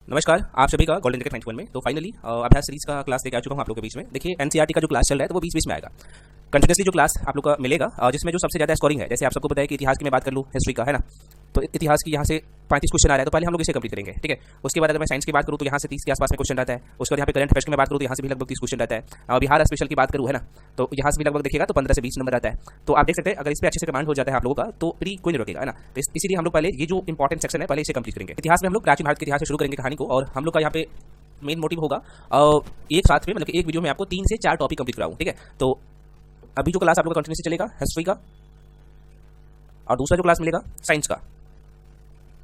नमस्कार, आप सभी का गोल्डन टिकट 91 में तो फाइनली अभ्यास सीरीज का क्लास लेके आ चुका हूँ आप लोगों के बीच में। देखिए एनसीईआरटी का जो क्लास चल रहा है तो वो बीच बीच में आएगा कंटिन्यूसली जो क्लास आप लोग का मिलेगा, जिसमें जो सबसे ज़्यादा स्कोरिंग है। जैसे आप सबको पता है कि इतिहास की मैं बात कर लूँ, हिस्ट्री का है ना, तो इतिहास की यहाँ से 35 क्वेश्चन आ रहा है, तो पहले हम लोग इसे कंप्लीट करेंगे, ठीक है। उसके बाद अगर मैं साइंस की बात करूँ तो यहाँ से 30 के आसपास में क्वेश्चन रहता है। उसके बाद यहाँ पे करंट अफेयर्स की मैं बात करूँ तो यहाँ से भी लगभग 30 क्वेश्चन रहता है। बिहार स्पेशल की बात करूँ है ना, तो यहाँ से भी लगभग देखिएगा तो 15 से 20 नंबर रहता है। तो आप देख सकते हैं अगर इस पर अच्छे से कमांड हो जाता है आप लोगों का तो प्री कोई नहीं रोकेगा, है ना। तो इसीलिए हम लोग पहले ये जो इंपॉर्टेंट सेक्शन है पहले इसे कंप्लीट करेंगे। इतिहास में हम लोग प्राचीन भारत के इतिहास से शुरू करेंगे कहानी को, और हम लोग का यहाँ पे मेन मोटिव होगा एक साथ में मतलब कि एक वीडियो में आपको 3 से 4 टॉपिक कंप्लीट कराऊं, ठीक है। तो अभी जो क्लास आप लोग का कंटिन्यूसली चलेगा हिस्ट्री का, और दूसरा जो क्लास मिलेगा साइंस का,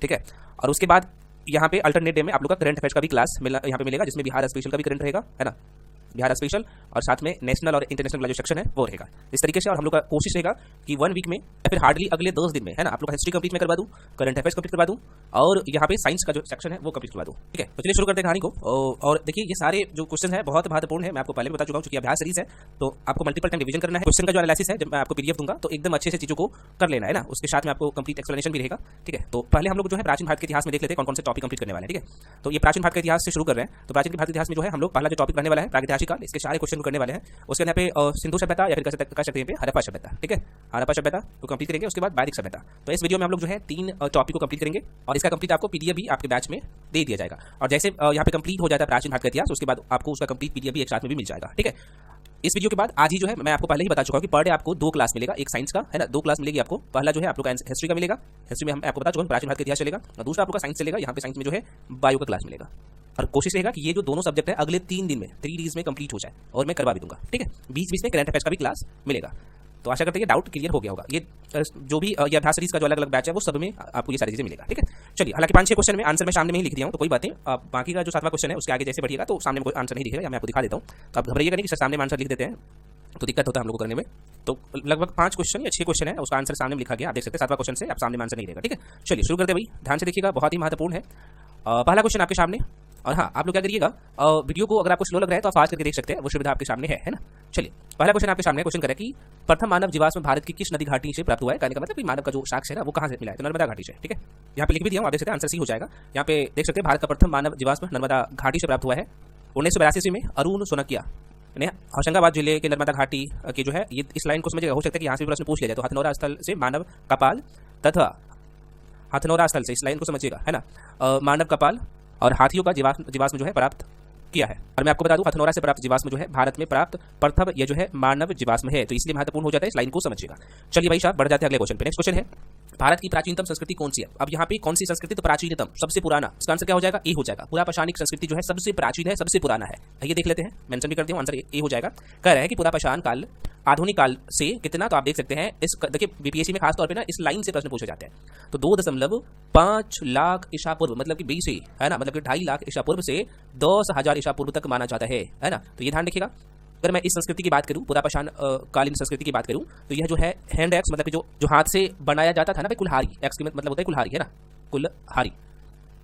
ठीक है। और उसके बाद यहाँ पे अल्टरनेट डे में आप लोग का करंट अफेयर्स का भी क्लास यहाँ पे मिलेगा, जिसमें बिहार स्पेशल का भी करंट रहेगा, है ना, बिहार स्पेशल, और साथ में नेशनल और इंटरनेशनल वाला जो सेक्शन है वो रहेगा इस तरीके से। और हम लोग का कोशिश रहेगा कि 1 वीक में या फिर हार्डली अगले 10 दिन में, है ना, आप लोग का हिस्ट्री कंप्लीट में करवा दूँ, करंट अफेयर्स कंप्लीट करवा दूँ, और यहाँ पे साइंस का जो सेक्शन है वो कंप्लीट करवा दूँ, ठीक है। तो चलिए शुरू करते हैं कहानी को। और देखिए ये सारे जो क्वेश्चन है बहुत महत्वपूर्ण है, मैं आपको पहले भी बता चुका हूँ, चूंकि अभ्यास सीरीज है तो आपको मल्टीपल टाइम रिवीजन करना है। क्वेश्चन का जो एनालिसिस है जब मैं आपको पीडीएफ दूंगा तो एकदम अच्छे से चीजों को कर लेना है ना, उसके साथ में आपको कंप्लीट एक्सप्लेनेशन भी रहेगा, ठीक है। तो पहले हम लोग जो है प्राचीन भारत के इतिहास में देख लेते हैं कौन कौन से टॉपिक कंप्लीट करने वाले हैं, ठीक है। तो ये प्राचीन भारत के इतिहास से शुरू कर रहे हैं। तो प्राचीन भारत के इतिहास में जो है हम लोग पहला जो टॉपिक रहने वाला है प्रागैतिहासिक काल, इसके सारे क्वेश्चन करने वाले हैं। उसके यहाँ पे सिंधु सभ्यता या फिर कह सकते हैं हड़प्पा सभ्यता, ठीक है, हड़प्पा सभ्यता को कंप्लीट करेंगे। उसके बाद वैदिक सभ्यता। तो इस वीडियो में हम लोग जो है 3 टॉपिक को कंप्लीट करेंगे, और इसका कंप्लीट आपको पीडीएफ भी आपके बैच में दे दिया जाएगा। और जैसे यहाँ पे कंप्लीट हो जाता है प्राचीन भारत का इतिहास, उसके बाद आपको उसका कंप्लीट पीडीएफ भी एक साथ में भी मिल जाएगा, ठीक है। इस वीडियो के बाद आज ही जो है मैं आपको पहले ही बता चुका हूँ कि पर डे आपको 2 क्लास मिलेगा, एक साइंस का, है ना, 2 क्लास मिलेगी आपको। पहला जो है आप लोग का हिस्ट्री का मिलेगा, हिस्ट्री में हम आपको बता चुका हूँ प्राचीन भारत का इतिहास चलेगा, और दूसरा आप लोग का साइंस चलेगा। यहाँ पे साइंस में जो है बायो का क्लास मिलेगा। और कोशिश रहेगा कि ये जो दोनों सब्जेक्ट है अगले 3 दिन में 3 डेज में कंप्लीट हो जाए, और मैं करवा भी दूंगा, ठीक है। बीच बीच में करंट अफेयर्स का भी क्लास मिलेगा। तो आशा करते हैं डाउट क्लियर हो गया होगा। ये जो भी ये अभ्यास सीरीज का जो अलग अलग बैच है वो सब में आपको ये सारी चीजें मिलेगा, ठीक है। चलिए, हालांकि 5-6 क्वेश्चन में आंसर मैं सामने में ही लिख दिया हूँ, तो कोई बात नहीं। बाकी का जो 7वां क्वेश्चन है उसके आगे जैसे बढ़िएगा तो सामने में कोई आंसर नहीं दिखेगा, या मैं आपको दिखा देता हूँ। तो आप घबराइएगा नहीं कि सर सामने में आंसर लिख देते हैं तो दिक्कत होता है हम लोग को करने में। तो लगभग 5 क्वेश्चन या 6 क्वेश्चन है, उसका आंसर सामने में लिखा गया, आप देख सकते हैं 7वां क्वेश्चन से आप सामने में आंसर नहीं रहेगा, ठीक है। चलिए शुरू करते हैं भाई, ध्यान से देखिएगा, बहुत ही महत्वपूर्ण है। पहला क्वेश्चन आपके सामने, और हाँ आप लोग क्या करिएगा, वीडियो को अगर आपको स्लो लग रहा है तो आप फास्ट करके देख सकते हैं, वो सुविधा आपके सामने है ना। चलिए पहला क्वेश्चन आपके सामने क्वेश्चन करें कि प्रथम मानव जीवाश्म भारत की किस नदी घाटी से प्राप्त हुआ है। कहने का मतलब कि मानव का जो साक्ष्य है ना वो कहाँ से मिला है, तो नर्मदा घाटी से, ठीक है। यहाँ पे लिख भी दिया हूँ, आप देख सकते हैं आंसर सी हो जाएगा। यहाँ पे देख सकते हैं भारत का प्रथम मानव जीवाश्म नर्मदा घाटी से प्राप्त हुआ है 1982 में अरुण सोनकिया ने होशंगाबाद जिले के नर्मदा घाटी की जो है, ये इस लाइन को समझिएगा, हो सकता है कि यहाँ से भी प्रश्न पूछ लिया जाए। तो हथनौरा स्थल से मानव कपाल तथा हथनौरा स्थल से, इस लाइन को समझिएगा, है ना, मानव कपाल और हाथियों का जीवाश्म जो है प्राप्त किया है। और मैं आपको बता दूं हथनौरा से प्राप्त जीवाश्म जो है भारत में प्राप्त प्रथम ये जो है मानव जीवाश्म है, तो इसलिए महत्वपूर्ण हो जाता है, इस लाइन को समझिएगा। चलिए भाई साहब बढ़ जाते हैं अगले क्वेश्चन पे। नेक्स्ट क्वेश्चन है भारत की प्राचीनतम संस्कृति कौन सी है। अब यहाँ पे कौन सी संस्कृति, तो प्राचीनतम, सबसे पुराना, इसका आंसर क्या हो जाएगा, ए हो जाएगा। पुरा पाषाणिक संस्कृति जो है सबसे प्राचीन है, सबसे पुराना है, ये देख लेते हैं, मेंशन भी करते हैं, आंसर ए हो जाएगा। कह रहे हैं कि पुरा पाषाण काल आधुनिक काल से कितना, तो आप देख सकते हैं इस, देखिए बीपीएससी में खासतौर पे ना इस लाइन से प्रश्न पूछे जाते हैं। तो 2.5 लाख ईसा पूर्व, मतलब कि 20 है ना, मतलब कि 2.5 लाख ईसा पूर्व से 10,000 ईसा पूर्व तक माना जाता है ना। तो ये ध्यान रखिएगा। अगर मैं इस संस्कृति की बात करूं, पुरापाषाण कालीन संस्कृति की बात करूं, तो यह जो है हैंड एक्स, मतलब कि जो हाथ से बनाया जाता था ना भाई, कुल्हाड़ी, एक्स की मतलब होता है कुल्हाड़ी, है ना, कुल्हाड़ी,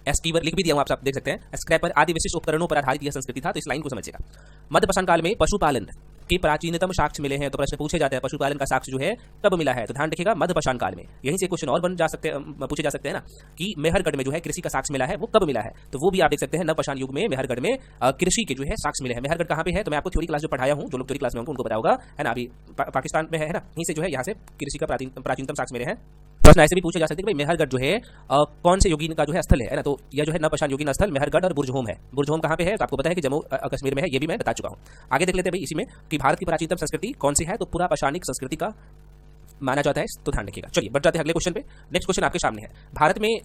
एस कीवर्ड लिख भी दिया हूं, आप देख सकते हैं। स्क्रैपर आदि विशिष्ट उपकरणों पर आधारित यह संस्कृति था, तो इस लाइन को समझिएगा। मध्यपाषाण काल में पशुपालन के प्राचीनतम साक्ष्य मिले हैं, तो प्रश्न पूछे जाते हैं पशुपालन का साक्ष्य जो है कब मिला है, तो ध्यान रखिएगा मध्यपाषाण काल में। यहीं से क्वेश्चन और पूछे जा सकते हैं ना कि मेहरगढ़ में जो है कृषि का साक्ष्य मिला है वो कब मिला है, तो वो भी आप देख सकते हैं नवपाषाण युग में मेहरगढ़ में कृषि के जो है साक्ष्य मिले हैं। मेहरगढ़ कहाँ पे है, तो मैं आपको थ्योरी क्लास जो पढ़ाया हूँ, जो लोग थ्योरी क्लास में उनको पता होगा, है ना, अभी पाकिस्तान में है ना, यहीं से जो है यहाँ से कृषि का प्राचीनतम साक्ष्य मिले हैं। प्रश्न ऐसे भी पूछे जा सकते हैं कि भाई मेहरगढ़ जो है कौन से योगीन का जो है स्थल है ना, तो यह जो है नवपाषाण योगीन स्थल मेहरगढ़ और बुरजहोम है। बुरजहोम कहाँ पे है, तो आपको पता है कि जम्मू कश्मीर में है, ये भी मैं बता चुका हूँ। आगे देख लेते हैं भाई इसी में कि भारत की प्राचीनतम संस्कृति कौन सी है, तो पुरा पाषाणिक संस्कृति का माना जाता है, तो ध्यान रखिएगा। चलिए बढ़ जाते हैं अगले क्वेश्चन पे। नेक्स्ट क्वेश्चन आपके सामने है, भारत में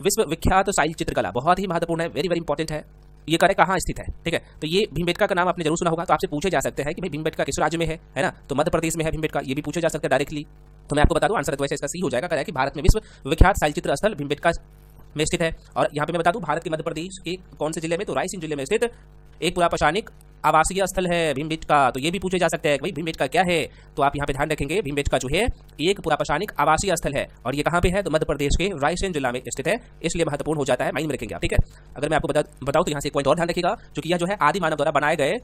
विश्व विख्यात शैल चित्रकला, बहुत ही महत्वपूर्ण है, वेरी वेरी इंपॉर्टेंट है, ये कार्य कहाँ स्थित है, ठीक है। तो ये भीमबेटका का नाम आपने जरूर सुना होगा, तो आपसे पूछे जा सकते हैं कि भाई भीमबेटका किस राज्य में है ना, तो मध्य प्रदेश में है भीमबेटका, ये भी पूछे जा सकते हैं डायरेक्टली। तो मैं आपको बता दूं आंसर तो वैसे इसका सी हो जाएगा, कह रहा है कि भारत में विश्व विख्यात शैल चित्र स्थल भीमबेटका में स्थित है। और यहाँ पे मैं बता दूं भारत के मध्य प्रदेश के कौन से जिले में, तो रायसेन जिले में स्थित एक पुरा पाषाणिक आवासीय स्थल है भीमबेटका। तो ये भी पूछे जा सकते हैं भाई भीमबेटका क्या है, तो आप यहाँ पे ध्यान रखेंगे भीमबेटका जो है एक पुरा पाषाणिक आवासीय स्थल है, और ये कहाँ पे है, तो मध्य प्रदेश के रायसेन जिला में स्थित है, इसलिए महत्वपूर्ण हो जाता है, माइंड में रखेंगे आप, ठीक है। अगर मैं आपको बताऊं तो यहाँ से एक पॉइंट और ध्यान रखिएगा, क्योंकि यह जो है आदि मानव द्वारा बनाए गए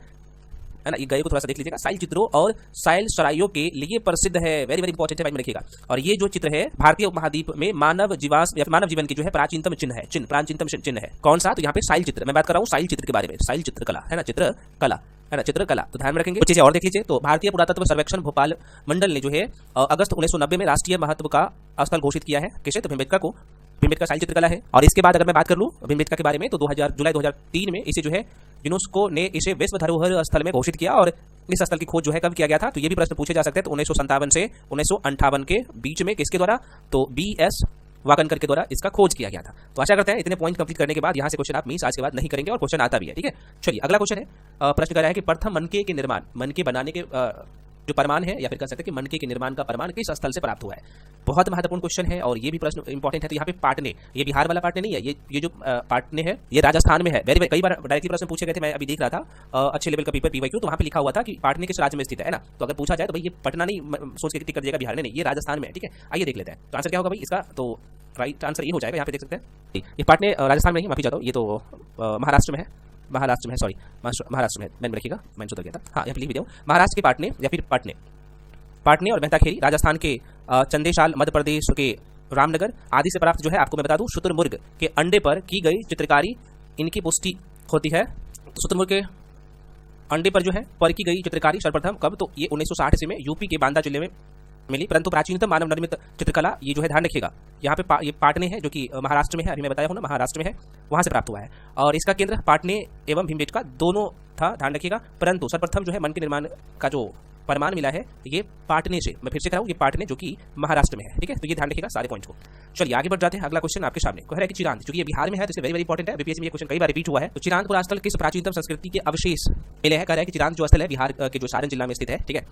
है ना। ये गए को थोड़ा सा देख लीजिएगा। साइल चित्रों और साइल सराइयों के लिए प्रसिद्ध है, वेरी वेरी इंपॉर्टेंट है, माइंड में रखिएगा। और ये जो चित्र है भारतीय उपमहाद्वीप में मानव जीवास या मानव जीवन की जो है प्राचीनतम चिन्ह है, प्राचीनतम चिन्ह है। कौन सा? तो यहाँ पे साइल चित्र, मैं बात कर रहा हूँ साइल चित्र के बारे में, साइल चित्रकला है ना, चित्रकला है ना, चित्रकला। तो ध्यान में रखेंगे। कुछ चीजें और देख लीजिए। तो भारतीय पुरातत्व सर्वेक्षण भोपाल मंडल ने जो है अगस्त 1990 में राष्ट्रीय महत्व का स्थल घोषित किया है किसे? तो भीमबेटका को। भीमबेटका साइल चित्रकला है। और इसके बाद अगर मैं बात कर लूं भीमबेटका के बारे में तो जुलाई 2003 में इसे जो है यूनेस्को ने इसे विश्व धरोहर स्थल में घोषित किया। और इस स्थल की खोज जो है कब किया गया था? तो ये भी प्रश्न पूछे जा सकते हैं। तो 1957 से 1958 के बीच में किसके द्वारा? तो BS वाकनकर के द्वारा इसका खोज किया गया था। तो आशा करते हैं इतने पॉइंट कंप्लीट करने के बाद यहाँ से क्वेश्चन आप मिस आज के बाद नहीं करेंगे और क्वेश्चन आता भी है। ठीक है, चलिए अगला क्वेश्चन है। प्रश्न कर रहा है कि प्रथम मनके के निर्माण, मनके बनाने के जो प्रमाण है या फिर कह सकते हैं कि मनके के निर्माण का प्रमाण किस स्थल से प्राप्त हुआ है? बहुत महत्वपूर्ण क्वेश्चन है और ये भी प्रश्न इंपॉर्टेंट है। तो यहाँ पे पाटने, ये बिहार वाला पाटने नहीं है, ये जो पाटने है ये राजस्थान में है। वेरी कई बार डायरेक्टली प्रश्न पूछे गए थे, मैं अभी देख रहा था अच्छे लेवल का पेपर PYQ, तो वहाँ पे लिखा हुआ था कि पाटने किस राज्य में स्थित है ना। तो अगर पूछा जाए तो भाई ये पटना नहीं सोच के टिक कर दिएगा बिहार में, नहीं ये राजस्थान में है। ठीक है, आइए देख लेते हैं। तो आंसर क्या होगा भाई इसका? तो राइट आंसर ये हो जाएगा, यहाँ पे देख सकते हैं ये पाटने राजस्थान में नहीं, माफी चाहता हूँ, ये तो महाराष्ट्र में है, महाराष्ट्र में है, सॉरी महाराष्ट्र में है, मैंने रखिएगा, मैंने सुधर गया था। हाँ, यहाँ पे लिख भी दूँ महाराष्ट्र के पाटने या फिर पाटने, पाटने और मेहताखेरी राजस्थान के चंदेशाल मध्य प्रदेश के रामनगर आदि से प्राप्त जो है, आपको मैं बता दूं शुतुरमुर्ग के अंडे पर की गई चित्रकारी इनकी पुष्टि होती है। तो शुतुरमुर्ग के अंडे पर जो है पर की गई चित्रकारी सर्वप्रथम कब? तो ये 1960 ईस्वी में यूपी के बांदा जिले में मिली। परंतु प्राचीनतम मानव निर्मित चित्रकला ये जो है ध्यान रखिएगा, यहाँ पे ये पाटने है जो कि महाराष्ट्र में है, अभी मैं बताया हूँ ना महाराष्ट्र में है, वहाँ से प्राप्त हुआ है। और इसका केंद्र पाटने एवं भीमबेटका दोनों था, ध्यान रखिएगा। परंतु सर्वप्रथम जो है मन के निर्माण का जो प्रमाण मिला है ये पाटने से, मैं फिर से कह रहा हूँ ये पाटने जो कि महाराष्ट्र में है। ठीक है, तो ये ध्यान रखिएगा सारे पॉइंट्स को। चलिए आगे बढ़ जाते हैं। अगला क्वेश्चन आपके सामने कह रहा है कि चिरांद, जो कि ये बिहार में है तो इसलिए वेरी वेरी इंपॉर्टेंट है, बीपीएससी में ये क्वेश्चन कई बार रिपीट हुआ है। तो चिरांद पुरास्थल किस प्राचीनतम संस्कृति के अवशेष मिले हैं? कह रहा है कि चिरांद जो स्थल है बिहार के जो सारण जिला में स्थित है। ठीक है,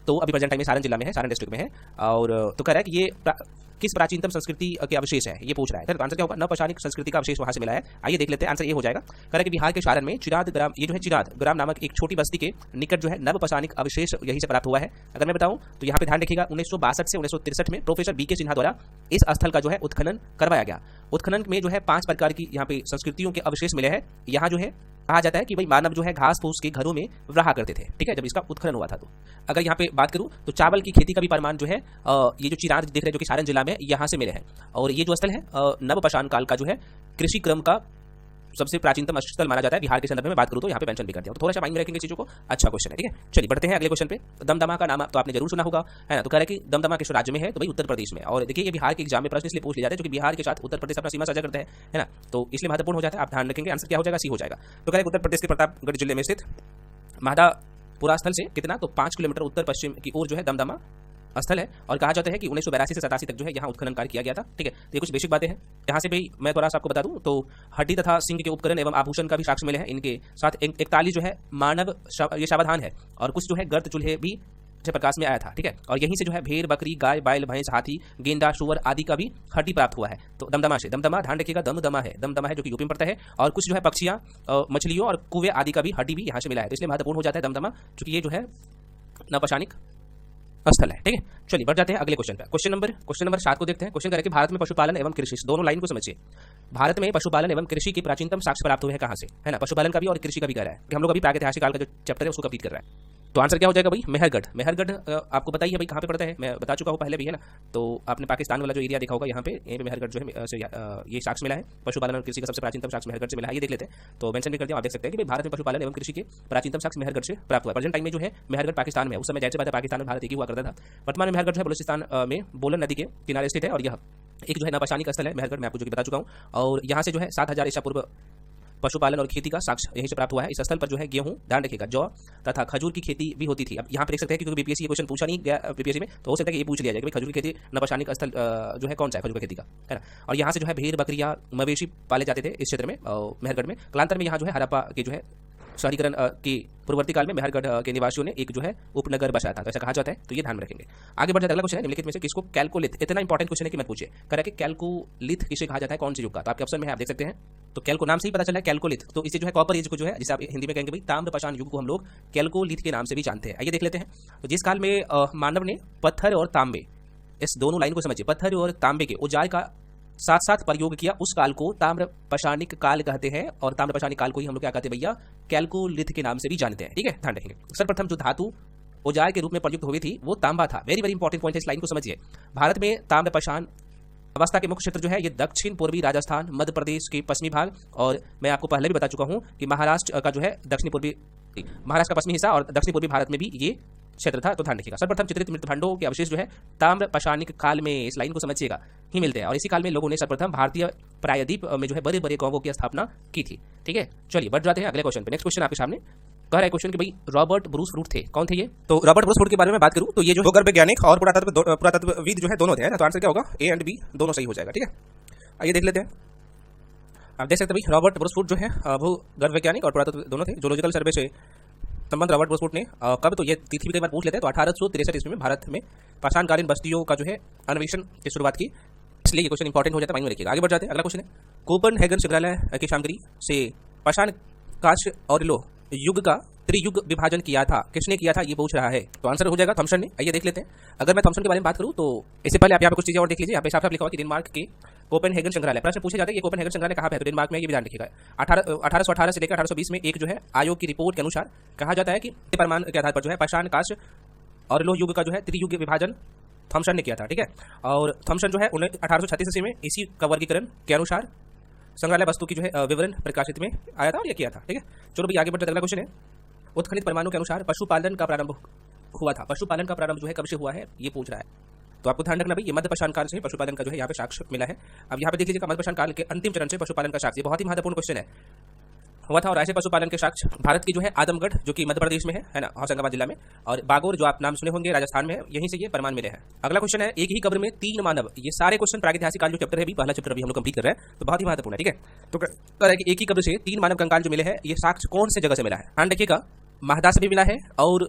तो अभी प्रेजेंट टाइम में सारण जिला में है, सारण डिस्ट्रिक्ट में है। और तो कह रहा है कि ये किस प्राचीनतम संस्कृति के अवशेष है ये पूछ रहा है। तो आंसर क्या होगा? नवपाषाणिक संस्कृति का अवशेष वहां से मिला है। आइए देख लेते हैं, आंसर ये हो जाएगा। कह रहा है कि बिहार के सारण में चिराद ग्राम, ये जो है चिराद ग्राम नामक एक छोटी बस्ती के निकट जो है नवपाषाणिक अवशेष यहीं से प्राप्त हुआ है। अगर मैं बताऊं तो यहाँ पे ध्यान रखिएगा 1962 से 1963 में प्रोफेसर BK सिन्हा द्वारा इस स्थल का जो है उत्खनन करवाया गया। उत्खनन में जो है 5 प्रकार की यहाँ पे संस्कृतियों के अवशेष मिले हैं। यहाँ जो है कहा जाता है कि भाई मानव जो है घास फूस के घरों में रहा करते थे। ठीक है, जब इसका उत्खनन हुआ था। तो अगर यहाँ पे बात करूं तो चावल की खेती का भी प्रमाण जो है ये जो चिरांद देख रहे हैं जो कि सारण जिला में, यहाँ से मिले हैं। और ये जो स्थल है नवपाषाण काल का जो है कृषि क्रम का सबसे प्राचीनतम स्थल माना जाता है। बिहार के संदर्भ में बात करूं तो यहाँ पे मेंशन भी कर दिया, तो थोड़ा सा माइंड में रखेंगे चीजों को। अच्छा क्वेश्चन है। ठीक है, चलिए बढ़ते हैं अगले क्वेश्चन पे। दमदमा का नाम तो आपने जरूर सुना होगा, है ना। तो कह रहा है कि दमदमा किस राज्य में है? तो भाई उत्तर प्रदेश में। और देखिए ये बिहार के एग्जाम में प्रश्न इसलिए पूछ लिया जाता है क्योंकि बिहार के साथ उत्तर प्रदेश अपना सीमा साझा करते हैं, है ना, तो इसलिए महत्वपूर्ण हो जाता है। आप ध्यान रखेंगे, आंसर क्या हो जाएगा? सी हो जाएगा। तो कह रहा है उत्तर प्रदेश के प्रतापगढ़ जिले में स्थित महादापुरा स्थल से कितना? तो 5 किलोमीटर उत्तर पश्चिम की ओर जो है दमदमा स्थल है। और कहा जाता है कि 1982 से 87 तक जो है यहाँ उत्खनन कार्य किया गया था। ठीक है, तो ये कुछ बेसिक बातें हैं। यहाँ से भी मैं थोड़ा सा आपको बता दूं तो हड्डी तथा सिंह के उपकरण एवं आभूषण का भी साक्ष्य मिले हैं। इनके साथ 41 जो है मानव ये सावधान है और कुछ जो है गर्त चूल्हे भी प्रकाश में आया था। ठीक है, और यहीं से जो है भेड़, बकरी, गाय, बैल, भैंस, हाथी, गेंडा, सुअर आदि का भी हड्डी प्राप्त हुआ है। तो दमदमा से, दमदमा ध्यान रखिएगा दमदमा है जो कि यूपी में पड़ता है। और कुछ जो है पक्षियां, मछलियों और कुएं आदि का भी हड्डी भी यहाँ से मिला है। तो इसलिए महत्वपूर्ण हो जाता है दमदमा, क्योंकि ये जो है नवपाषाणिक स्थल है। ठीक है, चलिए बढ़ जाते हैं अगले क्वेश्चन पर। क्वेश्चन नंबर 7 को देखते हैं। क्वेश्चन करें कि भारत में पशुपालन एवं कृषि, दोनों लाइन को समझिए। भारत में पशुपालन एवं कृषि के प्राचीनतम साक्ष्य प्राप्त हुए हैं कहां से? है ना, पशुपालन का भी और कृषि का भी कह रहा है कि हम लोग अभी प्रागैतिहासिक काल का जो चैप्टर है उसको कंप्लीट कर रहा है। तो आंसर क्या हो जाएगा भाई? मेहरगढ़। मेहरगढ़ आपको बताइए भाई कहाँ पे पड़ता है, मैं बता चुका हूँ पहले भी, है ना। तो आपने पाकिस्तान वाला जो एरिया देखा होगा, यहाँ पे मेहरगढ़ जो है ये साक्ष्य मिला है। पशुपालन और कृषि का सबसे प्राचीनतम साक्ष्य मेहरगढ़ से मिला है, ये देख लेते हैं। तो मेंशन भी कर दिया, आप देख सकते हैं कि भारत में पशुपालन एवं कृषि के प्राचीनतम साक्ष्य मेहरगढ़ से प्राप्त हुआ। प्रेजेंट टाइम में जो है मेहरगढ़ पाकिस्तान में, उस समय जैसे बात है पाकिस्तान में भारत एक ही हुआ करता था। वर्तमान में मेहरगढ़ जो है बलूचिस्तान में बोलन नदी के किनारे स्थित है और यह एक जो है नवपाषाणिक स्थल है मेहरगढ़, मैं आपको जो कि बता चुका हूँ। और यहाँ से जो है 7000 ईसा पूर्व पशुपालन और खेती का साक्ष्य यहीं से प्राप्त हुआ है। इस स्थल पर जो है गेहूं, ध्यान रखिएगा, जौ तथा खजूर की खेती भी होती थी। अब यहाँ पे देख सकते हैं क्योंकि बीपीएससी ये क्वेश्चन पूछा नहीं गया बीपीएससी में, तो हो सकता है कि ये पूछ लिया जाए कि खजूर की खेती नवपाषाणिक स्थल जो है कौन सा है खजूर की खेती का, है ना। और यहाँ से जो है भेड़, बकरियां, मवेशी पाले जाते थे इस क्षेत्र में मेहरगढ़ में। कालांतर में यहाँ जो है हड़प्पा के जो है शहरीकरण की पूर्ववर्ती काल में मेहरगढ़ के निवासियों ने एक जो है उपनगर बसाया था, तो ऐसा कहा जाता है। तो ये ध्यान रखेंगे। आगे बढ़ जाता है। अगला क्वेश्चन है निम्नलिखित में से किसको कैलकोलिथ, इतना इंपॉर्टेंट क्वेश्चन है कि मैं पूछे कह रहा है कि कैलकोलिथ किसे कहा जाता है, कौन से युग का? तो आपके ऑप्शन में आप देख सकते हैं। तो कैलको नाम से ही पता चला है कैलकोलिथ, तो इसे जो है कॉपर एज को जो है जिसे आप हिंदी में कहेंगे भाई ताम्रपाषाण युग को हम लोग कैलकोलिथ के नाम से भी जानते हैं। आइए देख लेते हैं। तो जिस काल में मानव ने पत्थर और तांबे, इस दोनों लाइन को समझिए, पत्थर और तांबे के औजार का साथ साथ प्रयोग किया उस काल को ताम्रपाषाणिक काल कहते हैं, और ताम्रपाषाणिक काल को ही हम लोग क्या कहते हैं भैया, कैल्कोलिथ के नाम से भी जानते हैं। ठीक है, ध्यान रखेंगे। सर्वप्रथम जो धातु औजार के रूप में प्रयुक्त हुई थी वो तांबा था। वेरी वेरी इंपॉर्टेंट पॉइंट है, इस लाइन को समझिए। भारत में ताम्रपाषाण अवस्था के मुख्य क्षेत्र जो है ये दक्षिण पूर्वी राजस्थान, मध्य प्रदेश के पश्चिमी भाग, और मैं आपको पहले भी बता चुका हूं कि महाराष्ट्र का जो है दक्षिण पूर्वी, महाराष्ट्र का पश्चिमी हिस्सा और दक्षिण पूर्वी भारत में भी ये क्षेत्र था। तो ध्यान रखिएगा। सर्वप्रथम चित्रित मृतभंडों के अवशेष जो है ताम्रपाषाणिक काल में, इस लाइन को समझिएगा, ही मिलते हैं, और इसी काल में लोगों ने सर्वप्रथम भारतीय प्रायद्वीप में जो है बड़े बड़े गांवों की स्थापना की थी। ठीक है, चलिए बढ़ जाते हैं अगले क्वेश्चन पे। नेक्स्ट क्वेश्चन आपके सामने कह रहा है क्वेश्चन कि भाई रॉबर्ट ब्रूस रूट थे, कौन थे ये? तो रॉबर्ट ब्रूस रूट के बारे में बात करूं तो ये जो भूगर्भ वैज्ञानिक और पुरातत्वविद जो है दोनों थे, है ना। तो आंसर क्या होगा, ए एंड बी दोनों सही हो जाएगा। ठीक है, आइए देख लेते हैं। आप देख सकते हैं भाई रॉबर्ट ब्रूस रूट जो है भूगर्भ वैज्ञानिक और पुरातत्व दोनों थे। जूलॉजिकल सर्वे से संबंध रॉबर्ट ब्रूस रूट ने कब, तो ये तिथि भी कई बार पूछ लेते हैं, तो 1863 ईस्वी में भारत में पाषाणकालीन बस्तियों का जो है अन्वेषण की शुरुआत की, इसलिए ये क्वेश्चन इंपॉर्टेंट हो जाता है, माइंड में रखिएगा। आगे बढ़ जाते हैं। अगला क्वेश्चन है कोपेनहेगन संग्रहालय की सामग्री से पाषाण कांस्य और लोह युग का त्रियुग विभाजन किया था, किसने किया था ये पूछ रहा है। तो आंसर हो जाएगा थॉमसन ने। आइए देख लेते हैं। अगर मैं थॉमसन के बारे में बात करूं तो इससे पहले आप यहाँ पे कुछ चीजें और देख लीजिए। यहाँ पे साफ-साफ लिखा हुआ कि डेनमार्क के कोपेनहेगन संग्रहालय, प्रश्न पूछे जाते हैं ये कोपेनहेगन संग्रहालय कहाँ पे है, तो डेनमार्क में, ये भी ध्यान रखिएगा। 1818 से लेकर 1820 में एक जो है आयोग की रिपोर्ट के अनुसार कहा जाता है कि प्रमाण के आधार पर जो है पाषाण कांस्य और लोह युग का जो है त्रियुग विभाजन थॉमसन ने किया था। ठीक है, और थॉमसन जो है 1836 ईस्वी में इसी का वर्गीकरण के अनुसार संग्रहालय वस्तु की जो है विवरण प्रकाशित में आया था और ये किया था। ठीक है, चलो भाई आगे बढ़ते। अगला क्वेश्चन है उत्खनित परमाणु के अनुसार पशुपालन का प्रारंभ हुआ था, पशुपालन का प्रारंभ जो है कब से हुआ है ये पूछ रहा है। तो आपको ध्यान रखना भाई ये मध्यपाषाण काल से पशुपालन का जो है यहाँ पे साक्ष्य मिला है। अब यहाँ पे देख लीजिएगा मध्यपाषाण काल के अंतिम चरण से पशुपालन का साक्ष्य, बहुत ही महत्वपूर्ण क्वेश्चन है, हुआ था। और ऐसे पशुपालन के साक्ष्य भारत की जो है आदमगढ़ जो कि मध्य प्रदेश में है ना, होशंगाबाद जिला में, और बागोर जो आप नाम सुने होंगे राजस्थान में है, यहीं से ये प्रमाण मिले हैं। अगला क्वेश्चन है एक ही कब्र में 3 मानव, ये सारे क्वेश्चन प्रागैतिहासिक काल जो चैप्टर है, पहला चैप्टर अभी हम लोग कंप्लीट कर रहे हैं, तो बहुत ही महत्वपूर्ण है। ठीक है, तो कह रहा है कि एक ही कब्र से 3 मानव कंकाल जो मिले हैं, ये साक्ष्य कौन से जगह से मिला है। ध्यान रखिएगा, महदा से भी मिला है और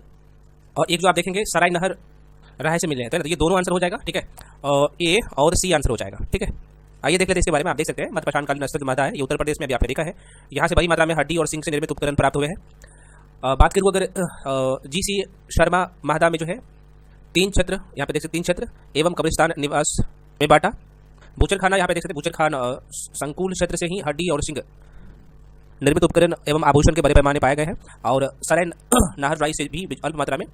एक जो आप देखेंगे सराय नहर राय से मिले हैं, तो ये दोनों आंसर हो जाएगा। ठीक है, ए और सी आंसर हो जाएगा। ठीक है, आइए देख लेते हैं इसके बारे में। आप देख सकते हैं मध्यपाषाणकालीन अस्त्र महदा है, ये उत्तर प्रदेश में भी आपने देखा है, यहाँ से बड़ी मात्रा में हड्डी और सिंग से निर्मित उपकरण प्राप्त हुए हैं। बात करूँ अगर जी.सी. शर्मा महदा में जो है 3 क्षेत्र, यहाँ पे देख सकते 3 क्षेत्र एवं कब्रिस्तान निवास में बांटा। बूचरखाना यहाँ पे देख सकते बूचरखान संकुल क्षेत्र से ही हड्डी और सिंग निर्मित उपकरण एवं आभूषण के बड़े पैमाने पाए गए हैं, और सराय नहर राई से भी अल्प मात्रा में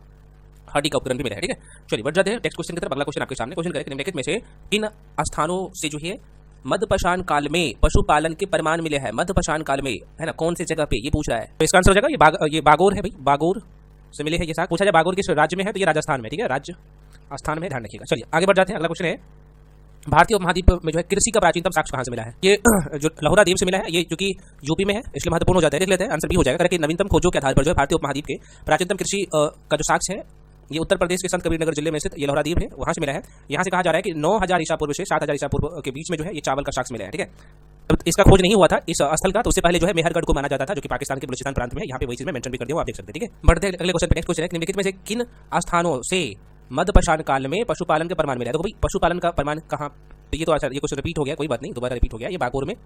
हड्डी का उपकरण भी मिला है। ठीक है, चलिए बढ़ जाते हैं नेक्स्ट क्वेश्चन की तरफ। अगला क्वेश्चन आपके सामने क्वेश्चन करें निम्नलिखित में से किन स्थानों से जो है मध्यपाषाण काल में पशुपालन के प्रमाण मिले हैं, मध्यपाषाण काल में, है ना, कौन सी जगह पे ये पूछ रहा है। तो इसका आंसर हो जाएगा ये बागोर है भाई, बागोर से मिले हैं ये साग। पूछा जाए बागोर किस राज्य में है, तो ये राजस्थान में। ठीक है, राज्य स्थान में ध्यान रखिएगा। चलिए आगे बढ़ जाते हैं। अगला क्वेश्चन है भारतीय उपमहाद्वीप में जो है कृषि का प्राचीनतम साक्ष्य कहाँ से मिला है। ये जो लाहौरा द्वीप से मिला है, ये जो कि यूपी में है इसलिए महत्वपूर्ण हो जाता है। देख लेते हैं, आंसर भी हो जाएगा कि नवीनतम खोजों के आधार पर जो है भारतीय उपमहाद्वीप के प्राचीनतम कृषि का जो साक्ष्य है ये उत्तर प्रदेश के संत कबीरनगर जिले में स्थित ये लाहौरा द्वीप है, वहां से मिला है। यहाँ से कहा जा रहा है कि 9000 ईसा पूर्व से 7000 ईसा पूर्व के बीच में जो है ये चावल का साक्ष्य मिला है। ठीक है, इसका खोज नहीं हुआ था इस स्थल का, तो उससे पहले जो है मेहरगढ़ को माना जाता था, जो कि पाकिस्तान के बलूचिस्तान प्रांत में है। यहाँ पे वही चीज मैं मेंशन भी कर दिया हूं, आप देख सकते हैं। ठीक है, बढ़ते हैं अगले क्वेश्चन पे। नेक्स्ट क्वेश्चन है निम्नलिखित में से किन स्थानों से मध्यपाषाण काल में पशुपालन के प्रमाण मिला है। तो भाई पशुपालन का प्रमाण कहाँ, तो ये तो ये क्वेश्चन रिपीट हो गया, कोई बात नहीं, दोबारा रिपीट हो गया। ये बागोर में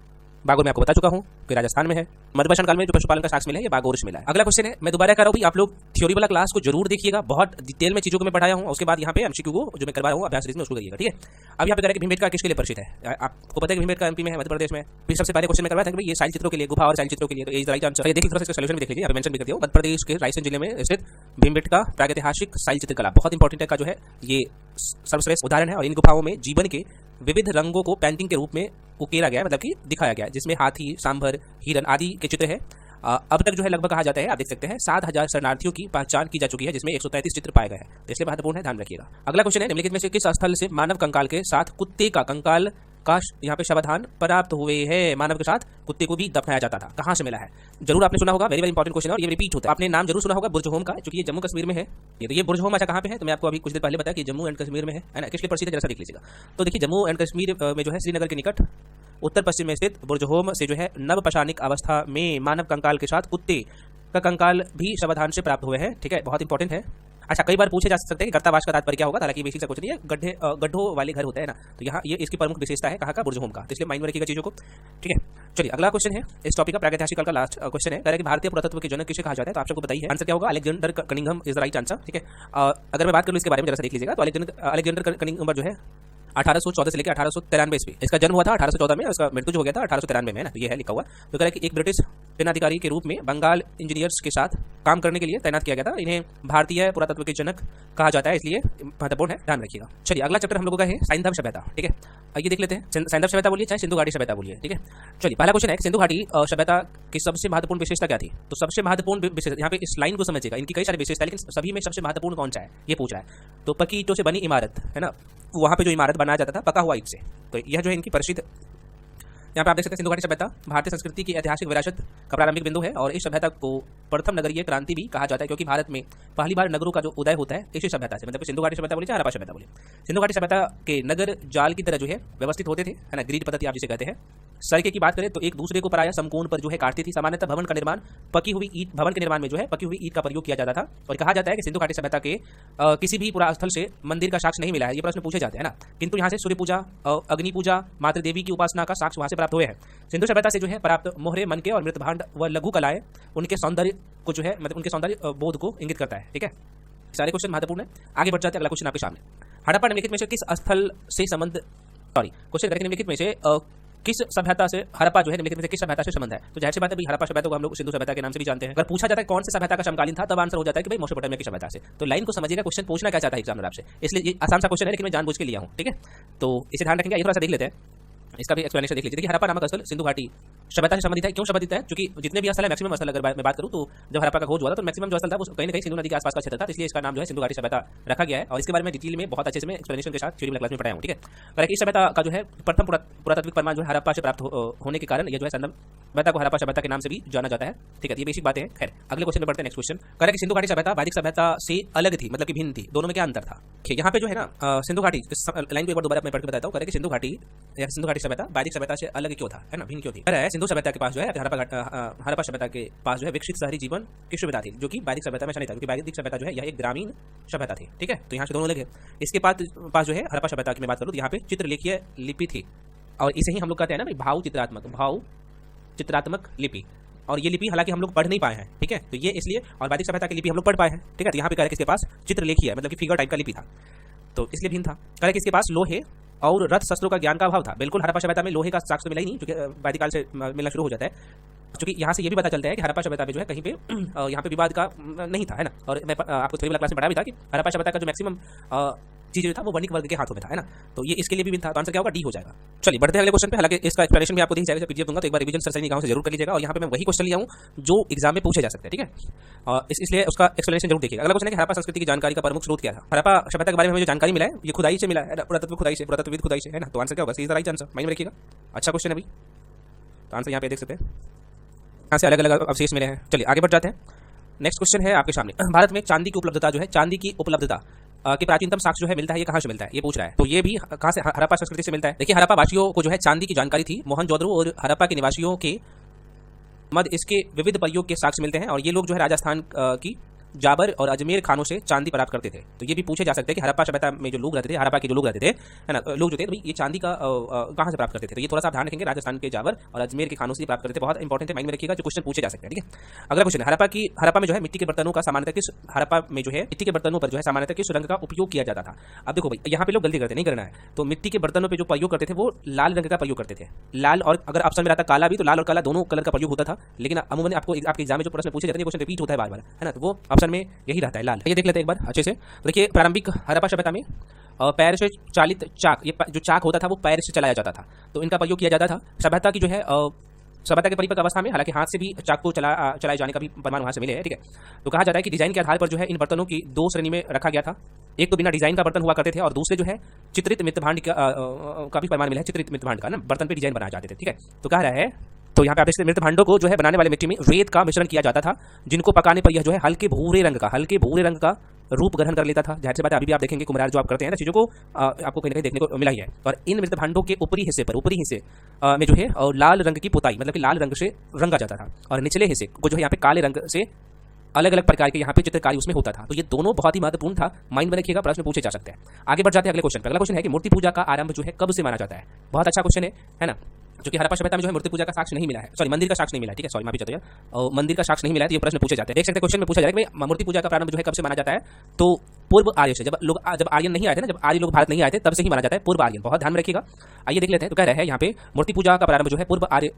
आपको बता चुका हूं कि राजस्थान में है। मध्यपाषाण काल में जो पशुपालन का साक्ष्य मिला है ये बागोर से मिला है। अगला क्वेश्चन है, मैं दोबारा कर रहा हूं, आप लोग थ्योरी वाला क्लास को जरूर देखिएगा, बहुत डिटेल में चीजों को मैं पढ़ाया हूं। उसके बाद यहाँ पे एमसीक्यू को जो मैं करवा रहा हूँ अभ्यास सीरीज में उसको करिएगा। ठीक है, अब यहाँ पे करें भीमबेटका किसके लिए परिचित है। आपको पता है कि भीमबेटका एमपी में है, मध्य प्रदेश में। फिर सबसे पहले क्वेश्चन में करवाया था कि ये साइल चित्रों के लिए, गुफा और साइल चित्रों के लिए, तो ये राइट आंसर। देखिए थोड़ा सा सोल्यूशन भी देख लीजिए, मेंशन भी कर दिया। मध्य प्रदेश के रायसेन जिले में स्थित भीमबेटका प्रागैतिहासिक साइल चित्रकला बहुत इंपॉर्टेंट है का जो है ये सर्वश्रेष्ठ उदाहरण है, और इन गुफाओं में जीवन के विविध रंगों को पेंटिंग के रूप में उकेरा गया है, मतलब कि दिखाया गया है, जिसमें हाथी, सांभर, हिरन आदि के चित्र है। अब तक जो है लगभग कहा जाता है, आप देख सकते हैं 7000 शरणार्थियों की पहचान की जा चुकी है, जिसमें 133 चित्र पाए गए हैं, तो इसलिए महत्वपूर्ण है, ध्यान रखिएगा। अगला क्वेश्चन है निम्नलिखित में से किस स्थल से मानव कंकाल के साथ कुत्ते का कंकाल का यहाँ पे शवधान प्राप्त हुए हैं। मानव के साथ कुत्ते को भी दफनाया जाता था, कहाँ से मिला है, जरूर आपने सुना होगा, वेरी वेरी इंपॉर्टेंट क्वेश्चन है और ये रिपीट होता है। आपने नाम जरूर सुना होगा बुर्ज होम का, क्योंकि ये जम्मू कश्मीर में है। ये तो ये बुर्ज होम अच्छा कहाँ पे है, तो मैं आपको अभी कुछ देर पहले बताया कि जम्मू एंड कश्मीर में है ना, किसके प्रसिद्ध है जैसा देख लीजिएगा। तो देखिए जम्मू एंड कश्मीर में जो है श्रीनगर के निकट उत्तर पश्चिम में स्थित बुर्ज होम से जो है नवपाषाणिक अवस्था में मानव कंकाल के साथ कुत्ते का कंकाल भी शवधान से प्राप्त हुए हैं। ठीक है, बहुत इंपॉर्टेंट है। अच्छा, कई बार पूछे जा सकते हैं कि गर्तावास का तात्पर्य क्या होगा, हालांकि बेसिक सा कुछ नहीं है, गड्ढों वाले घर होते हैं ना, तो यहाँ ये इसकी प्रमुख विशेषता है कहाँ का, बुर्ज होम का, तो इसलिए माइंड में रखिएगा चीजों को। ठीक है, चलिए अगला क्वेश्चन है इस टॉपिक का प्रागैतिहासिक काल का लास्ट क्वेश्चन है, कह रहा है कि भारतीय पुरातत्व के जनक किसे कहा जाता है, तो आप सबको बताइए आंसर क्या होगा, Alexander Cunningham is the right answer. ठीक है, अगर मैं बात करूँ इसके बारे में जरा सा देख लीजिएगा, तो अलेक्जेंडर कनिंघम जो है 1814 से लेकर 1893 ईस्वी। इसका जन्म हुआ था 1814 में, उसका मृत्यु जो हो गया था 1893 में, है ना, तो ये है लिखा हुआ। तो कह रहा है कि एक ब्रिटिश सेनाधिकारी के रूप में बंगाल इंजीनियर्स के साथ काम करने के लिए तैनात किया गया था। इन्हें भारतीय पुरातत्व के जनक कहा जाता है, इसलिए महत्वपूर्ण है, ध्यान रखिएगा। चलिए अगला चैप्टर हम लोगों का है सैंधव सभ्यता। ठीक है, आइए देख लेते हैं। सैंधव सभ्यता बोलिए चाहे सिंधु घाटी सभ्यता बोलिए। ठीक है, चलिए पहला क्वेश्चन है कि सिंधु घाटी सभ्यता की सबसे महत्वपूर्ण विशेषता क्या थी। तो सबसे महत्वपूर्ण विशेषता यहाँ पे इस लाइन को समझिएगा, इनकी कई सारी विशेषता है लेकिन सभी में सबसे महत्वपूर्ण कौन सा है ये पूछ रहा है। तो पक्की ईंटों से बनी इमारत, है ना, वहाँ पे जो इमारत बनाया जाता था पका हुआ ईंट से, तो यह जो है इनकी प्रसिद्ध। यहाँ पे आप देख सकते हैं सिंधु घाटी सभ्यता भारतीय संस्कृति की ऐतिहासिक विरासत का प्रारंभिक बिंदु है और इस सभ्यता को प्रथम नगरीय क्रांति भी कहा जाता है, क्योंकि भारत में पहली बार नगरों का जो उदय होता है इसी सभ्यता से, मतलब सिंधु घाटी सभ्यता बोलिए चाहे हड़प्पा सभ्यता बोलिए। सिंधु घाटी सभ्यता के नगर जाल की तरह जो है व्यवस्थित होते थे, है ना, ग्रिड पद्धति आप जिसे कहते हैं। सड़के की बात करें तो एक दूसरे को प्रायः समकोण पर जो है काटती थी। सामान्यतः भवन का निर्माण पकी हुई ईंट, भवन के निर्माण में जो है पकी हुई ईंट का प्रयोग किया जाता था। और कहा जाता है कि सिंधु घाटी सभ्यता के किसी भी पुरास्थल से मंदिर का साक्ष्य नहीं मिला है, ये प्रश्न पूछे जाते हैं ना, किंतु यहाँ से सूर्य पूजा, अग्नि पूजा, मातृ देवी की उपासना का साक्ष्य वहाँ से प्राप्त हुए हैं। सिंधु सभ्यता से जो है प्राप्त मोहरे, मनके और मृतभांड व लघु कलाएं उनके सौंदर्य को जो है, मतलब उनके सौंदर्य बोध को इंगित करता है। ठीक है, सारे क्वेश्चन महत्वपूर्ण है। आगे बढ़ जाते हैं, अगला क्वेश्चन आपके सामने। हड़प्पा निम्नलिखित में से किस स्थल से संबंध, क्वेश्चन करेंगे निम्नलिखित में से किस सभ्यता से हड़प्पा जो है निम्नलिखित में से किस सभ्यता से संबंध है। तो जाहिर सी बात है भाई, हड़प्पा सभ्यता को हम लोग सिंधु सभ्यता के नाम से भी जानते हैं। अगर पूछा जाता है कौन से सभ्यता का समकालीन था, तब आंसर हो जाता है कि भाई मेसोपोटामिया की सभ्यता से। तो लाइन को समझिएगा, क्वेश्चन पूछना क्या चाहता है एग्जामिनर आपसे, इसलिए ये आसान सा क्वेश्चन है लेकिन मैं जानबूझ के लिया हूँ। ठीक है, तो इसे ध्यान रखेंगे। थोड़ा सा देख लेते हैं, इसका भी एक्सप्लेनेशन देख लीजिए। देखिए हड़प्पा नामक स्थल सिंधु घाटी सभ्यता से संबंधित है। क्यों संबंधित है? क्योंकि जितने भी स्थल है, मैक्सिमम स्थल अगर मैं बात करूं तो जब हड़प्पा का खोज हुआ था तो मैक्सिमम जो स्थल था वो कहीं ना कहीं सिंधु नदी के आसपास का क्षेत्र था, इसलिए इसका नाम जो है सिंधु घाटी सभ्यता रखा गया है। और इसके बारे में डिटेल में बहुत अच्छे से मैं एक्सप्लेनेशन के साथ थ्योरी में क्लास में पढ़ाया हूं। ठीक है, पर इस सभ्यता का जो है प्रथम पुरातात्विक प्रमाण जो है हड़प्पा से प्राप्त होने के कारण ये जो है सैंधव सभ्यता को हड़प्पा सभ्यता के नाम से भी जाना जाता है। ठीक है, ये बेसिक बातें हैं। खैर अगले क्वेश्चन में बढ़ते हैं। नेक्स्ट क्वेश्चन कह रहा है कि सिंधु घाटी सभ्यता वैदिक सभ्यता से अलग थी, मतलब कि भिन्न थी, दोनों में क्या अंतर था। यहाँ पे जो है ना सिंधु घाटी, इस लाइन को एक बार दोबारा मैं पढ़ के बताता हूँ। कह रहा है कि सिंधु घाटी या सिंधु घाटी सभ्यता वैदिक सभ्यता से अलग क्यों था, है ना, भिन्न क्यों थी। कह रहा है सिंधु सभ्यता के पास जो है हड़प्पा सभ्यता के पास जो है विकसित शहरी जीवन की सुविधा थी, जो कि वैदिक सभ्यता में नहीं था, क्योंकि वैदिक सभ्यता जो है यह एक ग्रामीण सभ्यता थी। ठीक है, तो यहाँ से दोनों अलग है। इसके पास जो है हड़प्पा सभ्यता की मैं बात करूँ तो यहाँ पे चित्रलेखीय लिपि थी, और इसे ही हम लोग कहते हैं ना भाव चित्रात्मक लिपि। और ये लिपि हालांकि हम लोग पढ़ नहीं पाए हैं। ठीक है, तो ये इसलिए, और वैदिक सभ्यता की लिपि हम लोग पढ़ पाए हैं। ठीक है, तो यहाँ पे कह रहे हैं किसके पास चित्रलेखी है, मतलब कि फिगर टाइप का लिपि था, तो इसलिए भिन्न था। कह रहे हैं किसके पास लोहे और रथ शस्त्रों का ज्ञान का अभाव था। बिल्कुल हड़प्पा सभ्यता में लोहे का साक्ष्य तो मिला ही नहीं, क्योंकि वैदिक काल से मिलना शुरू हो जाता है। क्योंकि यहाँ से ये भी पता चलता है कि हड़प्पा सभ्यता में जो है कहीं पे यहाँ पे विवाद का नहीं था, है ना। और मैं आपको थोड़ी क्लास में पढ़ा भी था कि हड़प्पा सभ्यता का जो मैक्सिमम चीज जो था वो वणिक वर्ग के हाथों में था, है ना। तो ये इसके लिए भी था, तो आंसर क्या होगा, डी हो जाएगा। चलिए बढ़ते हैं अगले क्वेश्चन पे। हालांकि इसका एक्सप्लेनेशन भी आपको दी जाएगा, पीडीएफ दूंगा, तो एक बार रिवीजन सरसरी निगाहों से जरूर कर लीजिएगा। और यहाँ पे मैं वही क्वेश्चन लिया हूँ जो एग्जाम में पूछे जा सकते हैं। ठीक है, और इसलिए उसका एक्सप्लेनेशन जरूर देखिएगा। अगला क्वेश्चन है कि हड़प्पा संस्कृति की जानकारी का प्रमुख स्रोत क्या था। हड़प्पा सभ्यता के बारे में जो जानकारी मिला है ये खुदाई से मिला है, पुरातत्व खुदाई से, पुरातत्वविद खुदाई से, है ना। तो आंसर क्या होगा, सीधा राइट आंसर, माइंड में रखिएगा। अच्छा क्वेश्चन है भाई, तो आंसर यहाँ पे देख सकते हैं, यहाँ से अलग अलग अवशेष मिले हैं। चलिए आगे बढ़ जाते हैं। नेक्स्ट क्वेश्चन है आपके सामने, भारत में चांदी की उपलब्धता जो है, चांदी की उपलब्धता के प्राचीनतम साक्ष्य जो है मिलता है, ये कहाँ से मिलता है ये पूछ रहा है। तो ये भी कहाँ से, हड़प्पा संस्कृति से मिलता है। देखिए हड़प्पा वासियों को जो है चांदी की जानकारी थी। मोहनजोदड़ो और हड़प्पा के निवासियों के मध्य इसके विविध प्रयोग के साक्ष्य मिलते हैं, और ये लोग जो है राजस्थान की जाबर और अजमेर खानों से चांदी प्राप्त करते थे। तो ये भी पूछे जा सकते हैं कि हड़प्पा सभ्यता में जो लोग रहते थे, हड़प्पा के जो लोग रहते थे, है ना, लोग जो थे, तो ये चांदी का कहाँ से प्राप्त करते थे। तो ये थोड़ा सा ध्यान रखेंगे, राजस्थान के जाबर और अजमेर के खानों से प्राप्त करते थे। बहुत इंपॉर्टेंट है, माइंड में रखिएगा, जो क्वेश्चन पूछे जा सकते हैं। ठीक है, अगला क्वेश्चन है हड़प्पा में जो है मिट्टी के बर्तनों का सामान्यतः किस, हड़प्पा में जो है मिट्टी के बर्तनों पर जो है सामान्यतः किस रंग का उपयोग किया जाता था। अब देखो भाई, यहाँ पे लोग गलती करते नहीं करना है। तो मिट्टी के बर्तनों पर जो प्रयोग करते थे वो लाल रंग का प्रयोग करते थे, लाल, और अगर ऑप्शन में रहता काला भी तो लाल और काला दोनों कलर का प्रयोग होता था। लेकिन अमूमन आपको आपके एग्जाम में जो प्रश्न पूछे जाते हैं क्वेश्चन रिपीट होता है बार बार, है ना, तो वो ऑप्शन में यही रहता है लाल। ये देख लेते हैं एक बार अच्छे से। देखिए प्रारंभिक हड़प्पा सभ्यता में पैर से चालित चाक, ये जो चाक होता था वो पैर से चलाया जाता था, तो इनका प्रयोग किया जाता था। सभ्यता की जो है सभ्यता के परिपक्व अवस्था में, हालांकि हाथ से भी चाक को चलाए जाने का भी प्रमाण वहां से मिले हैं। ठीक है, तो कहा जाता है कि डिजाइन के आधार पर जो है इन बर्तनों की दो श्रेणी में रखा गया था। एक तो बिना डिजाइन का बर्तन हुआ करते थे, और दूसरे जो है चित्रित मृतभांड का भी प्रमाण मिला है, चित्रित मृतभांड का ना, बर्तन पे डिजाइन बनाए जाते थे। ठीक है, तो कह रहा है, तो यहाँ पे आप देखते हैं मृतभांडों को जो है बनाने वाले मिट्टी में रेत का मिश्रण किया जाता था, जिनको पकाने पर यह जो है हल्के भूरे रंग का रूप ग्रहण कर लेता था। जाहिर सी बात है, अभी भी आप देखेंगे कुम्हार जो आप करते हैं ना चीजों को, आपको कहीं ना कहीं देखने को मिला ही है। और इन मृतभांडों के ऊपरी हिस्से में जो है लाल रंग की पुताई, मतलब कि लाल रंग से रंगा जाता था, और निचले हिस्से को जो है यहाँ पे काले रंग से अलग अलग प्रकार के यहाँ पे चित्रकारी उसमें होता था। तो ये दोनों बहुत ही महत्वपूर्ण था, माइंड में रखिएगा, प्रश्न पूछे जा सकते हैं। आगे बढ़ जाते हैं अगले क्वेश्चन पे। अगला क्वेश्चन है कि मूर्ति पूजा का आरंभ जो है कब से माना जाता है। बहुत अच्छा क्वेश्चन है ना। जो कि हड़प्पा सभ्यता में जो है मूर्ति पूजा का साक्ष्य नहीं मिला है, सॉरी मंदिर का साक्ष्य नहीं मिला है, ठीक है, सॉरी माफी चाहता हूं, मंदिर का साक्ष्य नहीं मिला है। तो ये प्रश्न पूछे जाते हैं, देख सकते हैं क्वेश्चन में पूछा जाएगा कि मूर्ति पूजा का प्रारंभ जो है कब से माना जाता है, तो पूर्व आर्य से, जब आर्यन नहीं आए थे ना, जब आर्य लोग भारत नहीं आए थे तब से ही माना जाता है, पूर्व आर्यन, बहुत ध्यान में रखिएगा। आइए देख लेते हैं, तो कह रहे हैं यहाँ पे मूर्ति पूजा का प्रारंभ जो है पूर्व आर्य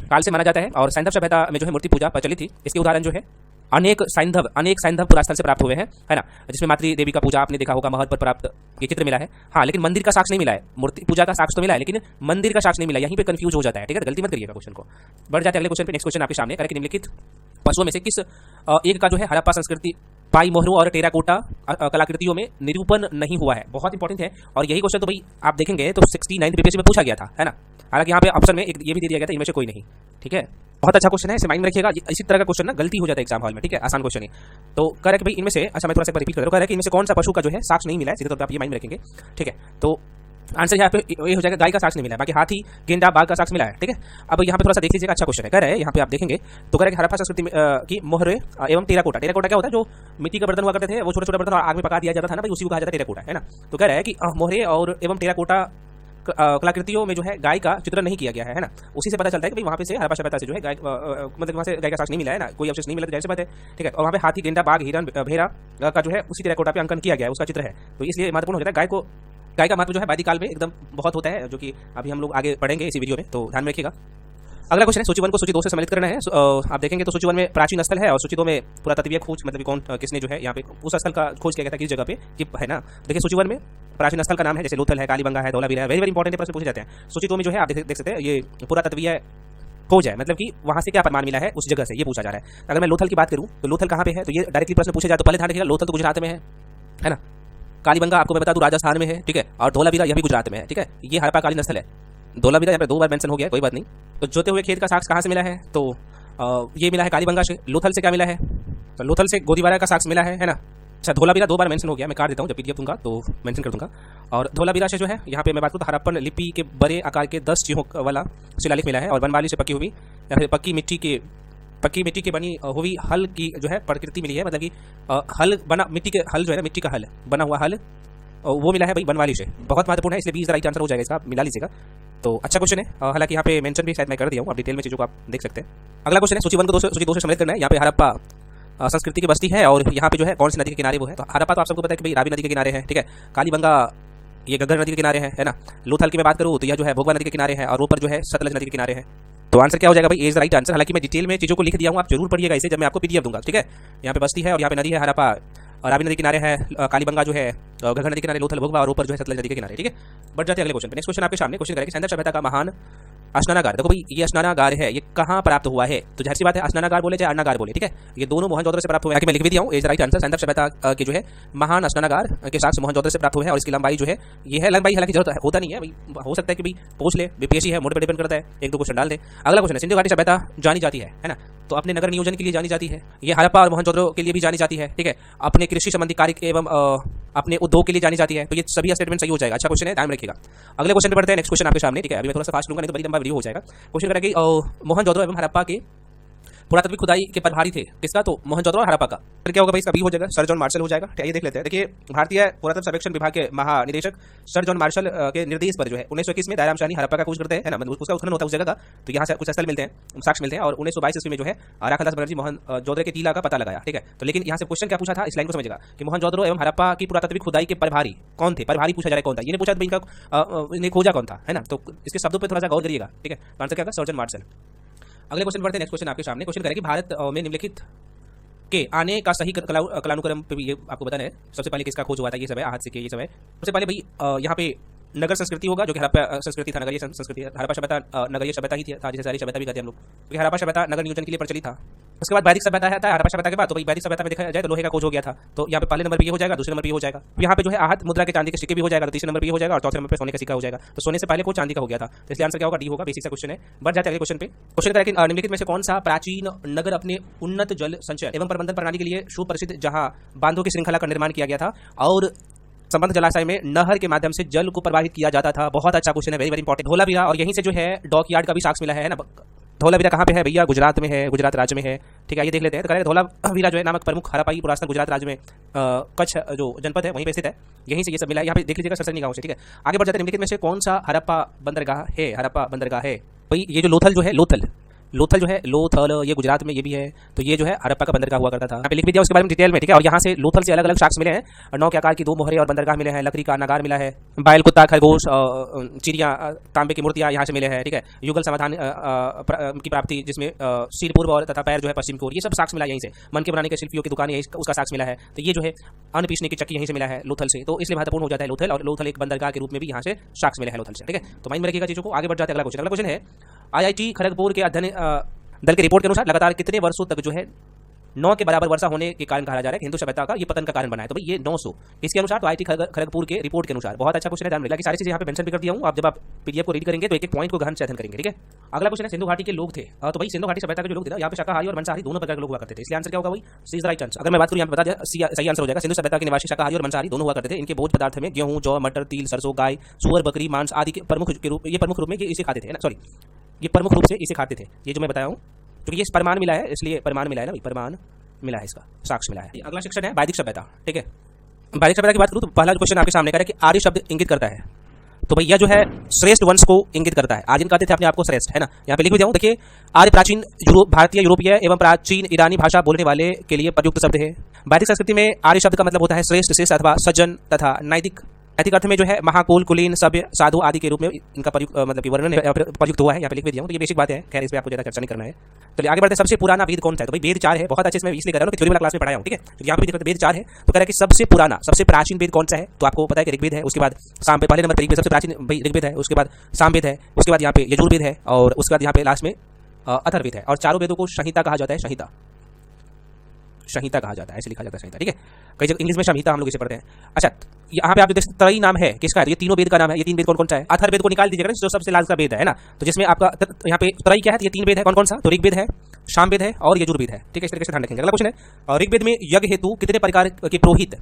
काल से माना जाता है और सैंधव सभ्यता में जो है मूर्ति पूजा प्रचलित थी। इसके उदाहरण जो है अनेक सैंधव पुरास्थल से प्राप्त हुए हैं, है ना, जिसमें मातृ देवी का पूजा आपने देखा होगा, महल पर प्राप्त ये चित्र मिला है। हाँ, लेकिन मंदिर का साक्ष्य नहीं मिला है, मूर्ति पूजा का साक्ष्य तो मिला है लेकिन मंदिर का साक्ष्य नहीं मिला, यहीं पे कंफ्यूज हो जाता है, ठीक है, गलती मत करिएगा क्वेश्चन को। बढ़ जाते हैं अगले क्वेश्चन पे। नेक्स्ट क्वेश्चन आपके सामने, कि निम्नलिखित पशुओं में से किस एक का जो है हड़प्पा संस्कृति पाई मोहरों और टेराकोटा कलाकृतियों में निरूपण नहीं हुआ है। बहुत इंपॉर्टेंट है और यही क्वेश्चन तो भाई आप देखेंगे तो 69 बीपीएससी में पूछा गया था, है ना। हालांकि यहाँ पे ऑप्शन में एक ये भी दे दिया गया था, इनमें से कोई नहीं, ठीक है। बहुत अच्छा क्वेश्चन है, इसे माइंड में रखिएगा। इसी तरह का क्वेश्चन ना गलती हो जाता है एग्जाम हॉल में, ठीक है, आसान क्वेश्चन है। तो कह रहा है कि भाई इनमें से, अच्छा मैं थोड़ा सा रिपीट कर रहा हूँ, कह रहा है कि इनमें से कौन सा पशु का जो है साक्ष्य नहीं मिला है, सीधे तौर पर आप ये माइंड में रखेंगे, ठीक है। तो आंसर यहाँ पे ये हो जाएगा, गाय का साक्ष्य नहीं मिला है, बाकी हाथी, गेंडा, बाघ का साक्ष्य मिला है, ठीक है। अब यहाँ पे थोड़ा सा देख लीजिएगा, अच्छा क्वेश्चन है। कह रहे हैं यहाँ पे आप देखेंगे तो कह रहे हैं हड़प्पा संस्कृति की मोहरे एवं टेराकोटा क्या होता है, जो मिट्टी के बर्तन हुआ करते थे, वो छोटे छोटे बर्तन आग में पका दिया जाता था ना भाई, उसी को कहा जाता है टेराकोटा, है ना। तो कह रहा है कि मोहरे और एवं टेराकोटा कलाकृतियों में जो है गाय का चित्रण नहीं किया गया है ना। उसी से पता चलता है कि भाई वहाँ पे से हड़प्पा सभ्यता से जो है गाय, मतलब वहाँ से गाय का साक्ष्य नहीं मिला है ना, कोई अवशेष नहीं मिला, तो जैसे बात है, ठीक है। और वहाँ पे हाथी, गेंडा, बाघ, हिरन, भेड़ा का जो है उसी टेराकोटा पे अंकन किया गया है, उसका चित्र है। तो इसलिए महत्वपूर्ण हो जाता है। गाय का महत्व जो है वैदिक काल में एकदम बहुत होता है, जो कि अभी हम लोग आगे पढ़ेंगे इसी वीडियो में, तो ध्यान में रखिएगा। अगला क्वेश्चन है, सूची 1 को सूची 2 से सम्मिलित करना है। आप देखेंगे तो सूची 1 में प्राचीन स्थल है और सूची 2 में पुरातत्वीय खोज, मतलब कौन किसने जो है यहाँ पे उस स्थल का खोज किया गया था, किस जगह पे, कि है ना। देखिए सूची 1 में प्राचीन स्थल का नाम है, जैसे लोथल है, कालीबंगा है, धौलावीरा है, वेरी वेरी इंपॉर्टेंट प्रश्न पूछे जाते हैं। सूची 2 में जो है आप देख सकते हैं ये पुरातत्वीय खोज है, मतलब कि वहां से क्या प्रमाण मिला है उस जगह से, ये पूछा जा रहा है। अगर मैं लोथल की बात करूं तो लोथल कहाँ पे है, तो ये डायरेक्टली प्रश्न पूछे जाए तो पहले ध्यान रखिएगा, लोथल तो गुजरात में है ना। कालीबंगा आपको मैं बता दूं राजस्थान में है, ठीक है, और धौलावीरा यह भी गुजरात में है, ठीक है। ये हड़प्पा कालीन स्थल है। धौलावीरा यहाँ पे 2 बार मेंशन हो गया, कोई बात नहीं। तो जोते हुए खेत का साक्ष्य कहाँ से मिला है, तो ये मिला है कालीबंगा से। लोथल से क्या मिला है, तो लोथल से गोदीवारा का साक्ष्य मिला है ना। अच्छा, धौलावीरा 2 बार मेंशन हो गया, मैं काट देता हूँ, जब पीडीएफ दूंगा तो मेंशन कर दूंगा। और धौलावीरा से जो है यहाँ पे मैं बात करूँ तो हड़प्पन लिपि के बड़े आकार के 10 चीहों वाला शिलालेख मिला है और बनवाली से पकी हुई या फिर पक्की मिट्टी के बनी हुई हल की जो है प्रकृति मिली है, मतलब कि हल बना, मिट्टी के हल जो है ना, मिट्टी का हल बना हुआ हल, वो मिला है भाई बनवाली से। बहुत महत्वपूर्ण है, इसलिए 20 राइट आंसर हो जाएगा इसका, आप मिला लीजिएगा। तो अच्छा क्वेश्चन है, हालांकि यहाँ पे मेंशन भी शायद मैं कर दिया हूँ, आप डिटेल में चीज़ों को आप देख सकते हैं। अगला क्वेश्चन है, सूची 1 को सूची 2 से सम्मिलित करना है। यहाँ पे हड़प्पा संस्कृति की बस्ती है और यहाँ पे जो है कौन सी नदी के किनारे वो है, तो हड़प्पा तो आप सबको पता है कि भाई रावी नदी के किनारे है, ठीक है। कालीबंगा ये घग्गर नदी के किनारे है ना। लोथल की मैं बात करूँ तो यह जो है भोगवा नदी के किनारे है और ऊपर जो है सतलज नदी के किनारे है। तो आंसर क्या हो जाएगा भाई, इज राइट आंसर। हालांकि मैं डिटेल में चीज़ों को लिख दिया हूँ, आप जरूर पढ़िएगा इसे जब मैं आपको पीडीएफ दूंगा, ठीक है। यहाँ पे बस्ती है और यहाँ पे नदी है हड़प्पा, रावी नदी किनारे है कालीबंगा जो है, घग्गर नदी किनारे लोथल भोगवा और ऊपर जो है सतलज नदी के किनारे, ठीक है। बढ़ जाते हैं अगले क्वेश्चन पे। नेक्स्ट क्वेश्चन आपके सामने क्वेश्चन करेंगे सैंधव सभ्यता का महान स्नानागार। देखो भाई ये स्नानागार है, ये कहाँ प्राप्त हुआ है, तो जाहिर सी बात है स्नानागार बोले चाहे अन्नागार बोले, ठीक है, ये दोनों मोहनजोदड़ो से प्राप्त हुए हैं। मैं लिख भी दिया हूँ, इज राइट आंसर। सैंधव सभ्यता के जो है महान स्नानागार के साक्ष्य मोहनजोदड़ो से प्राप्त हुए हैं और इसकी लंबाई जो है ये है, लंबाई हालांकि जरूरत होता नहीं है भाई, हो सकता है कि भाई पूछ ले, बीपीएससी है, मोड पर डिपेंड करता है, 1-2 क्वेश्चन डाल दे। अगला क्वेश्चन है, सिंधु घाटी सभ्यता जानी जाती है ना, तो अपने नगर नियोजन के लिए जानी जाती है, ये हड़प्पा और मोहनजोदड़ो के लिए भी जानी जाती है, ठीक है, अपने कृषि संबंधी कार्य एवं अपने उद्योग के लिए जानी जाती है। तो ये सभी स्टेटमेंट सही हो जाएगा, अच्छा क्वेश्चन है, ध्यान रखिएगा। अगले क्वेश्चन पे बढ़ते हैं। नेक्स्ट क्वेश्चन आपके सामने, ठीक है, अभी मैं थोड़ा सा फास्ट लूंगा नहीं तो बड़ी लंबा वीडियो हो जाएगा। क्वेश्चन करेंगे मोहनजोदड़ो एवं हड़प्पा के पुरातत्विक खुदाई के प्रभारी थे, किसका, तो मोहनजोदड़ो और हड़प्पा का। फिर क्या होगा भाई, इसका बी हो जाएगा, सर जॉन मार्शल हो जाएगा। ये देख लेते हैं। देखिए भारतीय पुरातत्व सर्वेक्षण विभाग के महानिदेशक सर जॉन मार्शल के निर्देश पर जो है 1921 में दायराम शाही हड़प्पा का खोज करते हैं ना, उसका उत्खनन होता है उस जगह का, तो यहाँ से कुछ स्थल मिलते हैं, साक्ष्य मिलते हैं। और 1922 ईस्वी में जो है राखालदास बनर्जी मोहनजोदड़ो के टीला का पता लगाया, ठीक है। तो लेकिन यहाँ से क्वेश्चन क्या पूछा था, इस लाइन को समझेगा कि मोहनजोदड़ो एवं हड़प्पा की पुरातत्विक खुदाई के प्रभारी कौन थे, प्रभारी पूछा जा रहा है कौन था, ये पूछा इनका खोजा कौन था, है ना। तो इसके शब्दों पर थोड़ा सा गौर करिएगा, ठीक है। तो आंसर क्या होगा, सर जॉन मार्शल। अगले क्वेश्चन बढ़ते हैं। नेक्स्ट क्वेश्चन आपके सामने क्वेश्चन करें कि भारत में निम्नलिखित के आने का सही कलानुक्रम पे भी ये आपको बताना है। सबसे पहले किसका खोज हुआ था, ये सब है, आज से के ये सब है। सबसे पहले भाई यहाँ पे नगर संस्कृति होगा, जो कि हड़प्पा संस्कृति था, नगरीय संस्कृति, हड़प्पा सभ्यता नगरीय सभ्यता ही था, जिसे सारी सभ्यता भी कहते हैं हम लोग, क्योंकि हड़प्पा सभ्यता नगर नियोजन के लिए प्रचलित था। उसके बाद वैदिक सभ्यता आता है हड़प्पा सभ्यता के बाद, तो भाई वैदिक सभ्यता में देखा जाए तो लोहे का खोज हो गया था, तो यहाँ पे पहले नंबर पे ये हो जाएगा, दूसरे नंबर पे ये हो जाएगा। यहाँ पे जो है आहत मुद्रा के चांदी के सिक्के भी हो जाएगा, तो तीसरे नंबर पे ये हो जाएगा और चौथे नंबर पे सोने का सिक्का हो जाएगा। तो सोने से पहले को चांदी का हो गया था, तो इसलिए आंसर क्या होगा, डी होगा, बेसिक सा क्वेश्चन है। बढ़ जाते हैं अगले क्वेश्चन पे। क्वेश्चन करें कि निम्नलिखित में से कौन सा प्राचीन नगर अपने उन्नत जल संचय एवं प्रबंधन प्रणाली के लिए सुप्रसिद्ध, जहां बांधों की श्रृंखला का निर्माण किया गया था और संबंध जलाशय में नहर के माध्यम से जल को प्रवाहित किया जाता था। बहुत अच्छा क्वेश्चन है, वेरी वेरी इंपॉर्टेंट। धौलावीरा, और यहीं से जो है डॉक यार्ड का भी साक्ष्य मिला है ना, धौलावीरा कहाँ पे है भैया? गुजरात में है, गुजरात राज्य में है। ठीक है, ये देख लेते हैं। तो करेगा धौलावीरा जो है नामक प्रमुख हड़प्पाई पुरातन गुजरात राज्य में कच्छ जो जनपद है वहीं पे स्थित है। यहीं से ये सब मिला है। यहाँ पे देख लीजिएगा सरसनी गाँव से। ठीक है, आगे बढ़ जाते हैं। निम्नलिखित में से कौन सा हड़प्पा बंदरगाह है? हड़प्पा बंदरगाह है भाई ये जो लोथल जो है, लोथल जो है, लोथल ये गुजरात में ये भी है। तो ये जो है हड़प्पा का बंदरगाह हुआ करता था। यहाँ पे लिख भी दिया उसके बारे में डिटेल में। ठीक है, और यहाँ से लोथल से अलग अलग साक्ष्य मिले हैं। 9 के आकार की 2 मोहरे और बंदरगाह मिले हैं। लकड़ी का नगार मिला है। बैल, कुत्ता, खरगोश, चिड़िया, तांबे की मूर्तियां यहाँ से मिले हैं। ठीक है, युगल समाधान की प्राप्ति जिसमें सिर पूर्व और तथा पैर जो है पश्चिम की ओर, ये सब साक्ष्य मिला यहीं से। मन के बनाने के शिल्पियों की दुकान यहीं उसका साक्ष्य मिला है। तो ये जो है अन्न पीसने की चक्की यहीं से मिला है लोथल से। तो इसलिए महत्वपूर्ण हो जाता है लोथल, और लोथल एक बंदरगाह के रूप में भी यहाँ से साक्ष्य मिले हैं लोथल से। ठीक है, तो माइंड में रखिएगा चीजों को। आगे बढ़ जाते हैं। अगला क्वेश्चन है IIT खड़गपुर के अध्ययन दल की रिपोर्ट के अनुसार लगातार कितने वर्षों तक जो है 9 के बराबर वर्षा होने के कारण कहा जा रहा है कि हिंदू सभ्यता का ये पतन का कारण बना है। तो भाई ये 900 इसके अनुसार, तो IIT खड़गपुर के रिपोर्ट के अनुसार। बहुत अच्छा क्वेश्चन है, ध्यान रखिएगा कि सारी चीजें यहाँ पे मेंशन भी कर दिया हूँ। आप जब आप PDF को रीड करेंगे तो एक एक पॉइंट को गहन से अध्ययन करेंगे। ठीक है, अगला क्वेश्चन है सिंधु घाटी के लोग थे। तो भाई सिंधु घाटी सभ्यता के जो लोग थे ना, यहाँ पे शाकाहारी और मांसाहारी दोनों प्रकार के लोग हुआ करते थे। इसलिए आंसर क्या होगा भाई? सी इज राइट आंसर। अगर मैं बात करूँ यहाँ पे बता दिया सही आंसर हो जाएगा। सिंधु सभ्यता के निवासी शाकाहारी और मांसाहारी दोनों हुआ करते थे। इनके भोज्य पदार्थ में गेहूं, जौ, मटर, तिल, सरसों, गाय, सुअर, बकरी, मांस आदि के प्रमुख रूप में इसे खाते थे ना। सॉरी, ये प्रमुख रूप से इसे खाते थे। ये जो मैं बताया हूँ, क्योंकि ये प्रमाण मिला है, इसलिए प्रमाण मिला है ना भाई, प्रमाण मिला है, इसका साक्ष्य मिला है। अगला सेक्शन है वैदिक सभ्यता। ठीक है, वैदिक सभ्यता की बात करूं तो पहला क्वेश्चन आपके सामने है कि आर्य शब्द इंगित करता है। तो भैया जो है श्रेष्ठ वंश को इंगित करता है। आर्यन कहते थे अपने आप को श्रेष्ठ, है ना। यहाँ पे लिख भी दिया हूं, देखिए आर्य प्राचीन भारतीय, यूरोपीय एवं प्राचीन ईरानी भाषा बोलने वाले के लिए प्रयुक्त शब्द है। वैदिक संस्कृति में आर्य शब्द का मतलब होता है श्रेष्ठ अथवा सज्जन तथा नैतिक अर्थ में जो है महाकुल, कुलीन, सभ्य, साधु आदि के रूप में इनका मतलब कि वर्णन प्रयुक्त हुआ है। यहाँ पे लिख भी दिया हूं। तो ये बेसिक बात है, खैर इस पे आपको ज्यादा चर्चा नहीं करना है। चलिए आगे बढ़ते हैं। सबसे पुराना वेद कौन सा है? तो भाई वेद 4 है। बहुत अच्छे, इसमें इसलिए कर रहा हूं कि थ्योरी वाला क्लास में पढ़ाया हूं। ठीक है, तो यहाँ पे देखते हैं वेद 4 है। तो कह रहा है कि सबसे पुराना, सबसे प्राचीन वेद कौन सा है? तो आपको पता है कि ऋग्वेद है, उसके बाद सामवेद, पहले नंबर पर ऋग्वेद सबसे प्राचीन भाई ऋग्वेद है, उसके बाद सामवेद है, उसके बाद यहाँ पे यजुर्वेद है, और उसके बाद यहाँ पे लास्ट में अथर्ववेद है। और चारों वेदों को संहिता कहा जाता है। संहिता कहा जाता है, ऐसे लिखा जाता है संहिता। ठीक है, कई जगह इंग्लिश में संहिता हम लोग इसे पढ़ते हैं। अच्छा, यहाँ पे आप देख त्रयी नाम है किसका है? तो ये तीनों वेद का नाम है। ये 3 वेद कौन सा है? अथर्ववेद को निकाल दीजिएगा, जो सबसे लास्ट का वेद है ना। तो जिसमें आपका यहाँ पे त्रयी क्या है? तो ये 3 वेद है। कौन सा? तो ऋग्वेद है, सामवेद है और यजुर्वेद है। ठीक है, इस तरीके से ध्यान रखेंगे। अगला क्वेश्चन है ऋग्वेद में यज्ञ हेतु कितने प्रकार के पुरोहित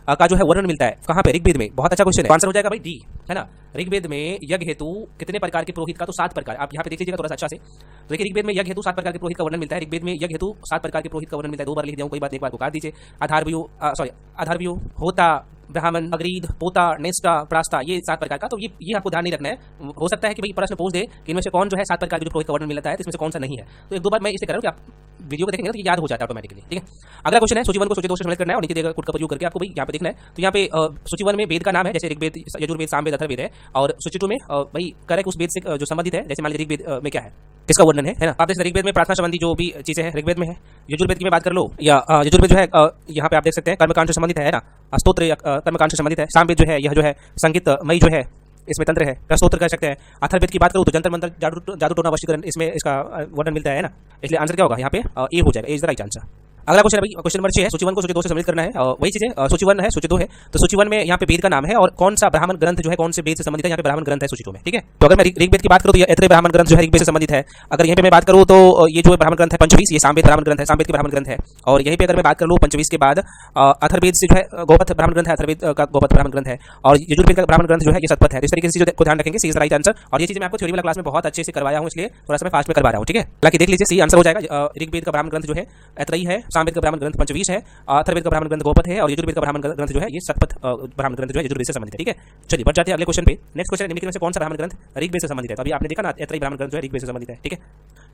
का जो है वर्णन मिलता है? कहाँ पे? ऋग्वेद में। बहुत अच्छा क्वेश्चन है, आंसर हो जाएगा भाई डी, है ना। ऋग्वेद में यज्ञ हेतु कितने प्रकार के पुरोहित का? तो 7 प्रकार। आप यहाँ पे देख लीजिएगा थोड़ा सा अच्छा से। तो देखिए ऋग्वेद में यज्ञ हेतु 7 प्रकार के पुरोहित का वर्णन मिलता है। ऋग्वेद में यज्ञ हेतु 7 प्रकार के पुरोहित का वर्णन मिलता है। 2 बार लिख दिया, कोई बात, एक बार को काट दीजिए। आधारव्यू, होता, ब्राह्मण, अग्रीद, पोता, नेस्टा, प्रास्ता, ये 7 प्रकार का। तो ये आपको ध्यान नहीं रखना है। हो सकता है कि भाई प्रश्न पूछ दे कि इनमें से कौन जो है 7 प्रकार के जो पुरोहित का वर्णन मिलता है, तो इसमें से कौन सा नहीं है। तो 1-2 बार मैं इसे कर रहा हूँ कि आप वीडियो को देखेंगे तो ये याद हो जाता है ऑटोमेटिकली। ठीक है, अगला क्वेश्चन है सूची 1 को सूची 2 से सम्मिलित करना है और नीचे देगा कोड का प्रयोग करके आपको भाई यहाँ पे देखना है। तो यहाँ पे सूची 1 में वेद का नाम है, जैसे ऋग्वेद, यजुर्वेद, सामवेद, अथर्ववेद है। और सूची 2 में भाई करेक्ट उस वेद से जो संबंधित है, जैसे मान लीजिए ऋग्वेद में क्या है, किसका वर्णन है ना। आप देख ऋग्वेद में प्रार्थना संबंधी जो भी चीजें हैं ऋग्वेद में है। यजुर्वेद की मैं बात कर लो, या यजुर्वेद जो है यहाँ पे आप देख सकते हैं कर्मकांड से संबंधित है ना, स्तोत्र कर्मकांड से संबंधित है। सामवेद जो है यह जो है संगीतमयी जो है, इसमें तंत्र है, स्तोत्र कर सकते हैं। अथर्ववेद की बात करूँ तो जंतर मंत्र, जादू टोना वशीकरण, इसमें इसका वर्णन मिलता है ना। इसलिए आंसर क्या होगा यहाँ पे? ए हो जाएगा, इज द राइट आंसर। अगला क्वेश्चन भाई क्वेश्चन नंबर 6 है। सूची 1 को सूची 2 से सम्मिलित करना है। वही चीजें सूची 1 है, सूची 2 है। तो सूची 1 में यहाँ पे वेद का नाम है और कौन सा ब्राह्मण ग्रंथ जो है कौन से वेद से संबंधित है, यहाँ पे ब्राह्मण ग्रंथ है सूची 2 में। ठीक है, तो अगर मैं ऋग्वेद की बात करूँ तो ऐत्रेय ब्राह्मण ग्रंथ जो है ऋग्वेद से संबंधित है। अगर यहीं पे मैं बात करूँ तो ये जो ब्राह्मण ग्रंथ है पंचवीस, ये सामवेद ब्राह्मण ग्रंथ है, सामवेद के ब्राह्मण ग्रंथ है। और यहीं पे अगर मैं बात कर लूँ पंचवीस के बाद अथर्ववेद से जो है गोपथ ब्राह्मण ग्रंथ है, अथर्ववेद का गोपथ ब्राह्मण ग्रंथ है। और यजुर्वेद का ब्राह्मण ग्रंथ जो है ये सतपथ है। इस तरीके से को ध्यान रखेंगे, सी इज द राइट आंसर। और ये चीज मैं आपको थ्योरी वाला क्लास में बहुत अच्छे से करवाया हूँ, इसलिए थोड़ा सा मैं फास्ट में करवा रहा हूँ। ठीक है, बाकी देख लीजिए, सी आंसर हो जाएगा। ऋग्वेद का ब्राह्मण ग्रंथ जो है ऐत्रेयी है, सामवेद का ब्राह्मण ग्रंथ पंचवीस है, अथर्ववेद का ब्राह्मण ग्रंथ गोपथ है और यजुर्वेद का ब्राह्मण ग्रंथ जो है ये सतपथ ब्राह्मण ग्रंथ जो है यजुर्वेद से संबंधित है। ठीक है, चलिए बढ़ जाते हैं अगले क्वेश्चन पे। नेक्स्ट क्वेश्चन है निम्नलिखित में से कौन सा ब्राह्मण ग्रंथ ऋग्वेद से संबंधित है? तो अभी आपने देखा ना ऐत्रेयी ब्राह्मण ग्रंथ जो है ऋग्वेद से संबंधित है। ठीक है,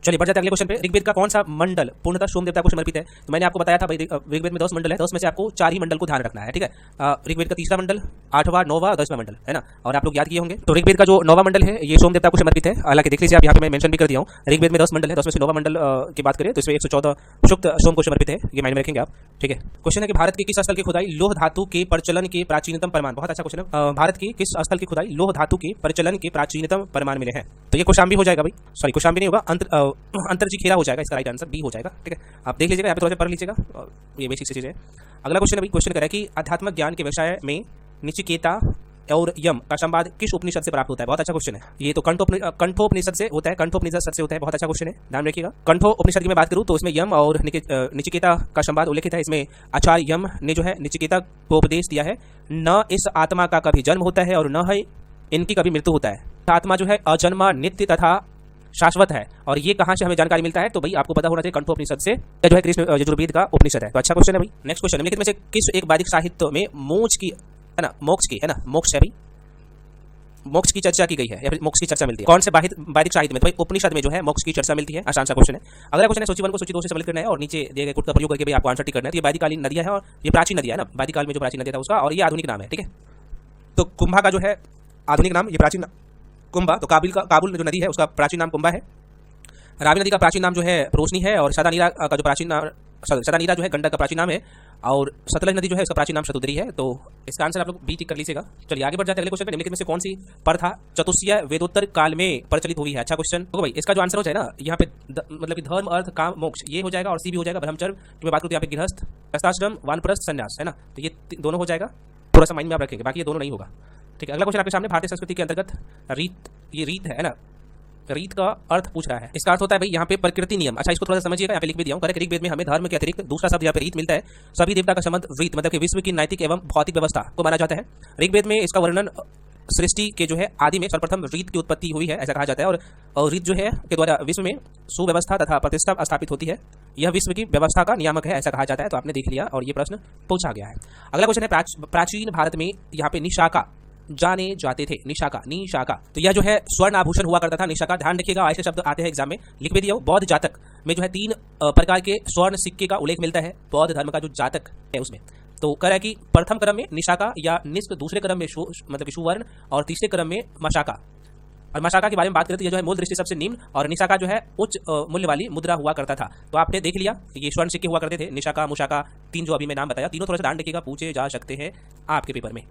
चलिए बढ़ जाते हैं अगले क्वेश्चन पे। ऋग्वेद का कौन सा मंडल पूर्णतः सोम देवता को समर्पित है? तो मैंने आपको बताया था भाई ऋग्वेद में 10 मंडल है, 10 में से आपको 4 ही मंडल को ध्यान रखना है। ठीक है, ऋग्वेद का 3रा मंडल, 8वां, 9वां, 10वां मंडल है ना। और आप लोग याद किए होंगे। तो ऋग्वेद का जो 9वां मंडल है ये सोम देवता को समर्पित है। हालांकि देख लीजिए आप यहाँ पे मैं मेंशन भी कर दिया हूँ, ऋग्वेद में 10 मंडल है, 10 में से 9वां मंडल की बात करें तो इसमें 114 शुक्त सोम को समर्पित है। ये माइंड में रखेंगे आप। ठीक है, क्वेश्चन है कि भारत के किस स्थल की खुदाई लौह धातु के प्रचलन के प्राचीनतम प्रमाण? बहुत अच्छा क्वेश्चन है। भारत की किस स्थल की खुदाई लौह धातु के प्रचलन के प्राचीनतम प्रमाण मिले हैं? तो ये कौशाम्बी हो जाएगा भाई, सॉरी कौशाम्बी नहीं होगा, अंतरजीखेरा हो जाएगा, इसका राइट आंसर बी हो जाएगा। ठीक है, आप देख लीजिएगा, यहाँ पे थोड़ा सा पढ़ लीजिएगा, ये बेसिक चीज है। अगला क्वेश्चन अभी क्वेश्चन करें कि आध्यात्मिक ज्ञान के विषय में निचिकेता और यम का संवाद किस उपनिषद से प्राप्त होता है? बहुत अच्छा क्वेश्चन है ये। तो कंठोपनिषद से होता है, कंठोपनिषद से होता है। बहुत अच्छा क्वेश्चन है, ध्यान रखिएगा। कंठोपनिषद की मैं बात करूं तो इसमें यम और निचिकेता का संवाद उल्लेखित है। इसमें आचार्य यम ने जो है निचिकेता को उपदेश दिया है, न इस आत्मा का कभी जन्म होता है और न है इनकी कभी मृत्यु होता है। आत्मा जो है अजन्मा, नित्य तथा शाश्वत है। और ये कहाँ से हमें जानकारी मिलता है, तो भाई आपको पता होना चाहिए कठोपनिषद से, या जो है कृष्ण यजुर्वेद का उपनिषद है। तो अच्छा क्वेश्चन है भाई। नेक्स्ट क्वेश्चन, निम्नलिखित में से किस एक वैदिक साहित्य में मोक्ष की, है ना, मोक्ष की, है ना, मोक्ष है भाई, मोक्ष की चर्चा की गई है या फिर मोक्ष की चर्चा मिलती है? कौन से वैदिक साहित्य में? तो भाई उपनिषद में जो है मोक्ष की चर्चा मिलती है। आसान सा क्वेश्चन है। अगला क्वेश्चन है, सूची 1 को सूची 2 से सम्मिलित करना है और नीचे दिए गए कोड का प्रयोग करके भाई आपको आंसर टिक करना है। तो ये वैदिककालीन नदियां है और ये प्राचीन नदियां है ना, वैदिक काल में जो प्राचीन नदियां था उसका, और ये आधुनिक नाम है, ठीक है। तो कुंभा का जो है आधुनिक नाम, ये प्राचीन कुंभा, तो काबुल जो नदी है उसका प्राचीन नाम कुंभा है। रावी नदी का प्राचीन नाम जो है रोशनी है, और सदानीरा का जो प्राचीन नाम, सदानीरा जो है गंडक का प्राचीन नाम है, और सतलज नदी जो है उसका प्राचीन नाम शतुद्री है। तो इसका आंसर आप लोग बी टिक कर लीजिएगा। चलिए आगे बढ़ जाते हैं अगले क्वेश्चन पे। निम्नलिखित में से कौन सी प्रथा चतुष्य वेदोत्तर काल में प्रचलित हुई है? अच्छा क्वेश्चन। तो भाई इसका जो आंसर हो जाए ना, यहाँ पे मतलब कि धर्म अर्थ काम मोक्ष ये हो जाएगा, और सी भी हो जाएगा ब्रह्मचर्य की मैं बात करूँ तो यहाँ पे गृहस्थ, गृहस्थाश्रम, वानप्रस्थ, संन्यास, है ना। तो ये दोनों हो जाएगा, थोड़ा सा माइंड में आप रखेंगे, बाकी ये दोनों नहीं होगा, ठीक है। अगला क्वेश्चन आपके सामने, भारतीय संस्कृति के अंतर्गत रीत, ये रीत है ना, रीत का अर्थ पूछ रहा है। इसका अर्थ होता है भाई यहाँ पे प्रकृति नियम। अच्छा इसको थोड़ा सा समझिएगा, यहाँ पे लिख भी दिया हूँ। करेक्ट, ऋग्वेद में हमें धर्म के अतिरिक्त दूसरा शब्द यहाँ पे रीत मिलता है। सभी देवता का संबंध रीत मतलब कि विश्व की नैतिक एवं भौतिक व्यवस्था को माना जाता है। ऋग्वेद में इसका वर्णन सृष्टि के जो है आदि में सर्वप्रथम रीत की उत्पत्ति हुई है ऐसा कहा जाता है, और रीत जो है के द्वारा विश्व में सुव्यवस्था तथा प्रतिष्ठा स्थापित होती है। यह विश्व की व्यवस्था का नियामक है ऐसा कहा जाता है। तो आपने देख लिया और ये प्रश्न पूछा गया है। अगला क्वेश्चन है, प्राचीन भारत में यहाँ पे निशाका जाने जाते थे। निशाका तो यह जो है स्वर्ण आभूषण हुआ करता था। निशाका, ध्यान रखिएगा ऐसे शब्द आते हैं एग्जाम में, लिख भी दिया। बौद्ध जातक में जो है 3 प्रकार के स्वर्ण सिक्के का उल्लेख मिलता है बौद्ध धर्म का जो जातक है उसमें। तो कह रहा है कि प्रथम क्रम में निशाका या निष्क, दूसरे क्रम में मतलब सुवर्ण, और तीसरे क्रम में मशाका। और मशाका के बारे में बात करें तो यह जो है मूल दृष्टि सबसे निम्न, और निशाका जो है उच्च मूल्य वाली मुद्रा हुआ करता था। तो आपने देख लिया ये स्वर्ण सिक्के हुआ करते थे, निशाका, मुशाका, 3 जो अभी मैं नाम बताया, तीनों थोड़ा सा ध्यान रखिएगा, पूछे जा सकते हैं आपके पेपर में।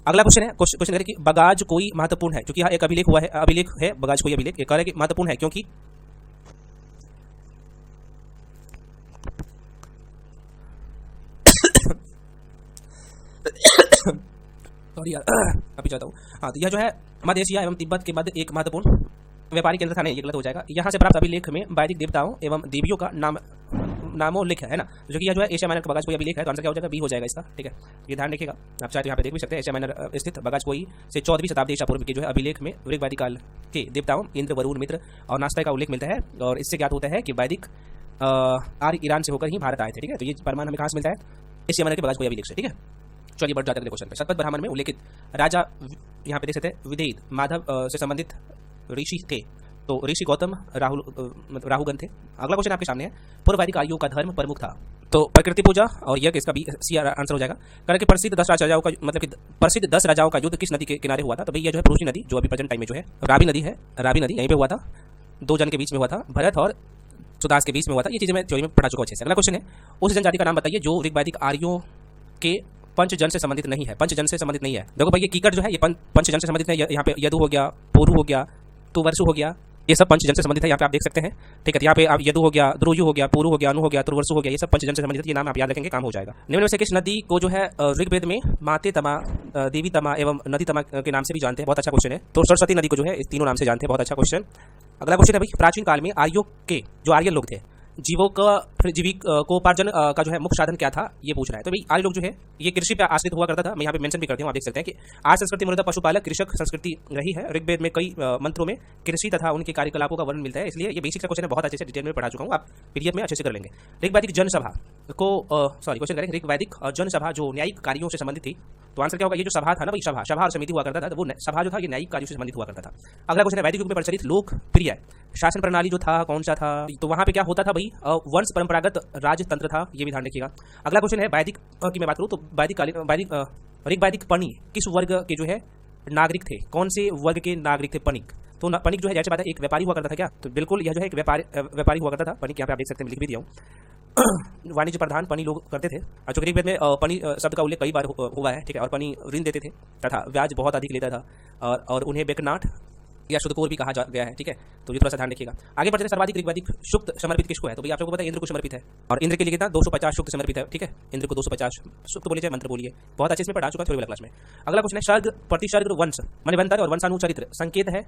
अगला क्वेश्चन है, क्वेश्चन है कि बगाज कोई महत्वपूर्ण है, क्योंकि यहाँ एक अभिलेख हुआ है, अभिलेख है बगाज कोई अभिलेख, ये कह रहा है कि महत्वपूर्ण है क्योंकि सॉरी यार अभी चाहता हूँ। हाँ, तो यह जो है मध्य एशिया एवं तिब्बत के मध्य एक महत्वपूर्ण व्यापारी केंद्र था। नहीं, ये गलत हो जाएगा। यहाँ से प्राप्त अभिलेख में वैदिक देवताओं एवं देवियों का नामोल्लेख है ना, जो कि यह जो है एशिया माइनर का बगाज कोई अभिलेख है। तो आंसर क्या हो जाएगा? बी हो जाएगा इसका, ठीक है। ये ध्यान रखिएगा, आप चाहे तो यहाँ पे देख भी सकते हैं। एशिया माइनर स्थित बगाज कोई से 14वीं शताब्दी ईसा पूर्व के जो है अभिलेख में वैदिक काल के देवताओं इंद्र, वरुण, मित्र और नास्ता का उल्लेख मिलता है। और इससे ज्ञात होता है कि वैदिक आर्य ईरान से होकर ही भारत आए थे, ठीक है। तो ये प्रमाण हमें कहाँ से मिलता है? एशिया माइनर के बगाज कोई अभिलेख से, ठीक है। चलिए बढ़ जाते हैं क्वेश्चन पे। शतपथ ब्राह्मण में उल्लेखित राजा, यहाँ पे देख सकते हैं, विदेह माधव से संबंधित ऋषि थे। तो ऋषि गौतम राहुगण थे। अगला क्वेश्चन आपके सामने है, पूर्व वैदिक आर्यों का धर्म प्रमुख था। तो प्रकृति पूजा और यज्ञ, इसका बी सी आंसर हो जाएगा। करके प्रसिद्ध 10 राजाओं का, मतलब कि प्रसिद्ध 10 राजाओं का युद्ध किस नदी के किनारे हुआ था? तो भाई ये जो है पुरुषी नदी, जो अभी प्रेजेंट टाइम में जो है रावी नदी है, रावी नदी यहीं पे हुआ था। 2 जन के बीच में हुआ था, भरत और सुदास के बीच में हुआ था। ये चीजें मैं थ्योरी में पढ़ा चुका हूं अच्छे से। अगला क्वेश्चन है, उस जनजाति का नाम बताइए जो ऋग्वैदिक आर्यों के पंचजन से संबंधित नहीं है। पंचजन से संबंधित नहीं है, देखो भाई ये कीकट जो है ये पंचजन से संबंधित नहीं है। यहाँ पे यदु हो गया, पुरु हो गया, तुवर्सु हो गया, ये सब पंचजन से संबंधित है। यहाँ पे आप देख सकते हैं, ठीक है। यहाँ पे आप यदु हो गया, द्रुयु हो गया, पुरु हो गया, अनु हो गया, तुर्वसु हो गया, ये सब पंचजन से संबंधित। ये नाम आप याद रखेंगे, काम हो जाएगा। निम्न में से किस नदी को जो है ऋग्वेद में माते तमा, देवी तमा एवं नदी तमा के नाम से भी जानते हैं? बहुत अच्छा क्वेश्चन है। तो सरस्वती नदी को जो है इस तीनों नाम से जानते हैं। बहुत अच्छा क्वेश्चन। अगला क्वेश्चन है भाई, प्राचीन काल में आर्यों के जो आर्यन लोग थे, जीविकोपार्जन का जो है मुख्य साधन क्या था, ये पूछ रहा है। तो भाई आर्य लोग जो है ये कृषि पे आश्रित हुआ करता था। मैं यहाँ पे मेंशन भी करती हूँ, आप देख सकते हैं कि आज संस्कृति मूलतः पशुपालक कृषक संस्कृति रही है। ऋग्वेद में कई मंत्रों में कृषि तथा उनके कार्यकलापों का वर्णन मिलता है। इसलिए ये बेसिक सा क्वेश्चन है, बहुत अच्छे से डिटेल में पढ़ा चुका हूँ, आप पीडीएफ में अच्छे से कर लेंगे। ऋग्वैदिक जनसभा को क्वेश्चन करें, ऋग्वैदिक जनसभा जो न्यायिक कार्यों से संबंधित थी, तो आंसर क्या होगा? ये जो सभा था ना भाई, सभा और समिति हुआ करता था, तो वो सभा जो था ये न्यायिक कार्यों से संबंधित हुआ करता था। अगला क्वेश्चन है, वैदिक युग में प्रचलित लोकप्रिय शासन प्रणाली जो था कौन सा था? तो वहां पे क्या होता था भाई? वंश परंपरागत राजतंत्र था, ये भी ध्यान रखिएगा। अगला क्वेश्चन है, वैदिक की मैं बात करूं तो ऋग्वैदिक पणि किस वर्ग के जो है नागरिक थे? कौन से वर्ग के नागरिक थे पणिक? तो पणिक जो है जैसे बात है एक व्यापारी हुआ करता था क्या? तो बिल्कुल यह जो है एक व्यापारी हुआ करता था पणिक। यहाँ पे आप देख सकते हैं, लिख भी दिया हूँ। वाणिज्य प्रधान पणि लोग करते थे। चूंकि ऋग्वेद में पणि शब्द का उल्लेख कई बार हुआ है, ठीक है। और पणि ऋण देते थे तथा ब्याज बहुत अधिक लेता था, और उन्हें बेकनाट या शुद्धकोर भी कहा गया है, ठीक है। तो ये थोड़ा सा ध्यान रखिएगा। आगे बढ़ते हैं, सर्वाधिक ऋग्वैदिक सूक्त समर्पित किसको है? तो भाई आप लोगों को पता है इंद्र को समर्पित है, और इंद्र के लिए कितना 250 सूक्त समर्पित है, ठीक है। इंद्र को 250 सूक्त बोलिए चाहे मंत्र बोलिए, बहुत अच्छे से पढ़ा चुका थोड़ी वाला क्लास में। अगला क्वेश्चन है, सर्ग प्रतिसर्ग वंश मनवंतर और वंशानुचरित्र संकेत है।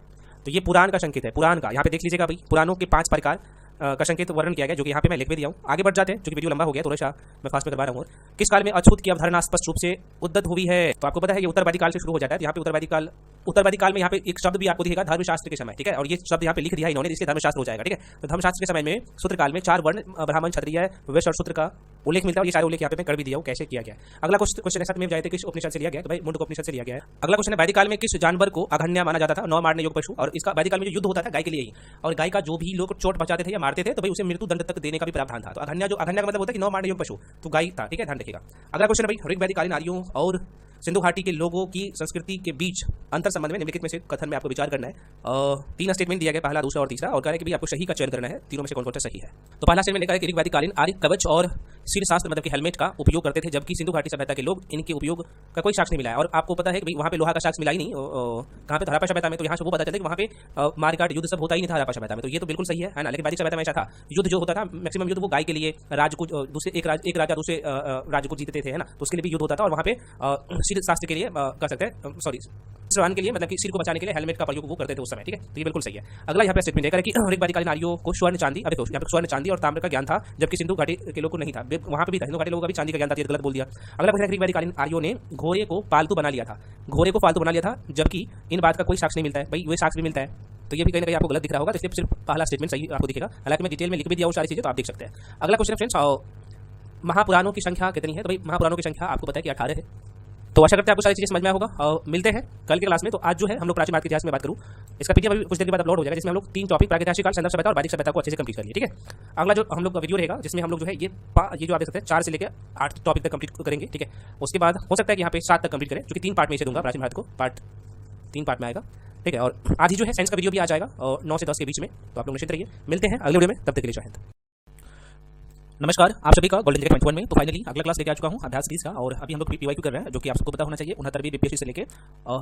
तो ये पुराण का संकेत है, पुराण का। यहाँ पे देख लीजिएगा भाई, पुराणों के 5 प्रकार का संकेत वर्णन किया गया, जो कि यहाँ पे मैं लिख भी दिया हूँ। आगे बढ़ जाते हैं, जो कि वीडियो लंबा हो गया, थोड़ा सा मैं फास्ट में करवा रहा हूँ। किस काल में अछूत की अवधारणा स्पष्ट रूप से उद्गत हुई है? तो आपको पता है ये उत्तरवादी काल से शुरू हो जाता है। यहाँ पे उत्तरवादी काल में यहाँ पे एक शब्द भी आपको दिखेगा, धर्मशास्त्र के समय, ठीक है। और ये शब्द यहाँ पे लिख दिया इन्होंने, इसलिए धर्मशास्त्र हो जाएगा, ठीक है। तो धर्मशास्त्र के समय में सूत्र काल में 4 वर्ण ब्राह्मण क्षत्रिय वैश्य और शूद्र का उल्लेख मिलता है। ये सारे उल्लेख यहाँ पे मैं कर भी दिया हूँ कैसे किया गया। अगला क्वेश्चन है सत्यमेव जयते किस उपनिषद से लिया गया? तो भाई मुंडक उपनिषद से लिया गया है। अगला क्वेश्चन है वैदिक काल में किस जानवर को अघन्य माना जाता था? नौ मारने योग्य पशु। और इसका वैदिक काल में जो युद्ध होता था गाय के लिए ही, और गाय का जो भी लोग चोट पहुंचाते थे या मारते थे तो भाई उसे मृत्यु दंड तक देने का भी प्रावधान था। तो अघन्य का मतलब होता है कि नौ मारने योग्य पशु, तो गाय था, ठीक है, ध्यान रखिएगा। अगला क्वेश्चन है भाई ऋग वैदिक कालीन आर्यों और सिंधु घाटी के लोगों की संस्कृति के बीच अंतर संबंध में निम्नलिखित में से कथन में आपको विचार करना है। 3 स्टेटमेंट दिया गया, पहला, दूसरा और तीसरा, और कह रहे हैं कि भी आपको सही का चयन करना है, तीनों में से कौन कौन सा सही है। तो पहला स्टेटमेंट लिखा है कि ऋग वैदिक कालीन आर्य कवच और सिर शास्त्र मतलब कि हेलमेट का उपयोग करते थे, जबकि सिंधु घाटी सभ्यता के लोग इनके उपयोग का कोई साक्ष्य नहीं मिला है। और आपको पता है कि वहाँ पे लोहा का साक्ष्य मिला ही नहीं, कहाँ पे? हड़प्पा सभ्यता में। तो यहाँ से वो पता चलता है कि वहाँ पे मारकाट युद्ध सब होता ही नहीं था हड़प्पा सभ्यता में। तो ये तो बिल्कुल सही है ना। लेकिन वैदिक सभ्यता में ऐसा था, युद्ध जो होता था मैक्सिमम युद्ध वो गाय के लिए, राज को दूसरे एक राजा दूसरे राज्य को जीतते थे, है ना। तो उसके लिए भी युद्ध होता था। और वहाँ पे सिर शास्त्र के लिए कर सकते हैं, सॉरी श्रवण के लिए, मतलब कि सिर को बचाने के लिए हेलमेट का प्रयोग वो करते थे उस समय, ठीक है। तो ये बिल्कुल सही है। अगला यहाँ पे स्टेटमेंट है कि ऋग वैदिक कालीन आर्यों को स्वर्ण चांदी, अब देखो यहाँ पे स्वर्ण चांदी और ताम्र का ज्ञान था, जबकि सिंधु घाटी के लोगों को नहीं था। वहाँ पे भी था, सिंधु घाटी लोगों का भी चांदी का ज्ञान था, ये गलत बोल दिया। अगला क्वेश्चन है ऋग वैदिक कालीन आर्यों ने घोड़े को पालतू बना लिया था, घोड़े को पालतू बना लिया था, जबकि इन बात का कोई साक्ष्य नहीं मिलता है। भाई वे साक्ष्य भी मिलता है, तो ये भी कहीं ना कहीं आपको गलत दिख रहा होगा, तो इसलिए सिर्फ पहला स्टेटमेंट सही आपको दिखेगा। हालांकि मैं डिटेल में लिख भी दिया हूँ सारी चीजें, तो आप देख सकते हैं। अगला क्वेश्चन फ्रेंड्स, महापुराणों की संख्या कितनी है? तो भाई महापुराणों की संख्या आपको पता है कि 18 है। तो आशा करते हैं आपको सारी चीजें समझ में आया होगा, और मिलते हैं कल के क्लास में। तो आज जो है हम लोग प्राचीन भारत के इतिहास में बात करूँ, इसका पीडीएफ अभी कुछ देर के बाद अपलोड हो जाएगा, जिसमें हम लोग 3 टॉपिक प्रागैतिहासिक काल, संदर्भ सभ्यता और वैदिक सभ्यता को अच्छे से कंप्लीट कर लिए, ठीक है। अगला जो हम लोग का वीडियो रहेगा, जिसमें हम लोग जो है ये जो आप देख सकते हैं 4 से लेकर 8 टॉपिक तक कंप्लीट करेंगे, ठीक है। उसके बाद हो सकता है कि यहाँ पे 7 तक कंप्लीट करें, क्योंकि 3 पार्ट में इसे दूंगा, प्राचीन भारत को 3 पार्ट में आएगा, ठीक है। और आज ही जो है साइंस का वीडियो भी आ जाएगा, और 9 से 10 के बीच में। तो आप लोग निश्चित रहिए, मिलते हैं अगले वीडियो में, तब तक के लिए जय हिंद। नमस्कार आप सभी का गोल्डन जगह पॉइंट 1 में। तो फाइनली अगला क्लास लेके आ चुका हूं अभ्यास सीरीज का, और अभी हम लोग पीवाईक्यू कर रहे हैं, जो कि आप सबको पता होना चाहिए। 69वीं बीपीएससी से लेके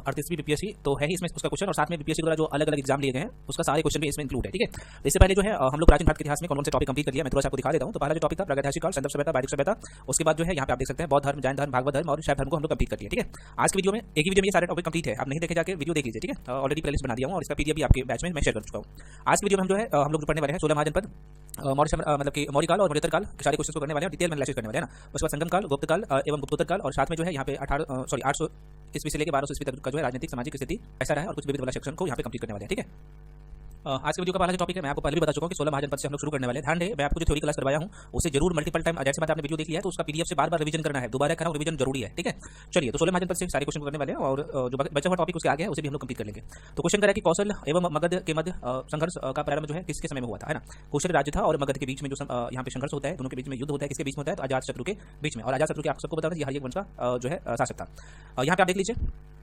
38वीं बीपीएससी तो है ही इसमें उसका क्वेश्चन, और साथ में बीपीएससी द्वारा जो अलग अलग एग्जाम लिए गए हैं उसका सारे क्वेश्चन भी इसमें इंक्लूड है, ठीक है। तो इससे पहले जो है हम लोग प्राचीन भारत के इतिहास में कौन कौन से टॉपिक कंप्लीट कर लिया, मैं थोड़ा सा आपको दिखा देता हूं। तो पहला जो टॉपिक था प्रागैतिहासिक काल, संदर्भ सभ्यता, वैदिक सभ्यता। उसके बाद जो है यहाँ पे आप देख सकते हैं बौद्ध धर्म, जैन धर्म, भागवत धर्म और शैव धर्म को हम लोग कंप्लीट कर लिया, ठीक है। आज की वीडियो में एक ही वीडियो में ये सारे टॉपिक कंप्लीट है, आप नहीं देखे जाके वीडियो देख लीजिए, ठीक है। ऑलरेडी प्लेलिस्ट बना दिया हूं, और इसका पीडीएफ भी आपके बैच में मैं शेयर कर चुका हूं। आज की वीडियो में हम जो है हम लोग पढ़ने वाले हैं 16 महाजनपद, मतलब कि मौर्य काल और मौर्योत्तर काल के सारे क्वेश्चन को करने वाले हैं, डिटेल में एनालिसिस करने वाले हैं ना। उसके बाद संगम काल, गुप्त काल एवं गुप्तोत्तर काल, और साथ में जो है यहाँ पे 800 ईस्वी से लेकर 1200 ईस्वी तक का जो है राजनीतिक सामाजिक स्थिति ऐसा रहा है, और कुछ विविध वाला सेक्शन को यहाँ पे कंप्लीट करने वाले हैं, ठीक है। आज के वीडियो का पहला जो टॉपिक है मैं आपको पहले भी बता चुका हूं कि 16 महाजनपद से हम लोग शुरू करने वाले हैं। ध्यान दें, मैं आपको जो थ्योरी क्लास करवाया हूं उसे जरूर मल्टीपल टाइम, जैसे बात आपने वीडियो देख लिया है तो उसका पीडीएफ से बार-बार रिवीजन करना है, दोबारा करना, रिवीजन जरूरी है, ठीक है। चलिए, तो 16 महाजनपद से सारे क्वेश्चन करने वाले हैं, और जो बचा हुआ टॉपिक उसके आगे है उसे भी हम लोग कंप्लीट कर लेंगे। तो क्वेश्चन करें कि कौशल एवं मगध के मध्य संघर्ष का प्रारंभ जो है किसके समय में हुआ था, है ना। कौशल राज्य था और मगध के बीच में जो यहाँ पे संघर्ष होता है, दोनों के बीच में युद्ध होता है, किसके बीच में होता है? तो अजातशत्रु के बीच में। और अजातशत्रु के आप सबको बता दें हरियक वंश का जो है शासक था। यहाँ पे आप देख लीजिए,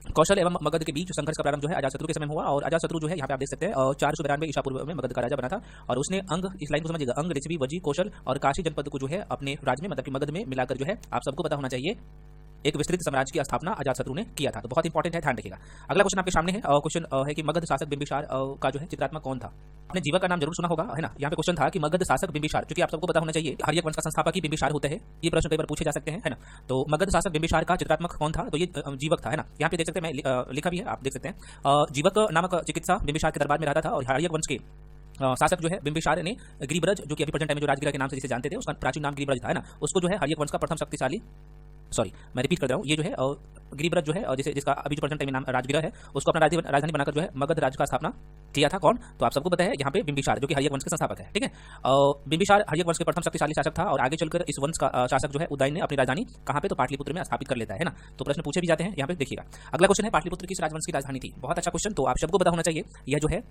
कौशल एवं मगध के बीच संघर्ष का प्रारंभ जो है अजातशत्रु के समय में हुआ, और अजातशत्रु जो है यहाँ पे आप देख सकते हैं 492 ईसा पूर्व में मगध का राजा बना था, और उसने अंग, इस लाइन को समझिएगा, अंग, ऋषभि, वजी, कौशल और काशी जनपद को जो है अपने राज्य में, मतलब कि मगध में मिलाकर जो है आप सबको पता होना चाहिए एक विस्तृत साम्राज्य की स्थापना अजातशत्रु ने किया था। तो बहुत इंपॉर्टेंट है, ध्यान रखिएगा। अगला क्वेश्चन आपके सामने है, क्वेश्चन है कि मगध शासक बिंबिसार का जो है चित्रात्मक कौन था? आपने जीवक का नाम जरूर सुना होगा, है ना। यहाँ पे क्वेश्चन था कि मगध शासक बिंबिसार, क्योंकि आप सबको पता होना चाहिए हरियक वंश का संस्थापक ही बिंबिसार होते हैं, ये प्रश्न कई बार पूछे जा सकते हैं, है ना। तो मगध शासक बिंबिसार का चित्रात्मक कौन था? तो ये जीवक था, है ना। यहाँ पे देख सकते हैं, मैं लिखा भी है, आप देख सकते हैं। जीवक नामक चिकित्सा बिंबिसार के दरबार में रहता था, और हरियक वंश के शासक जो है बिंबिसार ने गिरिब्रज, जो कि अभी प्रेजेंट टाइम में जो राजगिरा के नाम से जिसे जानते थे, उसका प्राचीन नाम गिरिब्रज था, है ना। उसको जो है हरियक वंश का प्रथम शक्तिशाली, सॉरी मैं रिपीट कर रहा हूँ, ये जो है गिरिब्रज जो है जिसका अभी जो प्रेजेंट टाइम में नाम राजगिरा है, उसको अपना राजधानी बनाकर जो है मगध राज्य का स्थापना किया था। कौन? तो आप सबको पता है यहाँ पे बिंबिसार, जो कि हरियक वंश के संस्थापक है, ठीक है। बिंबिसार हरियक वंश के प्रथम शक्तिशाली शासक था, और आगे चलकर इस वंश का शासक जो है उदयन ने अपनी राजधानी कहाँ पे? तो पाटलिपुत्र में स्थापित कर लेता है ना। तो प्रश्न पूछे भी जाते हैं, यहाँ पे देखिएगा। अगला क्वेश्चन है पाटलिपुत्र किस राजवंश की राजधानी थी? बहुत अच्छा क्वेश्चन, तो आप सबको पता होना चाहिए यह जो है,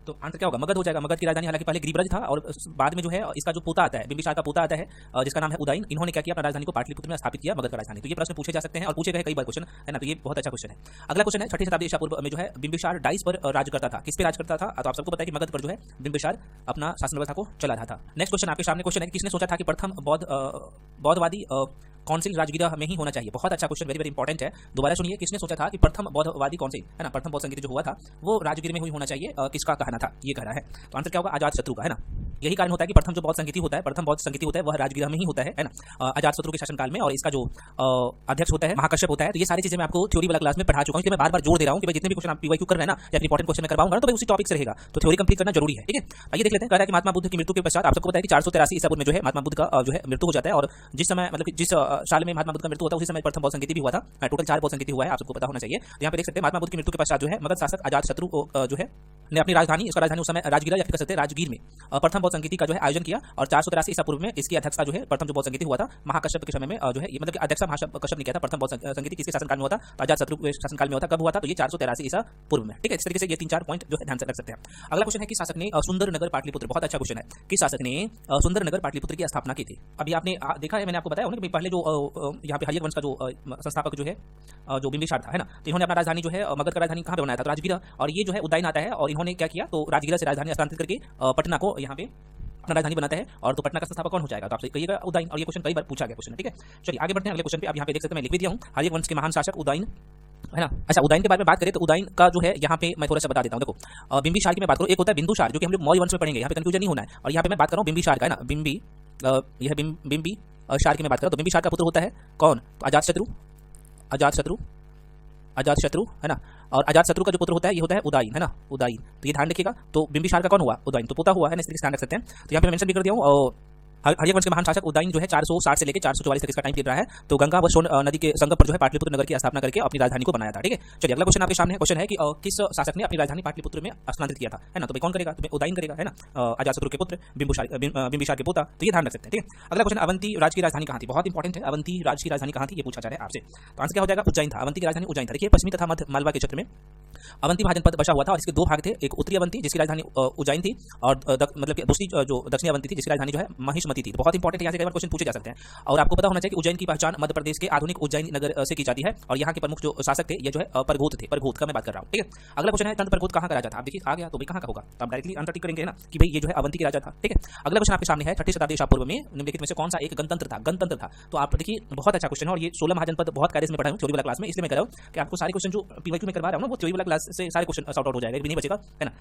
तो आंसर क्या होगा? मगध हो जाएगा, मगध की राजधानी। हालांकि पहले गिरिब्रज था, और बाद में जो है इसका जो पोता आता है, बिंबिसार का पोता आता है जिसका नाम है उदयन, इन्होंने क्या किया? अपना राजधानी को पाटलिपुत्र में स्थापित किया, मगध का राजधानी। तो ये प्रश्न पूछे जा सकते हैं, और पूछे गए कई बार क्वेश्चन, है ना। तो ये बहुत अच्छा क्वेश्चन है। अगला क्वेश्चन है 6ठी शताब्दी ईसा पूर्व में जो है बिंबिसार डाइस पर राज करता था। किस पे राज करता था? तो आप सबको पता है कि मगध पर जो है बिंबिसार अपना शासन व्यवस्था को चला रहा था। नेक्स्ट क्वेश्चन आपके सामने क्वेश्चन है, किसने सोचा था कि प्रथम बौद्धवादी काउंसिल राजगीर में ही होना चाहिए। बहुत अच्छा क्वेश्चन, वेरी वेरी इंपॉर्टेंट है। दोबारा सुनिए, किसने सोचा था कि प्रथम बौद्धवादी काउंसिल है ना, प्रथम बौद्ध संगीत जो हुआ था वो राजगीर में ही होना चाहिए, किसका कहना था, ये कहना है। तो आंसर क्या होगा, अजातशत्रु का, है ना। यही कारण होता है कि प्रथम जो बौद्ध संगीति होता है, प्रथम बौद्ध संगीति होता है वह राजगीर में ही होता है ना, अजातशत्रु के शासनकाल में। और इसका जो अध्यक्ष होता है महाकश्यप होता है। तो ये सारी चीजें मैं आपको थ्योरी वाला क्लास में पढ़ा चुका हूं, इसलिए मैं बार-बार जोर दे रहा हूं कि भाई जितने भी क्वेश्चन आप पीवाईक्यू कर रहे हैं ना या इंपॉर्टेंट क्वेश्चन में करवाऊंगा ना, तो भाई उसी टॉपिक से रहेगा, तो थ्योरी कंप्लीट करना जरूरी है, ठीक है। आइए देख लेते हैं, कह रहा है कि महात्मा बुद्ध की मृत्यु के पश्चात आप सबको पता है कि 483 ईसा पूर्व में जो है महात्मा बुद्ध का जो है मृत्यु हो जाता है। और जिस समय मतलब जिस साल में महात्मा बुद्ध का मृत्यु होता है उसी समय प्रथम बौद्ध संगीति भी हुआ था। टोटल 4 बौद्ध संगीति हुआ है, आप सबको पता होना चाहिए। यहाँ पे देख सकते हैं महात्मा बुद्ध की मृत्यु के पश्चात जो है मगध शासक अजातशत्रु जो है ने अपनी राजधानी, इसका राजधानी उस समय राजगीर या फिर कह सकते हैं राजगीर में प्रथम बौद्ध संगीति का जो है आयोजन किया। और 483 ईसा पूर्व में इसकी अध्यक्षता जो है प्रथम जो बौद्ध संगीति हुआ था महाकश्यप के समय में जो है, ये मतलब कि अध्यक्षता महाकश्यप ने किया था। प्रथम बौद्ध संगीति किसके शासनकाल में हुआ था, तो अजातशत्रु के शासनकाल में हुआ था। कब हुआ था, तो ये 483 ईसा पूर्व में, ठीक है। इस तरीके से ये 3-4 पॉइंट जो है ध्यान से रख सकते हैं। अगला क्वेश्चन है कि शासक ने सुंदर नगर पाटलिपुत्र, बहुत अच्छा क्वेश्चन है, कि शासक ने सुंदर नगर पाटलिपुत्र की स्थापना की थी। अभी आपने देखा है, मैंने आपको बताया कि पहले जो यहाँ पे हर्यक वंश का जो संस्थापक जो है जो बिंबिसार था, है ना, तो इन्होंने अपना राजधानी जो है मगध का राजधानी कहाँ पे बनाया था, तो राजगीर। और ये जो है उज्जैन आता है और इन्होंने क्या किया, तो राजगीर से राजधानी स्थानांतरित करके पटना को यहाँ पे अपना राजधानी बनाता है। और तो पटना का संस्थापक कौन हो जाएगा, तो आपसे कहिएगा उज्जैन। और ये क्वेश्चन कई बार पूछा गया क्वेश्चन है, ठीक है। चलिए आगे बढ़ते हैं अगले क्वेश्चन पे। अब यहाँ पे देख सकते हैं, मैं लिख भी दिया हूँ, हर्यक वंश के महान शासक उज्जैन, है ना। अच्छा, उज्जैन के बारे में बात करें तो उज्जैन का जो है यहाँ पे मैं थोड़ा सा बता देता हूँ। देखो बिंबिसार की मैं बात करूँ, एक होता है बिंदुसार जो कि हम लोग मौर्य वंश में पढ़ेंगे, यहाँ पे कंफ्यूजन नहीं होना है। और यहाँ पे मैं बात कर रहा हूँ बिंबिसार का, है ना, यह बिंबिसार की मैं बात कर रहा हूँ। तो बिंबिसार का पुत्र होता है कौन, तो अजातशत्रु, है ना। और अजातशत्रु का जो पुत्र होता है ये होता है उदयन, है ना, उदयन। तो ये ध्यान रखिएगा। तो बिंबिसार का कौन हुआ, उदयन, तो पोता हुआ है ना, इस तरीके से ध्यान रख सकते हैं। तो यहाँ पे मेंशन भी कर दिया हूँ। और हर्यक वंश के महान शासक उदयन जो है 460 से लेकर 444 तक इसका टाइम पीरियड रहा है। तो गंगा व सोन नदी के संगम पर जो है पाटलिपुत्र नगर की स्थापना करके अपनी राजधानी को बनाया था, ठीक है। चलिए अगला क्वेश्चन आपके सामने है। क्वेश्चन है कि किस शासक ने अपनी राजधानी पाटलिपुत्र में स्थानांतरित किया था, है ना। तो भाई कौन करेगा, तो उदयन करेगा, है ना, अजातशत्रु के पुत्र बिंबिसार के पोता। तो ये ध्यान रख सकते हैं, ठीक है। अगला क्वेश्चन, अवंती राज की राजधानी कहाँ थी, बहुत इंपॉर्टेंट है। अवंती राज की राजधानी कहाँ थी, ये पूछा जा रहा है आपसे। तो आंसर क्या हो जाएगा, उज्जैन था। अवंती की राजधानी उज्जैन था। देखिए पश्चिमी तथा मध्य मालवा के क्षेत्र में अवंती महाजनपद बचा हुआ था। और इसके दो भाग थे, एक उत्तरी अवंती जिसकी राजधानी उज्जैन थी, और मतलब कि दूसरी जो दक्षिणी अवंती थी जिसकी राजधानी जो है महिष्मती थी। तो बहुत इंपॉर्टेंट है, यहाँ से कई बार क्वेश्चन पूछे जा सकते हैं। और आपको पता होना चाहिए कि उज्जैन की पहचान मध्य प्रदेश के आधुनिक उज्जैन नगर से की जाती है। और यहाँ के प्रमुख जो शासक थे ये जो है परघोत थे, परघोत का मैं बात कर रहा हूँ, ठीक है। अगला क्वेश्चन है, तंत्र परघोत कहाँ का राजा था। आप देखिए आ गया, तो भाई कहाँ का होगा, तो आप डायरेक्टली आंसर टिक करेंगे ना कि भाई ये जो है अवंती की राजा था, ठीक है। अगला क्वेश्चन आपके सामने है, 6ठी शताब्दी ईसा पूर्व में निम्नलिखित में से कौन सा एक गणतंत्र था। तो आप देखिए बहुत अच्छा क्वेश्चन है। और ये 16 महाजनपद बहुत कार्य में पढ़ा हूँ थ्योरी वाला क्लास में, इसलिए मैं कह रहा हूँ कि आपको सारे क्वेश्चन जो पीवाईक्यू में करवा रहा हूँ ना वो थ्योरी वाला क्लास से सारे क्वेश्चन सॉर्ट आउट हो जाएगा, भी नहीं बचेगा, है ना।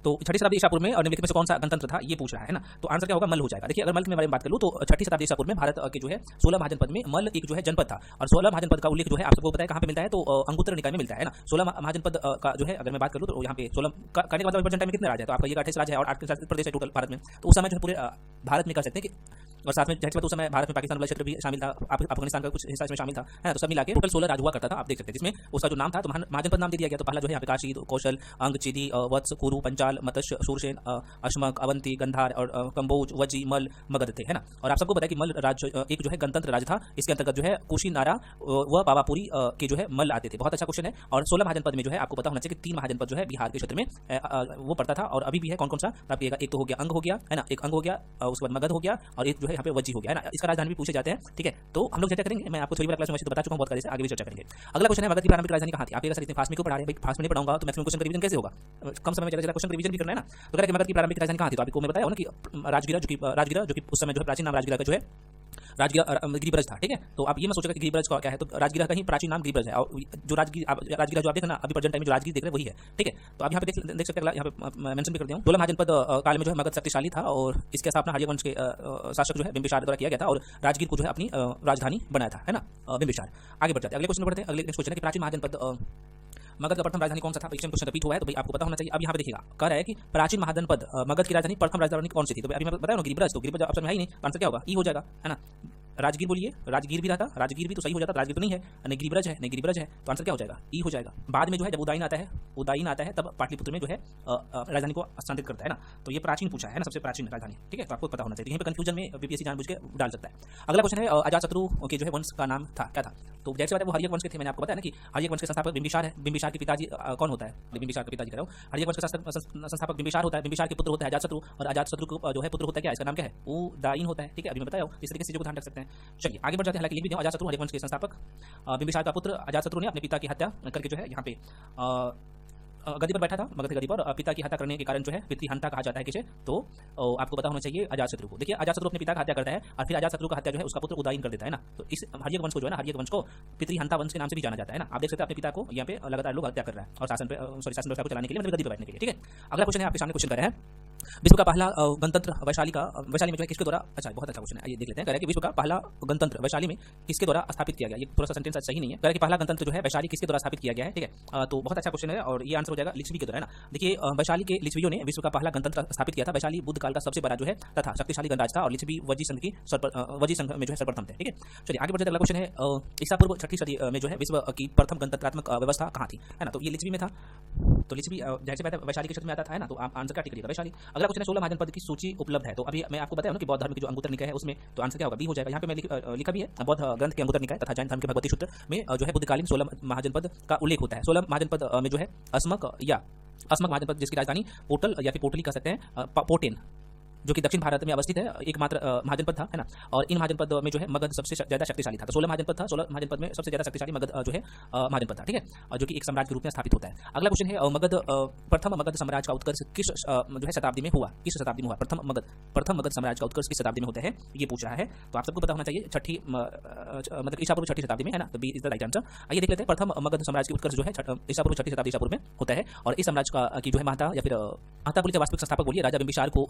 तो 6ठी शताब्दी ईसा पूर्व में और निम्नलिखित में से कौन सा गणतंत्र था ये पूछ रहा है ना। तो आंसर क्या होगा, मल्ल हो जाएगा। देखिए अगर मल्ल के बारे में बात कर लूँ तो 6ठी शताब्दी ईसा पूर्व में भारत के जो है 16 महाजनपद में मल्ल एक जो है जनपद था। और 16 महाजनपद का उल्लेख जो है आप सबको पता है कहाँ पे मिलता है, तो अंगुत्तर निकाय में मिलता है ना। 16 महाजनपद का जो है अगर मैं बात करूँ तो यहाँ पे 16 करने के बाद टाइम में कितने राज्य है, तो आपका ये 28 राज्य है और 8 प्रदेश है टोटल भारत में। तो उस समय जो है पूरे भारत में कर सकते हैं कि, और साथ में जैसे उस समय भारत में पाकिस्तान वाला क्षेत्र भी शामिल था, अफगानिस्तान का कुछ हिस्सा इसमें शामिल था, है ना। तो सब मिला के टोटल 16 राज्य हुआ करता था, आप देख सकते हैं, जिसमें उसका जो नाम था तो महाजनपद नाम दे दिया गया। तो पहला जो है यहाँ पे काशी, कौशल, अंग, चिदी, वत्स, कुरु, पंचाल, मतस्य, शूरसेन, अश्मक, अवंती, गंधार और कंबोज, वजी, मल, मगध थे, है ना। और आप सबको पता है कि मल राज्य एक जो है गणतंत्र राज्य था। इसके अंतर्गत जो है कुशीनारा व पावापुरी के जो है मल आते थे। बहुत अच्छा क्वेश्चन है। और 16 महाजनपद में जो है आपको पता होना चाहिए कि 3 महाजनपद जो है बिहार के क्षेत्र में वो पड़ता था, और अभी भी है। कौन कौन सा, तो आप एक तो हो गया अंग हो गया, है ना, एक अंग हो गया, उसके बाद मगध हो गया, और एक जो है यहाँ पे वजी हो गया, है ना। इसका राजधानी भी पूछे जाते हैं, ठीक है। तो हम लोग चर्चा करेंगे, मैं आपको थोड़ी बार क्लास में बता चुका हूँ, बहुत कार्य से आगे भी चर्चा करेंगे। अगला क्वेश्चन है, मगध की प्रारंभिक राजधानी कहाँ थी। आप ये सर इतने फास्ट में क्यों पढ़ा रहे हैं, फास्ट में नहीं पढ़ाऊंगा तो मैथमेटिक्स क्वेश्चन का रिवीजन कैसे होगा, कम समय में जरा क्वेश्चन रिवीजन भी करना है ना। तो कह मगध की प्रारंभिक राजधानी कहाँ थी, तो आपको मैं बताया ना कि राजगीर जो कि उस समय जो है प्राचीन नाम राजगीर का जो है गिरिब्रज था, ठीक है। तो आप ये मत सोचेगा कि गिरिब्रज का क्या है, तो राजगीर का ही प्राचीन नाम गिरिब्रज है। और जो राजगीर जो आप देख ना अभी प्रेजेंट टाइम में जो राजगीर देख रहे हैं वही है, ठीक है। तो आप यहाँ पे देख सकते हैं, यहाँ पे मेंशन भी कर दिया हूँ। 16 महाजनपद काल में जो है मगध शक्तिशाली था, और इसके स्थापना हर्यक वंश के शासक जो है बिंबिसार द्वारा किया गया था, और राजगीर को जो है अपनी राजधानी बनाया था, है ना, बिंबिसार। आगे बढ़ जाते हैं, अगले क्वेश्चन बढ़ते हैं। अगले क्वेश्चन है कि प्राचीन महाजनपद मगध का प्रथम राजधानी कौन सा था। क्वेश्चन रिपीट हुआ है, तो भाई आपको पता होना चाहिए। अब यहाँ पे देखिएगा, कह रहा है कि प्राचीन महाजनपद मगध की राजधानी प्रथम राजधानी कौन सी थी। तो अभी मैं बताया ना गिरिब्रज, तो गिरिब्रज ऑप्शन में है ही नहीं, आंसर क्या होगा, ई हो जाएगा, है ना। राजगीर बोलिए, राजगीर भी रहता, राजगीर भी तो सही हो जाता, राजगीर तो नहीं है, नहीं गिरिब्रज है, नहीं गिरिब्रज है, तो आंसर क्या हो जाएगा, ई हो जाएगा। बाद में जो है जब उदयन आता है तब पाटलिपुत्र में जो है राजधानी को स्थानांतरित करता है ना। तो ये प्राचीन पूछा है ना, सबसे प्राचीन राजधानी, ठीक है। तो आपको पता होना चाहिए, यहीं पे कंफ्यूजन में बीपीएससी जानबूझ के डाल सकता है। अगला क्वेश्चन है, अजातशत्रु के जो है वंश का नाम था, क्या था। तो जैसे बात है वो हर्यक वंश के थे, मैंने आपको बताया ना कि हर्यक वंश के संस्थापक बिंबिसार है। बिंबिसार के पिताजी कौन होता है, बिंबिसार के पिताजी कह रहा हूँ। हर्यक वंश का संस्थापक बिंबिसार होता है, बिंबिसार के पुत्र होता है अजातशत्रु, और अजातशत्रु को जो है पुत्र होता है क्या, इसका नाम क्या है, उदयन होता है, ठीक है। अभी मैं बताया इस तरीके से जो ध्यान रख सकते हैं। चलिए आगे बढ़ जाते हैं। हालांकि ये भी अजातशत्रु हर्यक वंश के संस्थापक बिंबिसार का पुत्र। अजातशत्रु ने अपने पिता की हत्या करके जो है यहाँ पे गद्दी पर बैठा था, मगध की गद्दी पर, और पिता की हत्या करने के कारण जो है पितृहंता कहा जाता है किसे, तो आपको पता होना चाहिए अजातशत्रु को। देखिए अजातशत्रु अपने पिता का हत्या करता है और फिर अजातशत्रु का हत्या जो है उसका पुत्र उदयन कर देता है ना, तो इस हर्यक वंश को जो है ना, हर्यक वंश को पितृहंता वंश के नाम से भी जाना जाता है ना। आप देख सकते हैं अपने पिता को यहाँ पे लगातार लोग हत्या कर रहा है और शासन व्यवस्था को चलाने के लिए, मतलब गद्दी पर बैठने के लिए, ठीक है। अगला क्वेश्चन है आपके सामने, क्वेश्चन कर रहे हैं विश्व का पहला गणतंत्र वैशाली में जो है किसके द्वारा, अच्छा बहुत अच्छा क्वेश्चन है, ये देख लेते हैं। कह रहा है कि विश्व का पहला गणतंत्र वैशाली में किसके द्वारा स्थापित किया गया, ये थोड़ा सा सेंटेंस सही नहीं है। कह रहा है कि पहला गणतंत्र जो है वैशाली किसके द्वारा स्थापित किया गया है, ठीक है। तो बहुत अच्छा क्वेश्चन है और ये आंसर हो जाएगा लिच्छवी के द्वारा, है ना। देखिए वैशाली के लिच्छवियों ने विश्व का पहला गणतंत्र स्थापित किया था। वैशाली बुद्ध काल का सबसे बड़ा जो है तथा शक्तिशाली गणराज्य था और लिच्छवी वजी संघ में जो है सर्वप्रथम थे, ठीक है। चलिए आगे बढ़ते, अगला क्वेश्चन है ईसा पूर्व 6वीं सदी में जो है विश्व की प्रथम गणतंत्रात्मक व्यवस्था कहाँ थी, है ना। तो ये लिच्छवी में था, तो लिच्छवी जाहिर सी बात है वैशाली के क्षेत्र में आता था, है ना। तो आप आंसर क्या टिक करिएगा, वैशाली। अगला क्वेश्चन है 16 महाजनपद की सूची उपलब्ध है, तो अभी मैं आपको बताया ना कि बौद्ध धर्म की जो अंगुत्तर निकाय है उसमें, तो आंसर क्या होगा, बी हो जाएगा। यहाँ पे मैं लिखा भी है बौद्ध ग्रंथ के अंगुत्तर निकाय तथा जैन धर्म के भगवती सूत्र में जो है बुद्धकालीन 16 महाजनपद का उल्लेख होता है। 16 महाजनपद में जो है अस्मक महाजनपद, जिसकी राजधानी पोटल या फिर पोटली कह सकते हैं, पोटेन, जो कि दक्षिण भारत में अवस्थित है, एकमात्र महाजनपद था, है ना। और इन महाजनपद में जो है मगध सबसे ज्यादा शक्तिशाली था। तो 16 महाजनपद था, 16 महाजनपद में सबसे ज्यादा शक्तिशाली मगध जो है महाजनपद था, ठीक है, जो कि एक साम्राज्य के रूप में स्थापित होता है। अगला क्वेश्चन है मगध प्रथम मगध साम्राज्य का उत्कर्ष किस जो है शताब्दी में हुआ, किस शताब्दी में हुआ प्रथम मगध साम्राज्य का उत्कर्ष किस शताब्दी में होता है, ये पूछ रहा है। तो आप सबको पता होना चाहिए छठी, मतलब ईसा पूर्व 6वीं शताब्दी में, है ना। तो B is the right answer. आइए देख लेते हैं प्रथम मगध साम्राज्य की उत्कर्ष जो है ईसा पूर्व 6वीं शताब्दी ईसा पूर्व में होता है। और इस साम्राज्य का की जो है महता या फिर महता बोलिए वास्तविक संस्थापक बोलिए राजा बिंबिसार को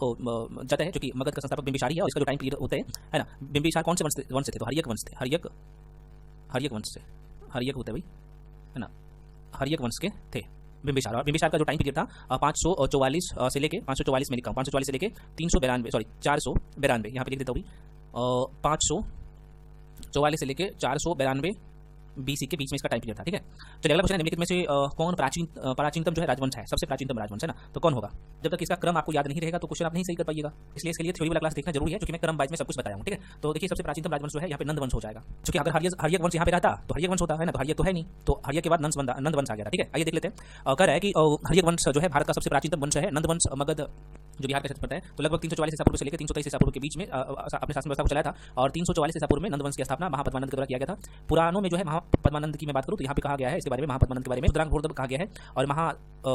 जाता है, जो कि मगध का संस्थापक बिंबिसारी है। और इसका जो टाइम पीरियड होता है ना, बिंबिसार कौन से वंश से थे, तो हर्यक वंश थे, हर्यक वंश से, हर्यक होते भाई, है ना, हर्यक वंश के थे बिंबिसार। और बिंबिसार का जो टाइम पीरियड था 544 से लेके 544 में लिखा हूँ, 544 से लेके 392, सॉरी 492, यहाँ पे लिख देता हूँ 544 से लेके 492 BC के बीच में इसका टाइम पीरियड था, ठीक है। चलिए अगला क्वेश्चन है निम्नलिखित में से कौन प्राचीनतम जो है राजवंश है, सबसे प्राचीनतम राजवंश, है ना। तो कौन होगा, जब तक इसका क्रम आपको याद नहीं रहेगा तो क्वेश्चन आप नहीं सही कर पाइएगा, इसलिए इसके लिए थ्योरी वाला क्लास देखना जरूरी है, क्योंकि मैं क्रम वाइज में सब कुछ बताया हूँ, ठीक है। तो देखिए सबसे प्राचीनतम राजवंश जो है यहाँ पे नंद वंश हो जाएगा, क्योंकि अगर हर्यक वंश यहाँ पे रहता तो हर्यक वंश होता है ना, तो हर्यक तो है नहीं, तो हर्यक के बाद नंद वंश आ गया था, ठीक है। आइए देख लेते हैं। कह रहा है कि हर्यक वंश जो है भारत का सबसे प्राचीनतम वंश है। नंद वंश मगध जो बिहार का क्षेत्र पड़ता है, तो लगभग 344 ईसा पूर्व से लेकर 323 ईसा पूर्व के बीच में अपने शासन व्यवस्था को चलाया था। और 344 ईसा पूर्व में नंद वंश की स्थापना महापद्मानंद के द्वारा किया गया था। पुराणों में जो है महापद्मानंद की मैं बात करूँ तो यहाँ पे कहा गया है इसके बारे में, महापद्मानंद के बारे में रुद्रांग कहा गया है। और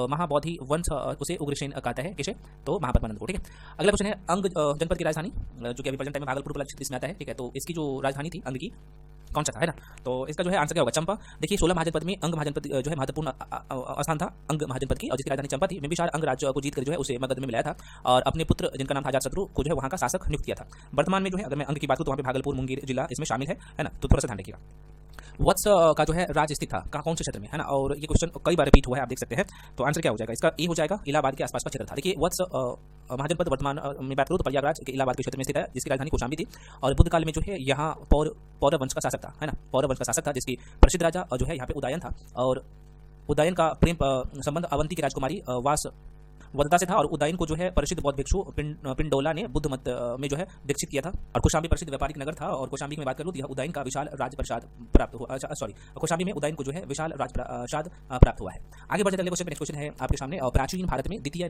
महाबोधि वंश उसे उग्रसेन कहता है, किसे, तो महापद्मानंद को, ठीक है। अगला क्वेश्चन है अंग जनपद की राजधानी, जो कि अभी प्रेजेंट टाइम में भागलपुर क्षेत्र में आता है, ठीक है। तो इसकी जो राजधानी थी अंग की, कौन सा था, है ना। तो इसका जो है आंसर क्या होगा, चंपा। देखिए 16 महाजनपद में अंग महाजनपद जो है महत्वपूर्ण स्थान था अंग महाजनपद की, और जिसकी राजधानी चंपा थी। बिंबिसार अंग राज्य को जीतकर जो है उसे मगध में मिलाया था और अपने पुत्र जिनका नाम था अजातशत्रु को जो है वहां का शासक नियुक्त किया था। वर्तमान में जो है अगर मैं अंग की बात करूं तो वहां पे भागलपुर मुंगेर जिला इसमें शामिल है ना। तो थोड़ा सा ध्यान रखिएगा। वत्स का जो है राज स्थित था कौन से क्षेत्र में, है ना। और ये क्वेश्चन कई बार रिपीट हुआ है, आप देख सकते हैं। तो आंसर क्या हो जाएगा इसका, ए हो जाएगा, इलाहाबाद के आसपास का क्षेत्र था। देखिए वत्स महाजनपद वर्तमान में बात करूँ तो प्रयागराज के इलाहाबाद के क्षेत्र में स्थित है, जिसकी राजधानी कौशाम्बी थी। और बुद्ध काल में जो है यहाँ पौरव वंश का शासक था, है ना, पौरव वंश का शासक था, जिसकी प्रसिद्ध राजा जो है यहाँ पे उदयन था। और उदयन का प्रेम संबंध अवंती की राजकुमारी वदता से था। और उदयन को जो है प्रसिद्ध बौद्ध भिक्षु पिंडोला ने बुद्ध मत में जो है दीक्षित किया था। और कौशाम्बी प्रसिद्ध व्यापारिक नगर था। और कौशाम्बी की बात करूँ तो उदयन का विशाल राजप्रसाद प्राप्त हुआ, सॉरी कौशाम्बी में उदयन को जो है विशाल राजप्रसाद प्राप्त हुआ है। आगे बढ़ते अगले क्वेश्चन है आपके सामने, प्राचीन भारत में द्वितीय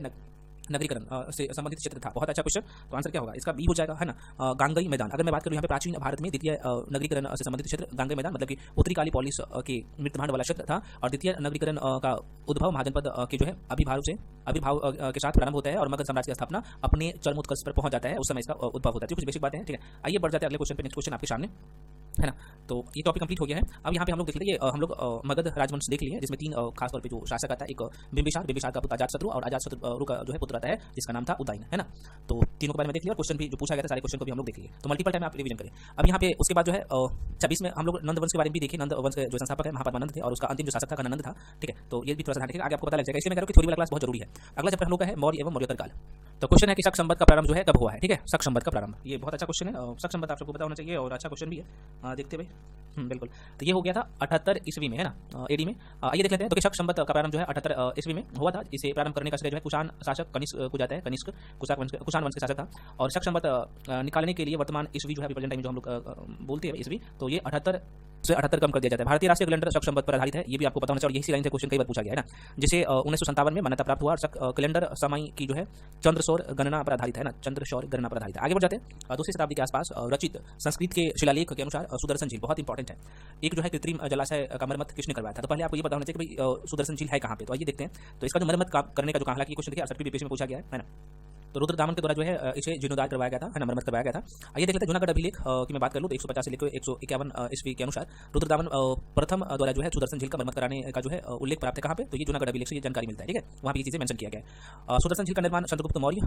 नगरीकरण से संबंधित क्षेत्र था। बहुत अच्छा क्वेश्चन। तो आंसर क्या होगा इसका, बी हो जाएगा, है ना, गांगई मैदान। अगर मैं बात करूं यहाँ पे प्राचीन भारत में द्वितीय नगरीकरण से संबंधित क्षेत्र गांगई मैदान, मतलब कि उत्तरी काली पॉलिस के मृत्यभांड वाला क्षेत्र था। और द्वितीय नगरीकरण का उद्भव महाजनपद के जो है अभिभाव के साथ प्रारंभ होता है और मगध साम्राज्य की स्थापना अपने चरमोत्कर्ष पर पहुंच जाता है, उस समय इसका उद्भव होता है। कुछ बेसिक बातें हैं, ठीक है। आइए बढ़ जाते हैं अगले क्वेश्चन पे। नेक्स्ट क्वेश्चन आपके सामने, है ना। तो ये टॉपिक कंप्लीट हो गया है। अब यहाँ पे हम लोग देख लेंगे, हम लोग मगध राजवंश देख लिए, जिसमें 3 खास तौर पे जो शासक आता है, एक बिंबिसार का पुत्र अजातशत्रु, और अजातशत्रु का जो है पुत्र आता है जिसका नाम था उदयन, है ना। तो तीनों के बारे में देख लिया। क्वेश्चन भी जो पूछा गया था सारे क्वेश्चन को भी हम लोग देख लिए। तो मल्टीपल टाइम आप रिवीजन करें। अब यहाँ पे उसके बाद जो है 26 में हम लोग नंद वंश के बारे में भी देखे। नंद वंश के जो संस्थापक है महापद्मानंद थे और उसका अंतिम जो शासक था गणानंद था, ठीक है। तो ये भी थोड़ा सा ध्यान रखिएगा, आगे आपको पता लग जाएगा। इसलिए मैं कह रहा हूं कि थ्योरी वाला क्लास बहुत जरूरी है। अगला चैप्टर हम लोग का है मौर्य एवं मौर्योत्तर काल। तो क्वेश्चन है कि शक संवत का प्रारंभ जो है कब हुआ है, ठीक है। शक संवत का प्रारंभ, ये बहुत अच्छा क्वेश्चन है। शक संवत आप सबको पता होना चाहिए और अच्छा क्वेश्चन भी है। देखते भाई, बिल्कुल। तो ये हो गया था 78 ईस्वी में, है ना, एडी में। आइए देख लेते हैं। तो शक संवत का प्रारंभ जो है 78 ईस्वी में हुआ था। इसे प्रारंभ करने का श्रेय जो है कुषाण शासक कनिष्क को जाता है। कनिष्क कुषाण वंश के शासक था। और शक संवत निकालने के लिए वर्तमान ईस्वी जो है प्रेजेंट टाइम जो हम लोग बोलते हैं ईस्वी, तो ये 78 से 78 कम कर दिया जाता है। भारतीय राष्ट्रीय कैलेंडर शक संवत पर आधारित है, ये भी आपको पता होना चाहिए। और यही लाइन से क्वेश्चन कई बार पूछा गया है ना, जिसे 1957 में मान्यता प्राप्त हुआ। और कैलेंडर समय की जो है चंद्रसौर गणना पर आधारित है ना, चंद्रसौर गणना पर आधारित है। आगे बढ़ जाते हैं। दूसरी शताब्दी के आसपास रचित संस्कृत के शिलालेख के अनुसार सुदर्शन झील बहुत इंपॉर्टेंट है। एक जो है कृत्रिम जलाशय का मरम्मत किसने करवाया था? तो पहले आपको ये पता होना चाहिए कि भाई सुदर्शन झील है कहाँ पे। तो आइए देखते हैं। तो इसका जो मरम्मत करने का जो काम, हालांकि क्वेश्चन देखिए 68 पेज में पूछा गया है ना। तो रुद्रदामन के द्वारा जो है इसे जीर्णोद्धार करवाया गया था, है ना, मरम्मत करवाया गया था। आइए देख लेते हैं जूनागढ़ अभिलेख की मैं बात कर लूँ तो 150 से लेकर 151 ईस्वी के अनुसार रुद्रदामन प्रथम द्वारा जो है सुदर्शन झील का मरम्मत कराने का जो है उल्लेख प्राप्त है कहाँ पे? तो ये जूनागढ़ अभिलेख से ये जानकारी मिलता है, ठीक है। वहाँ पे ये चीजें मेंशन किया गया है। सुदर्शन झील का निर्माण चंद्रगुप्त मौर्य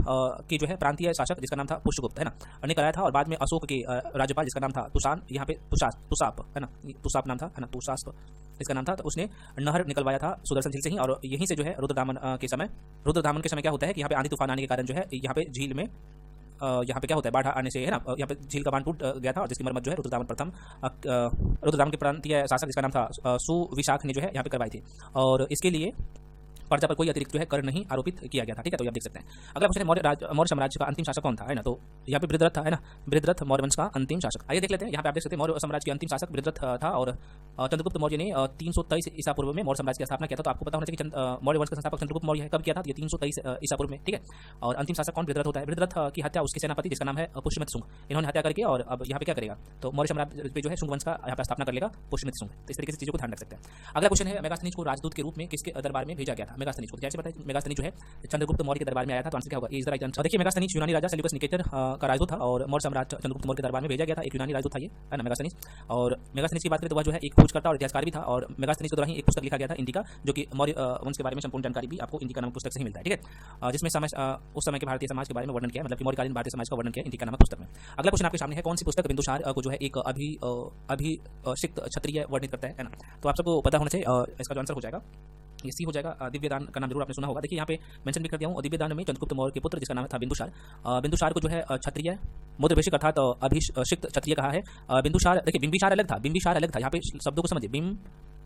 की जो है प्रांतीय शासक जिसका नाम था पुष्यगुप्त, है ना, ने कराया था। और बाद में अशोक के राज्यपाल जिसका नाम था तुसान, यहाँ पे तुसाप, है ना, तुसाप नाम था, है ना, तुसाप इसका नाम था। तो उसने नहर निकलवाया था सुदर्शन झील से ही। और यहीं से जो है रुद्रदामन के समय क्या होता है कि यहाँ पे आंधी तूफान आने के कारण जो है यहाँ पे झील में यहाँ पे क्या होता है, बाढ़ आने से, है ना, यहाँ पे झील का बांध टूट गया था। और जिसकी मरम्मत जो है रुद्रदामन के प्रांतीय शासक जिसका नाम था सुविशाख ने जो है यहाँ पे करवाई थी। और इसके लिए प्रजा पर कोई अतिरिक्त जो है कर नहीं आरोपित किया गया था, ठीक है। तो आप देख सकते हैं। अगला क्वेश्चन है मौर्य साम्राज्य का अंतिम शासक कौन था, है ना। तो यहाँ पे बृहद्रथ था, है ना, बृहद्रथ मौर्य वंश का अंतिम शासक। आइए देख लेते हैं। यहाँ पे आप देख सकते हैं मौर्य साम्राज्य के अंतिम शासक बृहद्रथ था। और चंद्रगुप्त मौर्य ने 323 ईसा पूर्व में मौर्य साम्राज्य की स्थापना किया था। तो आपको पता होना चाहिए कि मौर्य वंश का संस्थापक चंद्रगुप्त मौर्य है। कब किया था? ये 323 ईसा पूर्व में, ठीक है। और अंतिम शासक कौन? बृहद्रथ होता है। बृहद्रथ की हत्या उसके सेनापति जिसका नाम है पुष्यमित्र शुंग, इन्होंने हत्या करके और अब यहाँ पे क्या करेगा? तो मौर्य साम्राज्य पे जो है शुंग वंश का यहाँ पे स्थापना कर लेगा पुष्यमित्र शुंग। तो इस तरीके से चीजों को ध्यान रख सकते हैं। अगला क्वेश्चन है मेगास्थनीज को राजदूत के रूप में किसके दरबार में भेजा गया था? मेगास्थनीज को जैसे बताइए, मेगास्थनीज जो है चंद्रगुप्त मौर्य के दरबार में आया था। तो आंसर क्या होगा? Is the right answer. देखिए मेगास्थनीज यूनानी राजा सेल्यूकस निकेटर का राजदूत था और मौर्य सम्राट चंद्रगुप्त मौर्य के दरबार में भेजा गया था। एक यूनानी राजदूत था ये, है ना, मेगास्थनीज। और मेगास्थनीज की बात करें तो वह जो है एक खोजकर्ता और इतिहासकार भी था। और मेगास्थनीज के द्वारा ही एक पुस्तक लिखा गया था इंडिका, जो कि मौर्य वंश के बारे में संपूर्ण जानकारी भी आपको इंडिका नामक पुस्तक से ही मिलता है, ठीक है। जिसमें उस समय के भारतीय समाज के बारे में वर्णन किया, मतलब कि मौर्यकालीन भारतीय समाज का वर्णन किया इंडिका नामक पुस्तक में। अगला क्वेश्चन आपके सामने है, कौन सी पुस्तक बिंदुसार को जो है एक अभिषिक्त क्षत्रिय वर्णित करता है ना। तो आप सबको पता होना चाहिए। इसका जो आंसर हो जाएगा ये सी हो जाएगा। दिव्यदान का नाम जरूर आपने सुना होगा। देखिए यहाँ पे मेंशन भी कर दिया हूँ। दिव्यदान में चंद्रगुप्त मौर्य के पुत्र जिसका नाम था बिंदुसार, बिंदुसार को जो है क्षत्रिय मुद्रवेशिक अर्थात अभिषिक्त क्षत्रिय कहा है। बिंदुसार, देखिए बिंबिसार अलग था, बिंबिसार अलग था। यहाँ पे शब्दों को समझिए।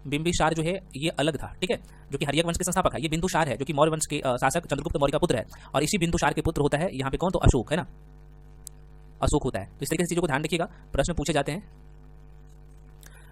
बिंबिसार जो है ये अलग था, ठीक है, जो कि हर्यक वंश के संस्थापक है। ये बिंदुसार है जो कि मौर्य वंश के शासक चंद्रगुप्त मौर्य का पुत्र है। और इसी बिंदुसार के पुत्र होता है यहाँ पे कौन? तो अशोक, है ना, अशोक होता है। तो इस तरीके से चीजों को ध्यान रखिएगा, प्रश्न पूछे जाते हैं।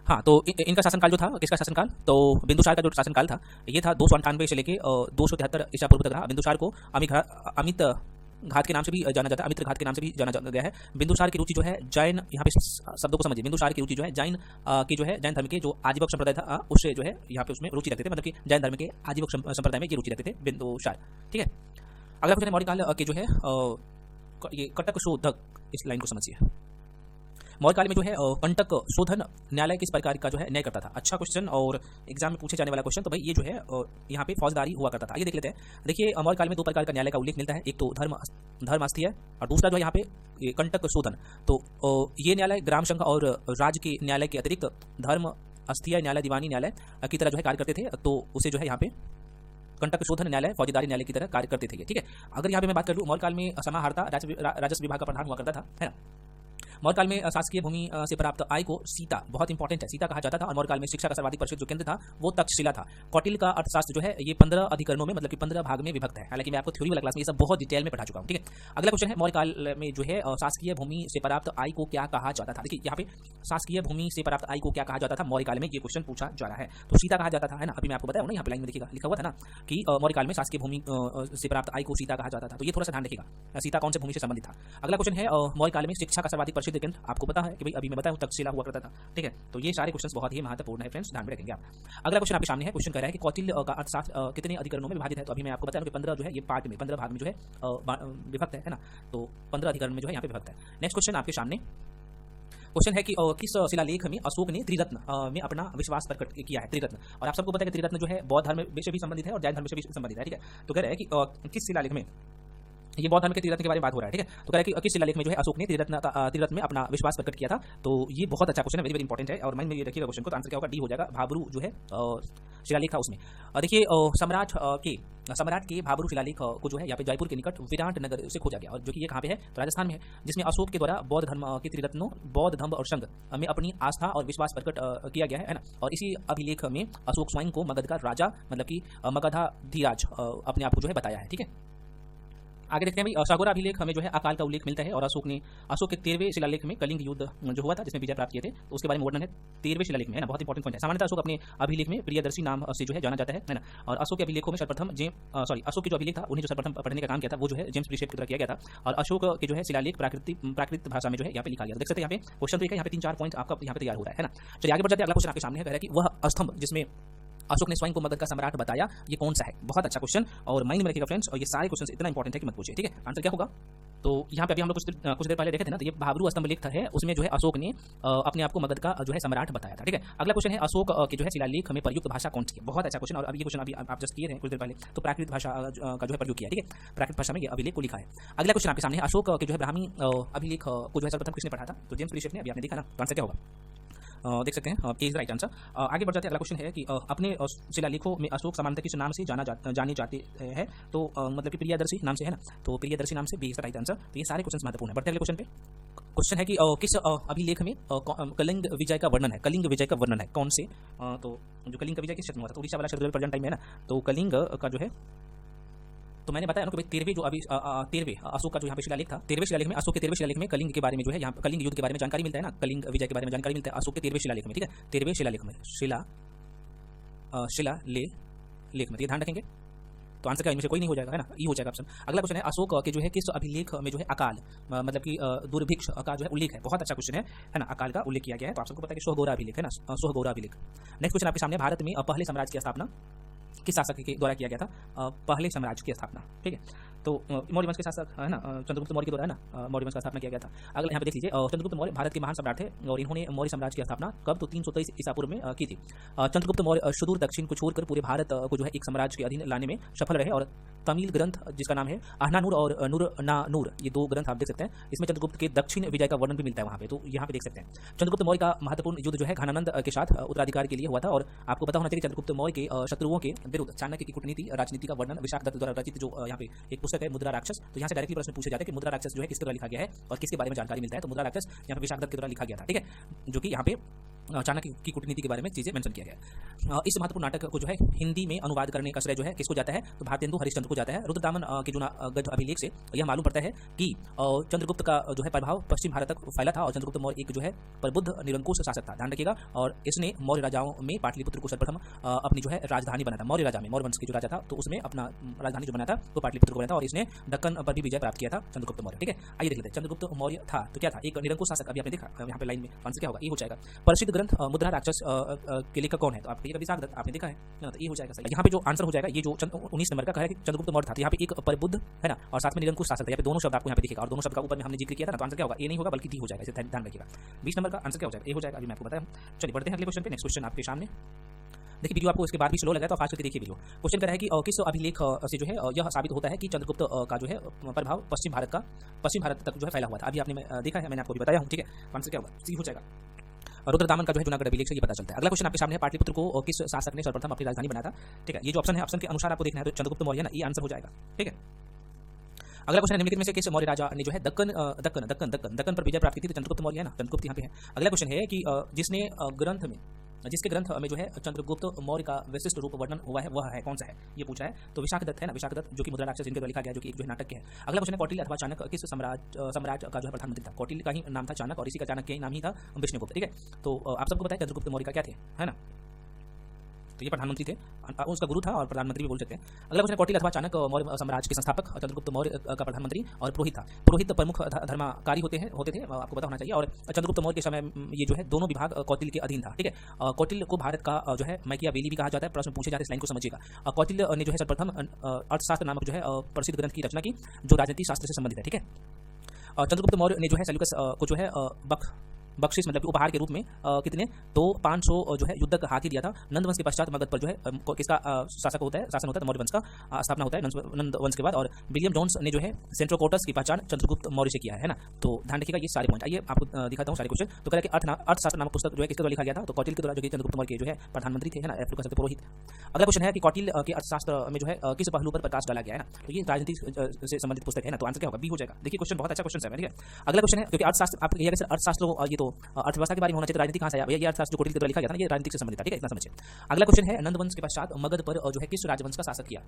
हाँ, तो इनका शासनकाल जो था, किसका शासनकाल? तो बिंदुसार का जो शासनकाल था ये था 298 से लेके 273 ईसा पूर्व तक रहा। बिंदुसार को अमित घात के नाम से भी जाना जाता है, अमित्र घात के नाम से भी जाना गया है। बिंदुसार की रुचि जो है जैन, यहाँ पे शब्दों को समझिए, बिंदुसार की रुचि जो है जैन की जो है जैन धर्म के जो आजीवक संप्रदाय था उससे जो है यहाँ पे उसमें रुचि रखते थे, मतलब कि जैन धर्म के आजीवक संप्रदाय में ये रुचि रखते थे बिंदुसार, ठीक है। अगला क्वेश्चन मौर्य काल के जो है ये कटक शोधक, इस लाइन को समझिए। मौर्य काल में जो है कंटक शोधन न्यायालय किस प्रकार का जो है न्याय करता था? अच्छा क्वेश्चन और एग्जाम में पूछे जाने वाला क्वेश्चन। तो भाई ये जो है यहाँ पे फौजदारी हुआ करता था। ये देख लेते हैं। देखिए मौर्य काल में दो प्रकार का न्यायालय का उल्लेख मिलता है। एक तो धर्मास्थीय और दूसरा जो है यहाँ पे कंटक शोधन। तो ये न्यायालय ग्राम संघ और राज्य के न्यायालय के अतिरिक्त धर्म अस्थीय न्यायालय, दीवानी न्यायालय की तरह जो है कार्य करते थे। तो उसे जो है यहाँ पे कंटक शोधन न्यायालय, फौजदारी न्यायालय की तरह कार्य करते थे, ठीक है। अगर यहाँ पे मैं बात कर लूँ, मौर्य काल में समाहर्ता राजस्व विभाग का प्रधान हुआ करता था, है ना। मौर्य काल में शासकीय भूमि से प्राप्त आय को सीता, बहुत इंपॉर्टेंट है, सीता कहा जाता था। और मौर्य काल में शिक्षा का सर्वाधिक प्रसिद्ध जो केंद्र था वो तक्षशिला था। कौटिल्य का अर्थशास्त्र जो है ये 15 अधिकरणों में, मतलब कि 15 भाग में विभक्त है। हालांकि मैं आपको थ्योरी वाला क्लास में ये सब बहुत डिटेल में पढ़ा चुका हूँ, ठीक है। अगला क्वेश्चन है मौर्य काल में जो है शासकीय भूमि से प्राप्त आय को क्या कहा जाता था? देखिए यहाँ पे शासकीय भूमि से प्राप्त आय को क्या कहा जाता था मौर्य काल में, ये क्वेश्चन पूछा जा रहा है। तो सीता कहा जाता था, है ना। अभी मैं आपको बताया ना, यहाँ पे लाइन में देखिएगा लिखा हुआ था ना कि मौर्य काल में शासकीय भूमि से प्राप्त आय को सीता कहा जाता था। तो ये थोड़ा सा ध्यान रखिएगा, सीता कौन से भूमि से संबंधित था। अगला क्वेश्चन है मौर्य काल में शिक्षा का सर्वाधिक प्रसिद्ध केंद्र, आपको पता है कि भाई अभी मैं बताया तक्षशिला हुआ करता था, ठीक है। तो ये सारे क्वेश्चंस बहुत ही महत्वपूर्ण है फ्रेंड्स, ध्यान में रखेंगे आप। अगला क्वेश्चन आपके सामने है, क्वेश्चन कह रहा है कि कौटिल्य का अर्थशास्त्र कितने अधिकरणों में विभाजित है? तो अभी मैं आपको बताया कि 15 जो है ये पार्ट में, 15 भाग में जो है विभक्त है ना। तो 15 अधिकरण में जो है यहाँ पे विभक्त है। नेक्स्ट क्वेश्चन आपके सामने क्वेश्चन है कि किस शिलालेख में अशोक ने त्रिरत्न में अपना विश्वास प्रकट किया है? त्रिरत्न, और आप सबको पता है कि त्रिरत्न जो है बौद्ध धर्म से भी संबंधित है और जैन धर्म से भी संबंधित है, ठीक है। तो कह रहा है कि किस शिलालेख में, ये बौद्ध धर्म के त्रिरत्न के बारे में बात हो रहा है, ठीक है। तो कह रहा है कि किस शिलालेख में जो है अशोक ने त्रिरत्न में अपना विश्वास प्रकट किया था? तो ये बहुत अच्छा क्वेश्चन है, वेरी वेरी इंपॉर्टेंट है। और माइंड में ये रखिएगा क्वेश्चन को, तो आंसर क्या होगा? डी हो जाएगा। भाबरू जो है शिलालेख था उसमें। देखिए सम्राट के भाबरू शिलालेख को जो है यहाँ पे जयपुर के निकट विराट नगर से खोजा गया, और जो कि ये कहाँ पे है? तो राजस्थान में है, जिसमें अशोक के द्वारा बौद्ध धर्म के त्रिरत्नों बौद्ध धम्म और संघ में अपनी आस्था और विश्वास प्रकट किया गया है ना। और इसी अभिलेख में अशोक स्वयं को मगध का राजा, मतलब कि मगधाधिराज अपने आप को जो है बताया है, ठीक है। आगे देखते हैं भाई, सागौरा अभिलेख हमें जो है अकाल का उल्लेख मिलता है और अशोक के 13वें शिलालेख में कलिंग युद्ध जो हुआ था जिसमें विजय प्राप्त किए थे, तो उसके बारे में वर्णन है 13वें शिलालेख में, है ना। बहुत इंपॉर्टेंट पॉइंट है। सामान्यतः अशोक अपने अभिलेख में प्रियदर्शी नाम से जो है जाना जाता है ना। और अशोक के अभिलेखों में सर्वप्रथम अशोक के जो अभिलेख था उन्हें जो सर्वप्रथम पढ़ने का काम किया था वो जो है जेम्स प्रीशेप के द्वारा किया गया था। और अशोक के जो है शिलालेख प्राकृत भाषा में जो है यहाँ पे लिखा गया। देख सकते हैं यहाँ पे क्वेश्चन तो यहाँ पे 3-4 पॉइंट आपका यहाँ पे तैयार हो रहा है ना। चलिए आगे बढ़ जाते हैं। अगला क्वेश्चन आपके सामने है, कह रहा है कि वह स्तंभ जिसमें अशोक ने स्वयं को मगध का सम्राट बताया, ये कौन सा है? बहुत अच्छा क्वेश्चन और माइंड में रखिएगा फ्रेंड्स। और ये सारे क्वेश्चन इतना इंपॉर्टेंट है कि मत पूछिए, ठीक है। आंसर क्या होगा? तो यहाँ पे अभी हम लोग कुछ देर पहले देखे थे ना, तो ये भाबरू स्तंभ लेख है, उसमें जो है अशोक ने अपने आप को मगध का जो है सम्राट बताया था, ठीक है। अगला क्वेश्चन है अशोक के जो है शिलालेख में प्रयुक्त भाषा कौन सी है? बहुत अच्छा क्वेश्चन। और अभी ये क्वेश्चन अभी आप जस्ट किए थे कुछ देर पहले, तो प्राकृत भाषा का जो है प्रयोग किया, ठीक है। प्राकृत भाषा में ये अभिलेख को लिखा है। अगला क्वेश्चन आपके सामने है, अशोक के जो है ब्राह्मी अभिलेख को जो है सर्वप्रथम किसने पढ़ा था? तो जेम्स प्रीशेप ने, अभी आपने देखा ना। तो आंसर क्या होगा? देख सकते हैं ए इज राइट आंसर। आगे बढ़ जाते हैं। अगला क्वेश्चन है कि अपने शिलालेखों में अशोक सामान्यतः किस नाम से जाने जाते हैं? तो मतलब कि प्रियदर्शी नाम से, है ना। तो प्रियदर्शी नाम से बी इज राइट आंसर। तो ये सारे क्वेश्चन महत्वपूर्ण है। बढ़ते हैं अगले क्वेश्चन पे। क्वेश्चन है कि किस अभिलेख में कलिंग विजय का वर्णन है? कलिंग विजय का वर्णन है कौन से? तो जो कलिंग का विजय किस क्षेत्र में हुआ था? तो उड़ीसा वाला क्षेत्र प्रेजेंट टाइम में है ना। तो कलिंग का जो है, तो मैंने बताया ना कि भाई 13वें जो अभी 13वें अशोक का जो यहाँ पे शिलालेख था, 13वें शिलालेख में, अशोक के 13वें शिलालेख में कलिंग के बारे में जो है, यहाँ कलिंग युद्ध के बारे में जानकारी मिलता है ना। कलिंग विजय के बारे में जानकारी मिलता है अशोक के 13वें शिलालेख में, ठीक है। 13वें शिलालेख में शिलालेख में, ये ध्यान रखेंगे। तो आंसर क्या इनमें से कोई नहीं हो जाएगा, है ना। ई हो जाएगा ऑप्शन। अगला क्वेश्चन है अशोक के जो है किस अभिलेख में जो है अकाल मतलब कि दुर्भिक्ष का जो है उल्लेख है? बहुत अच्छा क्वेश्चन है ना। अकाल का उल्लेख किया गया है। तो आप सबको पता है कि सोहगौरा अभिलेख है ना, सोहगौरा अभिलेख। नेक्स्ट क्वेश्चन आपके सामने, भारत में पहले साम्राज्य की स्थापना किस शासक के द्वारा किया गया था? पहले साम्राज्य की स्थापना, ठीक है। तो मौर्य वंश के शासक है ना, चंद्रगुप्त मौर्य के द्वारा, है ना, मौर्य वंश का स्थापना किया गया था। अगला यहाँ पे देख लीजिए, चंद्रगुप्त मौर्य भारत के महान सम्राट थे और इन्होंने मौर्य साम्राज्य की स्थापना कब? तो 323 ईसा पूर्व में की थी। चंद्रगुप्त मौर्य सुदूर दक्षिण को छोड़कर पूरे भारत को जो है एक साम्राज्य के अधीन लाने में सफल रहे। और तमिल ग्रंथ जिसका नाम है आहनानूर और नूर, ये दो ग्रंथ आप देख सकते हैं। इसमें चंद्रगुप्त के दक्षिण विजय का वर्णन भी मिलता है वहाँ पे। तो यहाँ पे देख सकते हैं चंद्रगुप्त मौर्य का महत्वपूर्ण युद्ध जो है घनानंद के साथ उत्तराधिकार के लिए हुआ था। और आपको पता होना चाहिए चंद्रगुप्त मौर्य के शत्रुओं के विरुद्ध चाणक्य की कूटनीति राजनीति का वर्णन विशाख दत्त द्वारा रचित जो यहाँ पे एक पुस्तक है मुद्रा राक्षस। तो यहाँ से डायरेक्टली प्रश्न पूछे जाते हैं कि मुद्रा राक्षस जो है किसके द्वारा लिखा गया है और किसके बारे में जानकारी मिलता है? तो मुद्रा राक्षस यहाँ पे विशाख दत्त के द्वारा लिखा गया था, ठीक है, जो कि यहाँ पे चाणक्य की कूटनीति के बारे में चीजें मेंशन किया गया है। इस महत्वपूर्ण नाटक को जो है हिंदी में अनुवाद करने का श्रेय जो है किसको जाता है? तो भारतेंदु हरिश्चंद्र को जाता है। रुद्रदामन के जूनागढ़ अभिलेख से यह मालूम पड़ता है कि चंद्रगुप्त का जो है प्रभाव पश्चिम भारत तक फैला था और चंद्रगुप्त मौर्य एक जो है प्रबुद्ध निरंकुश शासक था, ध्यान रखिएगा। और इसने मौर्य राजाओं में पाटलिपुत्र को सर्वप्रथम अपनी जो है राजधानी बना था। मौर्य राजा में, मौर्य वंश के जो राजा था, तो उसमें अपना राजधानी जो बना था वो पाटलिपुत्र को बना था। और इसने दक्कन पर भी विजय प्राप्त किया था चंद्रगुप्त मौर्य, ठीक है। आइए देख लेते हैं, चंद्रगुप्त मौर्य था तो क्या था? एक निरंकुश शासक। अभी आपने देखा यहाँ पे लाइन में, आंसर क्या होगा? ये हो जाएगा। प्रसिद्ध ग्रंथ मुद्रा राक्षस के लेखक कौन है? तो आपको विशाख दत्त, आपने देखा है ना, तो ये हो जाएगा सही। यहाँ पे जो आंसर हो जाएगा, ये जो 19 नंबर का कहा है कि चंद्रगुप्त मौर्य था, तो यहाँ पे एक प्रबुद्ध, है ना, और साथ में निरंकुश शासक था। यहाँ पे दोनों शब्द आपको यहाँ पे दिखेगा और दोनों शब्द का ऊपर में हमने जिक्र किया था ना। तो आंसर क्या होगा? ए नहीं होगा बल्कि डी हो जाएगा, इसे ध्यान रखिएगा। 20 नंबर का आंसर क्या हो जाएगा? ए हो जाएगा। अभी मैं आपको बताया। चलिए बढ़ते हैं अगले क्वेश्चन पे। नेक्स्ट क्वेश्चन आपके सामने देखिए, वीडियो आपको इसके बाद भी स्लो लगा तो फास्ट करके देखिए वीडियो। क्वेश्चन कर रहा है कि किस अभिलेख से जो है यह साबित होता है कि चंद्रगुप्त का जो है प्रभाव पश्चिम भारत तक जो है फैला हुआ था? अभी आपने देखा है, मैंने आपको भी बताया हूँ, ठीक है। आंसर क्या होगा? सी हो जाएगा। रुद्रदामन का जो है जूनागढ़ अभिलेख से ये पता चलता है। अगला क्वेश्चन आपके सामने है, पाटलिपुत्र को किस शासक ने सर्वप्रथम अपनी राजधानी बनाया था? ठीक है, ये जो ऑप्शन है, ऑप्शन के अनुसार आपको देखना है, तो चंद्रगुप्त मौर्य ना, ये आंसर हो जाएगा, ठीक है। अगला क्वेश्चन निम्नलिखित में से किस मौर्य राजा ने जो है दक्कन पर विजय प्राप्त की थी? तो चंद्रगुप्त मौर्य है ना, चंद्रगुप्त यहाँ पे है। अगला क्वेश्चन है कि जिसके ग्रंथ में जो है चंद्रगुप्त मौर्य का विशिष्ट रूप वर्णन हुआ है वह है कौन सा है? ये पूछा है। तो विशाख दत्त है ना, विशाख दत्त जो कि मुद्रा राक्षस इनके द्वारा लिखा गया, जो कि एक जो है नाटक के है। अगला क्वेश्चन है, कौटिल्य अथवा चाणक्य किस सम्राट का जो है प्रधानमंत्री था? कौटिल्य का ही नाम था चाणक्य और इसी का चाणक्य ही नाम ही था विष्णुगुप्त, ठीक है। तो आप सबको पता है चंद्रगुप्त मौर्य का क्या थे, है ना, तो ये प्रधानमंत्री थे, उसका गुरु था और प्रधानमंत्री भी बोल सकते हैं। अगला क्वेश्चन, कौटिल्य अथवा चाणक्य मौर्य साम्राज्य के संस्थापक चंद्रगुप्त मौर्य का प्रधानमंत्री और पुरोहित था। पुरोहित प्रमुख धर्माकारी होते थे, आपको पता होना चाहिए। और चंद्रगुप्त मौर्य के समय ये जो है दोनों विभाग कौटिल्य के अधीन था, ठीक है। कौटिल्य को भारत का जो है मैकियावेली भी कहा जाता है। प्रश्न पूछे जाते हैं, इस लाइन को समझिएगा। कौटिल्य ने जो है सर्वप्रथम अर्थशास्त्र नामक जो है प्रसिद्ध ग्रंथ की रचना की, जो राजनीति शास्त्र से संबंधित है, ठीक है। चंद्रगुप्त मौर्य ने जो है सेल्यूकस को जो है बख्शिश मतलब उपहार के रूप में कितने? तो 500 जो है युद्धक हाथी दिया था। नंद वंश के पश्चात मगध पर जो है किसका शासन होता है? मौर्य वंश का स्थापना होता है नंद वंश के बाद। और विलियम जोन्स ने जो है सेंट्रोकोटस की पहचान चंद्रगुप्त मौर्य से किया है ना। तो ध्यान रखिएगा ये सारे पॉइंट। आइए आपको दिखाता हूँ सारे क्वेश्चन। तो कह रहा है कि अर्थशास्त्र नामक पुस्तक जो है किसके द्वारा लिखा गया था? तो कौटिल्य के द्वारा, जो कि चंद्रगुप्त मौर्य के जो है प्रधानमंत्री थे, है ना, एफ्रिका से पुरोहित। अगला क्वेश्चन है कि कौटिल्य के अर्थशास्त्र में जो है किस पहलू पर प्रकाश डाला गया है ना? तो ये राजनीति से संबंधित पुस्तक है ना। तो आंसर क्या होगा? बी हो जाएगा। देखिए क्वेश्चन बहुत अच्छा क्वेश्चन है, ठीक है। अगला क्वेश्चन है, क्योंकि अर्थशास्त्र आप कहिएगा सर अर्थशास्त्र ये तो तो अर्थव्यवस्था के बारे में होना चाहिए, राजनीति कहाँ से आया, ये अर्थशास्त्र जो कोटिल के द्वारा लिखा गया था ना, ये राजनीति से संबंधित था, ठीक है, इतना समझिए। अगला क्वेश्चन है नंद वंश के पश्चात मगध पर जो है किस राजवंश का शासन किया,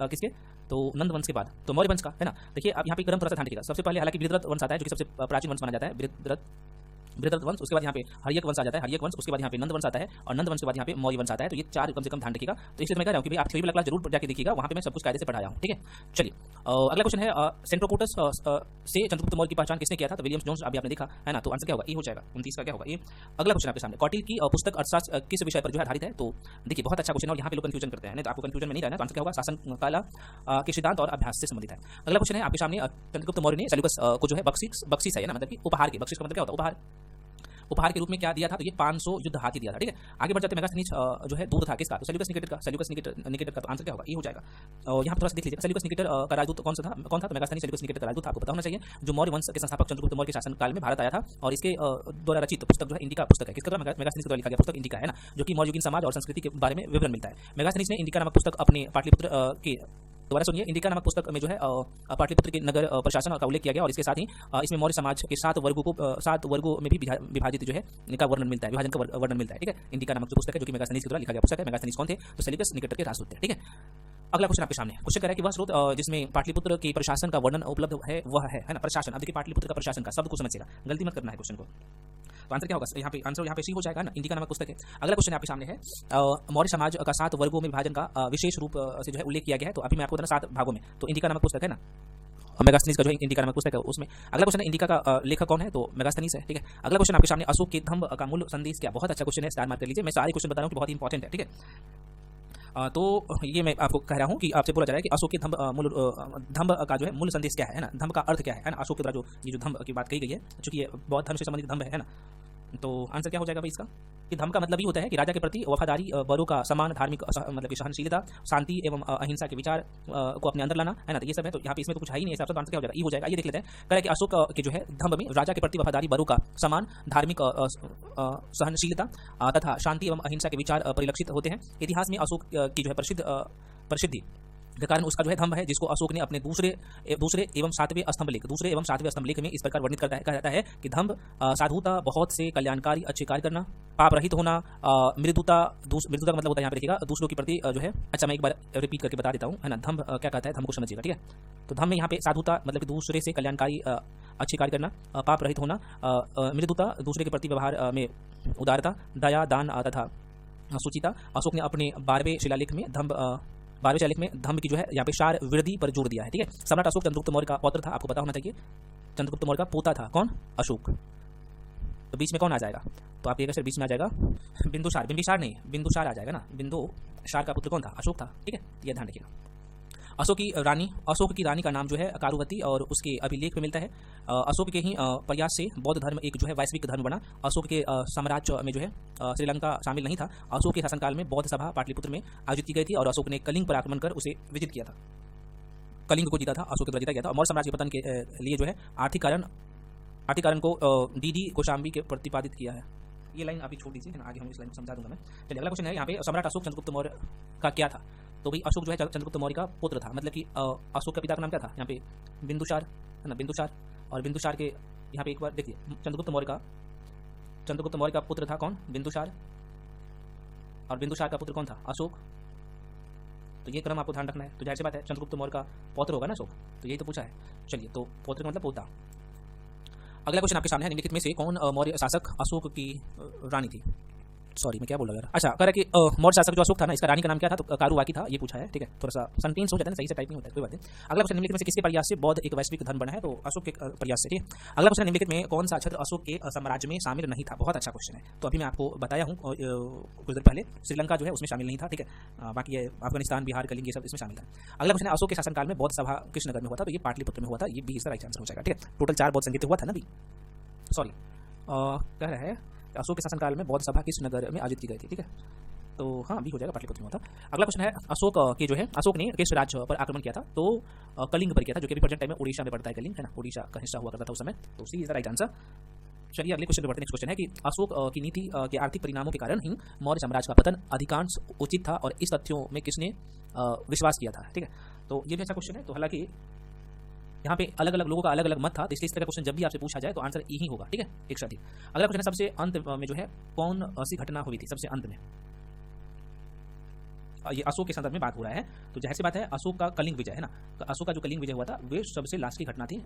किसके, तो नंद वंश के बाद तो मौर्य वंश का, है ना। देखिए अब यहाँ पे क्रम थोड़ा सा ध्यान रखिएगा, सबसे पहले हालांकि बृहद्रथ वंश आता है जो कि सबसे प्राचीन वंश माना जाता है, बृहद्रथ वंश, उसके बाद यहाँ पे हर्यक वंश आ जाता है, हर्यक वंश, उसके बाद यहाँ पे नंद वंश आता है, और नंद वंश के बाद यहाँ पे मौर्य वंश आता है। तो ये चार कम से कम ध्यान रखिएगा। तो इसलिए मैं कह रहा हूँ कि भाई आप थ्योरी वाला क्लास जरूर जाके देखिएगा, वहाँ पे मैं सब कुछ कायदे से पढ़ाया हूँ, ठीक है। चलिए अगला क्वेश्चन है सेंट्रोकोटस से चंद्रगुप्त मौर्य की पहचान किसने किया था, तो विलियम्स जोन्स, अभी आपने देखा है ना। तो आंसर क्या होगा, ये हो जाएगा 29 का क्या होगा ये। अगला क्वेश्चन आपके सामने, कौटिल की पुस्तक अर्थशास्त्र किस विषय पर जो है आधारित है, तो देखिए बहुत अच्छा क्वेश्चन है और यहाँ पे लोग कंफ्यूजन करते हैं, नहीं तो आपको कंफ्यूजन में नहीं रहना। तो आंसर क्या होगा, शासन कला के सिद्धांत और अभ्यास से संबंधित है। अगला क्वेश्चन है आपके सामने, चंद्रगुप्त मौर्य ने सेल्यूकस को जो है बख्शीश है ना, मतलब कि उपहार के, बख्शीश का मतलब क्या होता है, उपहार के रूप में क्या दिया था, तो ये 500 युद्ध हाथी दिया था, ठीक है। आगे बढ़ जाते मेगास्थनीज जो है दूर था किसका, तो सेल्यूकस निकेटर का, तो आंसर क्या होगा, ये हो जाएगा। और यहाँ पर थोड़ा सा देख लीजिए, सेल्यूकस निकेटर का राजदूत कौन था, तो मेगास्थनीज सेल्यूकस निकेटर का राजदूत आपको पता होना चाहिए, जो मौर्य वंश के संस्थापक चंद्रगुप्त मौर्य के शासन काल में भारत आया था, और इसके द्वारा रचित पुस्तक जो है इंडिका पुस्तक है, किसका द्वारा, मेगास्थनीज के द्वारा लिखा गया पुस्तक इंडिका है ना, जो कि मौर्ययुगीन समाज और संस्कृति के बारे में विवरण मिलता है। मेगास्थनीज ने इंडिका नामक पुस्तक अपने पाटलिपुत्र के, दोबारा सुनिए, इंडिका नामक पुस्तक में जो है पाटलिपुत्र के नगर प्रशासन का उल्लेख किया गया, और इसके साथ ही इसमें मौर्य समाज के 7 वर्गों में भी विभाजित जो है इनका वर्णन मिलता है, विभाजन का वर्णन मिलता है, ठीक है। इंडिका नामक जो पुस्तक है जो कि मेगास्थनीज के द्वारा लिखा गया पुस्तक है। मेगास्थनीज कौन थे, तो सेल्यूकस निकेटर के राजदूत थे, ठीक है। अगला क्वेश्चन आपके सामने, क्वेश्चन कह रहा है कि वह स्रोत जिसमें पाटलिपुत्र के प्रशासन का वर्णन उपलब्ध है वह है ना, प्रशासन। अब देखिए पाटलिपुत्र का प्रशासन का शब्द को समझिएगा, गलती मत करना है क्वेश्चन को। तो आंसर क्या होगा, यहाँ पे आंसर यहाँ पे सी हो जाएगा ना, इंडिका नामक पुस्तक है। अगला क्वेश्चन आपके सामने है, मौर्य समाज का 7 वर्गों में विभाजन का विशेष रूप से जो है उल्लेख किया गया है, तो अभी मैं आपको बता 7 भागों में, तो इंडिका नामक पुस्तक है ना, मेगास्थनीज का जो है इंडिका नामक पुस्तक है उसमें। अगला क्वेश्चन है इंडिका का लेखक कौन है, तो मेगास्थनीज है, ठीक है। अगला क्वेश्चन आपके सामने, अशोक के धम्म का मूल संदेश क्या, बहुत अच्छा क्वेश्चन है, स्टार मार्क कर लीजिए, मैं सारे क्वेश्चन बता रहा हूँ कि बहुत इंपॉर्टेंट है, ठीक है। तो ये मैं आपको कह रहा हूँ कि आपसे बोला जा रहा है कि अशोक के धम्म का जो है मूल संदेश क्या है ना, धम्म का अर्थ क्या है ना, अशोक के द्वारा जो ये जो धम्म की बात कही गई है, चूंकि ये बौद्ध धर्म से संबंधित धम्म है ना, तो आंसर क्या हो जाएगा भाई इसका, कि धम्म का मतलब ये होता है कि राजा के प्रति वफादारी, बड़ों का सम्मान, धार्मिक मतलब कि सहनशीलता, शांति एवं अहिंसा के विचार को अपने अंदर लाना, है ना। तो ये सब है, तो यहाँ पे इसमें तो कुछ है ही नहीं, हिसाब से आंसर क्या हो जाएगा, ये हो जाएगा। ये देख लेते हैं, कह रहा है कि अशोक के जो है धम्म में राजा के प्रति वफादारी, बड़ों का सम्मान, धार्मिक सहनशीलता तथा शांति एवं अहिंसा के विचार परिलक्षित होते हैं। इतिहास में अशोक की जो है प्रसिद्धि के कारण उसका जो है धम्म है, जिसको अशोक ने अपने दूसरे एवं सातवें स्तंभ लेख में इस प्रकार वर्णित करता है, कहा जाता है कि धम्म साधुता, बहुत से कल्याणकारी अच्छे कार्य करना, पाप रहित होना, मृदुता का मतलब होता है यहाँ पे देखिएगा दूसरों के प्रति जो है, अच्छा मैं एक बार रिपीट करके बता देता हूँ, है ना। धम्म क्या कहता है, धम्म को समझिएगा, ठीक है। तो धम्म में यहाँ पे साधुता मतलब कि दूसरे से कल्याणकारी अच्छे कार्य करना, पाप रहित होना, मृदुता दूसरे के प्रति व्यवहार में उदारता, दया, दान तथा सुचिता। अशोक ने अपने 12वें शिलालेख में धम्म की जो है यहाँ पे 4 वृद्धि पर जोर दिया है, ठीक है। सम्राट अशोक चंद्रगुप्त मौर्य का पौत्र था, आपको पता होना चाहिए, चंद्रगुप्त मौर्य का पोता था कौन, अशोक। तो बीच में कौन आ जाएगा, तो आप ये बीच में आ जाएगा बिंदुसार आ जाएगा ना, बिंदुसार का पुत्र कौन था, अशोक था, ठीक है। ये ध्यान रखिएगा। अशोक की रानी का नाम जो है कारुवती, और उसके अभिलेख में मिलता है। अशोक के ही प्रयास से बौद्ध धर्म एक जो है वैश्विक धर्म बना। अशोक के साम्राज्य में जो है श्रीलंका शामिल नहीं था। अशोक के शासनकाल में बौद्ध सभा पाटलिपुत्र में आयोजित की गई थी, और अशोक ने कलिंग पर आक्रमण कर उसे विजित किया था, कलिंग को जीता था, अशोक के द्वारा जीता गया था। और मौर्य साम्राज्य के पतन के लिए जो है आर्थिक कारण को डी कोशाम्बी के प्रतिपादित किया है। ये लाइन अभी छोड़ दीजिए, आगे हम इस लाइन को समझा दूंगा मैं। चलिए अगला क्वेश्चन है यहाँ पे, सम्राट अशोक चंद्रगुप्त मौर्य का क्या था, तो भाई अशोक जो है चंद्रगुप्त मौर्य का पुत्र था, मतलब कि अशोक का पिता का नाम क्या था, यहाँ पे बिंदुसार है ना, बिंदुसार। और बिंदुसार के यहाँ पे एक बार देखिए, चंद्रगुप्त मौर्य का पुत्र था कौन, बिंदुसार, और बिंदुसार का पुत्र कौन था, अशोक। तो ये क्रम आपको ध्यान रखना है। तो जाहिर सी बात है चंद्रगुप्त मौर्य का पौत्र होगा ना अशोक, तो यही तो पूछा है। चलिए, तो पौत्र का मतलब पोता। अगला क्वेश्चन आपके सामने है, निम्नलिखित में से कौन मौर्य शासक अशोक की रानी थी, सॉरी मैं क्या बोल रहा यार, अच्छा कह रहा है कि मौर्य शासक जो अशोक था ना, इसका रानी का नाम क्या था, तो कारुवाकी था, ये पूछा है, ठीक है। थोड़ा सा सेंटेंस हो जाता है, सही से टाइपिंग होता है, कोई बात नहीं। अगला क्वेश्चन, निम्नलिखित में से किसके प्रयास से बौद्ध एक वैश्विक धर्म बना है, तो अशोक के प्रयास से, ठीक है। अगला क्वेश्चन, निम्नलिखित में कौन सा क्षेत्र अशोक के साम्राज्य में शामिल नहीं था, बहुत अच्छा क्वेश्चन है। तो अभी मैं आपको बताया हूँ कुछ देर पहले, श्रीलंका जो है उसमें शामिल नहीं था, ठीक है। बाकी अफगानिस्तान, बिहार, कलिंग, ये सब इसमें शामिल था। अगला क्वेश्चन है, अशोक के शासनकाल में बौद्ध सभा किस नगर में हुआ था, तो ये पाटलिपुत्र में हुआ था, ये भी इसका राइट आंसर हो जाएगा, ठीक है। टोटल 4 बौद्ध संगीत हुआ था ना भी, सॉरी कह रहा है अशोक के शासनकाल में बौद्ध सभा किस नगर में आयोजित की गई थी, ठीक है। तो हाँ भी हो जाएगा, पाटलिपुत्र में होता। अगला क्वेश्चन है, अशोक ने किस राज्य पर आक्रमण किया था, तो कलिंग पर किया था, जो कि प्रेजेंट टाइम में उड़ीसा में पड़ता है, कलिंग है ना, उड़ीसा का हिस्सा हुआ करता था उस समय, तो सी इज द राइट आंसर। चलिए अगले क्वेश्चन पे बढ़ते हैं। नेक्स्ट क्वेश्चन है कि अशोक की नीति के आर्थिक परिणामों के कारण ही मौर्य साम्राज्य का पतन अधिकांश उचित था, और इस तथ्यों में किसने विश्वास किया था, ठीक है। तो ये भी अच्छा क्वेश्चन है। तो हालांकि यहाँ पे अलग अलग लोगों का अलग अलग मत था, तो इसलिए इस तरह का क्वेश्चन जब भी आपसे पूछा जाए तो आंसर यही होगा, ठीक है, एक साथ ही। अगला क्वेश्चन है सबसे अंत में जो है कौन सी घटना हुई थी सबसे अंत में। ये अशोक के संदर्भ में बात हो रहा है, तो जाहिर सी बात है अशोक का कलिंग विजय है ना, अशोक का जो कलिंग विजय हुआ था वे सबसे लास्ट की घटना थी,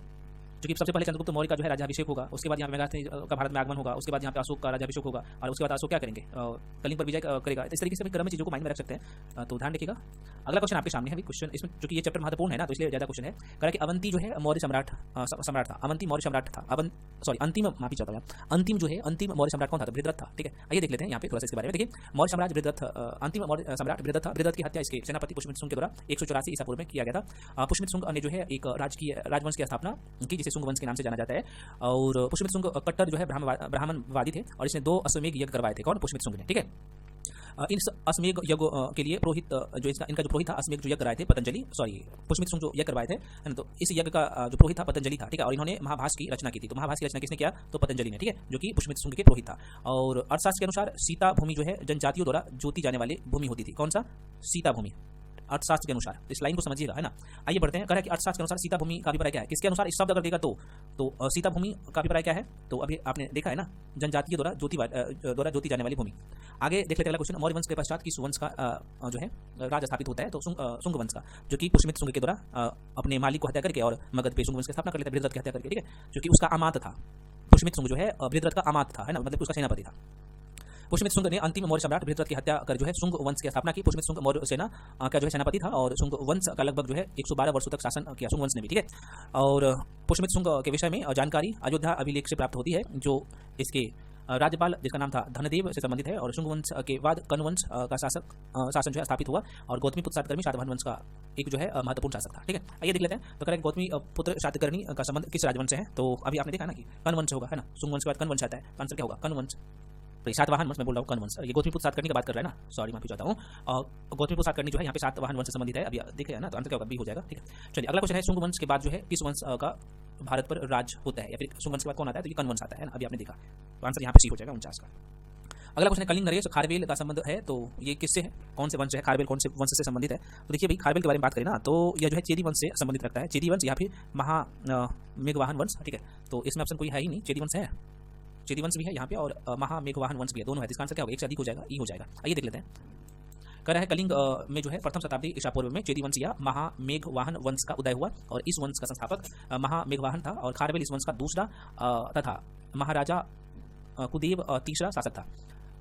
क्योंकि सबसे पहले चंद्रगुप्त मौर्य का जो है राज्याभिषेक होगा, उसके बाद यहाँ पे मेघनाथ का भारत में आगमन होगा, उसके बाद यहाँ पे अशोक का राज्याभिषेक होगा, और उसके बाद अशोक क्या करेंगे, कलिंग पर विजय करेगा। इस तरीके से क्रम में चीजों को माइंड में रख सकते हैं, तो ध्यान रखिएगा। अगला क्वेश्चन आपके सामने है क्वेश्चन, इसमें चूंकि ये चैप्टर महत्वपूर्ण है ना, तो इसलिए ज्यादा क्वेश्चन है। कह कि अवंती जो है मौर्य सम्राट था, अवंती मौर्य सम्राट था, अंतिम माफी चाहता हूँ, अंतिम जो है अंतिम मौर्य सम्राट कौन था, बृहद्रथ था, ठीक है। आइए देख लेते हैं यहाँ पे थोड़ा सा इसके बारे में। देखिए मौर्य सम्राट बृहद्रथ, अंतिम मौर्य सम्राट बृहद्रथ था। बृहद्रथ की हत्या इसके सेनापति पुष्यमित्र शुंग के द्वारा 184 ईसा पूर्व में किया गया था। पुष्यमित्र शुंग ने जो है एक राजवंश की स्थापना की, जिसे शुंग वंश के नाम से जाना जाता है, और पुष्यमित्र शुंग कट्टर जो है ब्राह्मणवादी थे, और इसने 2 अश्वमेध यज्ञ करवाए थे, कौन, पुष्यमित्र शुंग ने, ठीक है। इन अश्वमेध यज्ञ के लिए पुरोहित जो इनका जो पुरोहित था, अश्वमेध जो यज्ञ कराए थे पुष्यमित्र शुंग जो यज्ञ करवाए थे, तो इस यज्ञ का जो पुरोहित था पतंजलि था, ठीक है, और इन्होंने महाभाष्य की रचना की थी। तो महाभाष्य की रचना किसने किया, तो पतंजलि ने, ठीक है, जो कि पुष्यमित्र शुंग के पुरोहित था। और अर्थशास्त्र के अनुसार सीता भूमि जो है जनजातियों द्वारा जोती जाने वाली भूमि होती थी, कौन सा, सीता भूमि, अर्थशास्त्र के अनुसार। इस लाइन को समझिएगा, है ना। आइए बढ़ते हैं। कह रहा है कि अर्थशास्त्र के अनुसार सीता भूमि का अभिप्राय क्या है, किसके अनुसार इस शब्द अगर देगा तो सीता भूमि का अभिप्राय क्या है, तो अभी आपने देखा है ना, जनजातियों द्वारा जोती जाने वाली भूमि। आगे देख लेते हैं अगला क्वेश्चन, मौर्य वंश के पश्चात किस वंश का जो है राज स्थापित होता है, तो शुंग वंश का, जो कि पुष्यमित्र शुंग के द्वारा अपने मालिक को हत्या करके और मगध पे शुंग वंश की स्थापना कर लेते हैं, बृहद्रथ की हत्या करके, ठीक है, जो कि उसका अमात्य था। पुष्यमित्र शुंग जो है बृहद्रथ का अमात्य था, है ना, मतलब उसका सेनापति था। पुष्यमित्र शुंग ने अंतिम मौर्य सम्राट बृहद्रथ की हत्या कर जो है शुंग वंश की स्थापना की। पुष्यमित्र शुंग मौर्य सेना का जो है सेनापति था, और शुंग वंश का लगभग जो है 112 वर्षों तक शासन किया शुंग वंश ने भी, ठीक है। और पुष्यमित्र शुंग के विषय में जानकारी अयोध्या अभिलेख से प्राप्त होती है, जो इसके राज्यपाल जिसका नाम था धनदेव से संबंधित है, और शुंग वंश के बाद कर्ण वंश का शासन जो है स्थापित हुआ, और गौतमी पुत्र सातकर्णी शातवाहन वंश का एक जो है महत्वपूर्ण शासक था, ठीक है। आइए देख लेते हैं। तो करें गौतमी पुत्र सातकर्णी का संबंध किस राजवंश से है, तो अभी आपने देखा ना कि कर्ण वंश होगा, है ना, शुंग वंश के बाद कर्ण वंश आता है, आंसर क्या होगा, कर्ण वंश, सातवाहन वंश, मैं बोल रहा हूँ कर्ण वंश, ये गौतमी पुत्र सातकर्णी की बात कर रहा है ना, सॉरी माफी चाहता हूँ। गौतमी पुत्र सातकर्णी जो है यहाँ पे सातवाहन वंश से संबंधित है, अभी देखे है ना, तो आंसर क्या होगा, बी हो जाएगा, ठीक है। चलिए अगला क्वेश्चन है, शुंग वंश के बाद जो है किस वंश का भारत पर राज होता है, या फिर शुंग वंश के बाद कौन आता है, तो ये कर्ण वंश आता है ना, अभी आपने देखा, तो आंसर यहाँ पे सी हो जाएगा 49 का। अगला क्वेश्चन है, कलिंग नरेश खारवेल का संबंध है, तो ये किससे है, कौन से वंश है, खारवेल कौन से वंश से संबंधित है, तो देखिए भाई खारवेल के बारे में बात करें ना, तो यह जो है चेदी वंश से संबंधित रखता है, चेदी वंश या फिर मेघवाहन वंश, ठीक है। तो इसमें ऑप्शन कोई है ही नहीं, चेदी वंश है, चेदी वंश भी है यहाँ पे, और महामेघवाहन वंश भी है, दोनों है, इसका आंसर क्या होगा, एक से अधिक हो जाएगा, ई हो जाएगा। आइए देख लेते हैं। कह रहा है कलिंग में जो है प्रथम शताब्दी ईसा पूर्व में चेदी वंश या महामेघवाहन वंश का उदय हुआ, और इस वंश का संस्थापक महामेघवाहन था, और खारवेल इस वंश का दूसरा तथा महाराजा कुदेव तीसरा शासक था।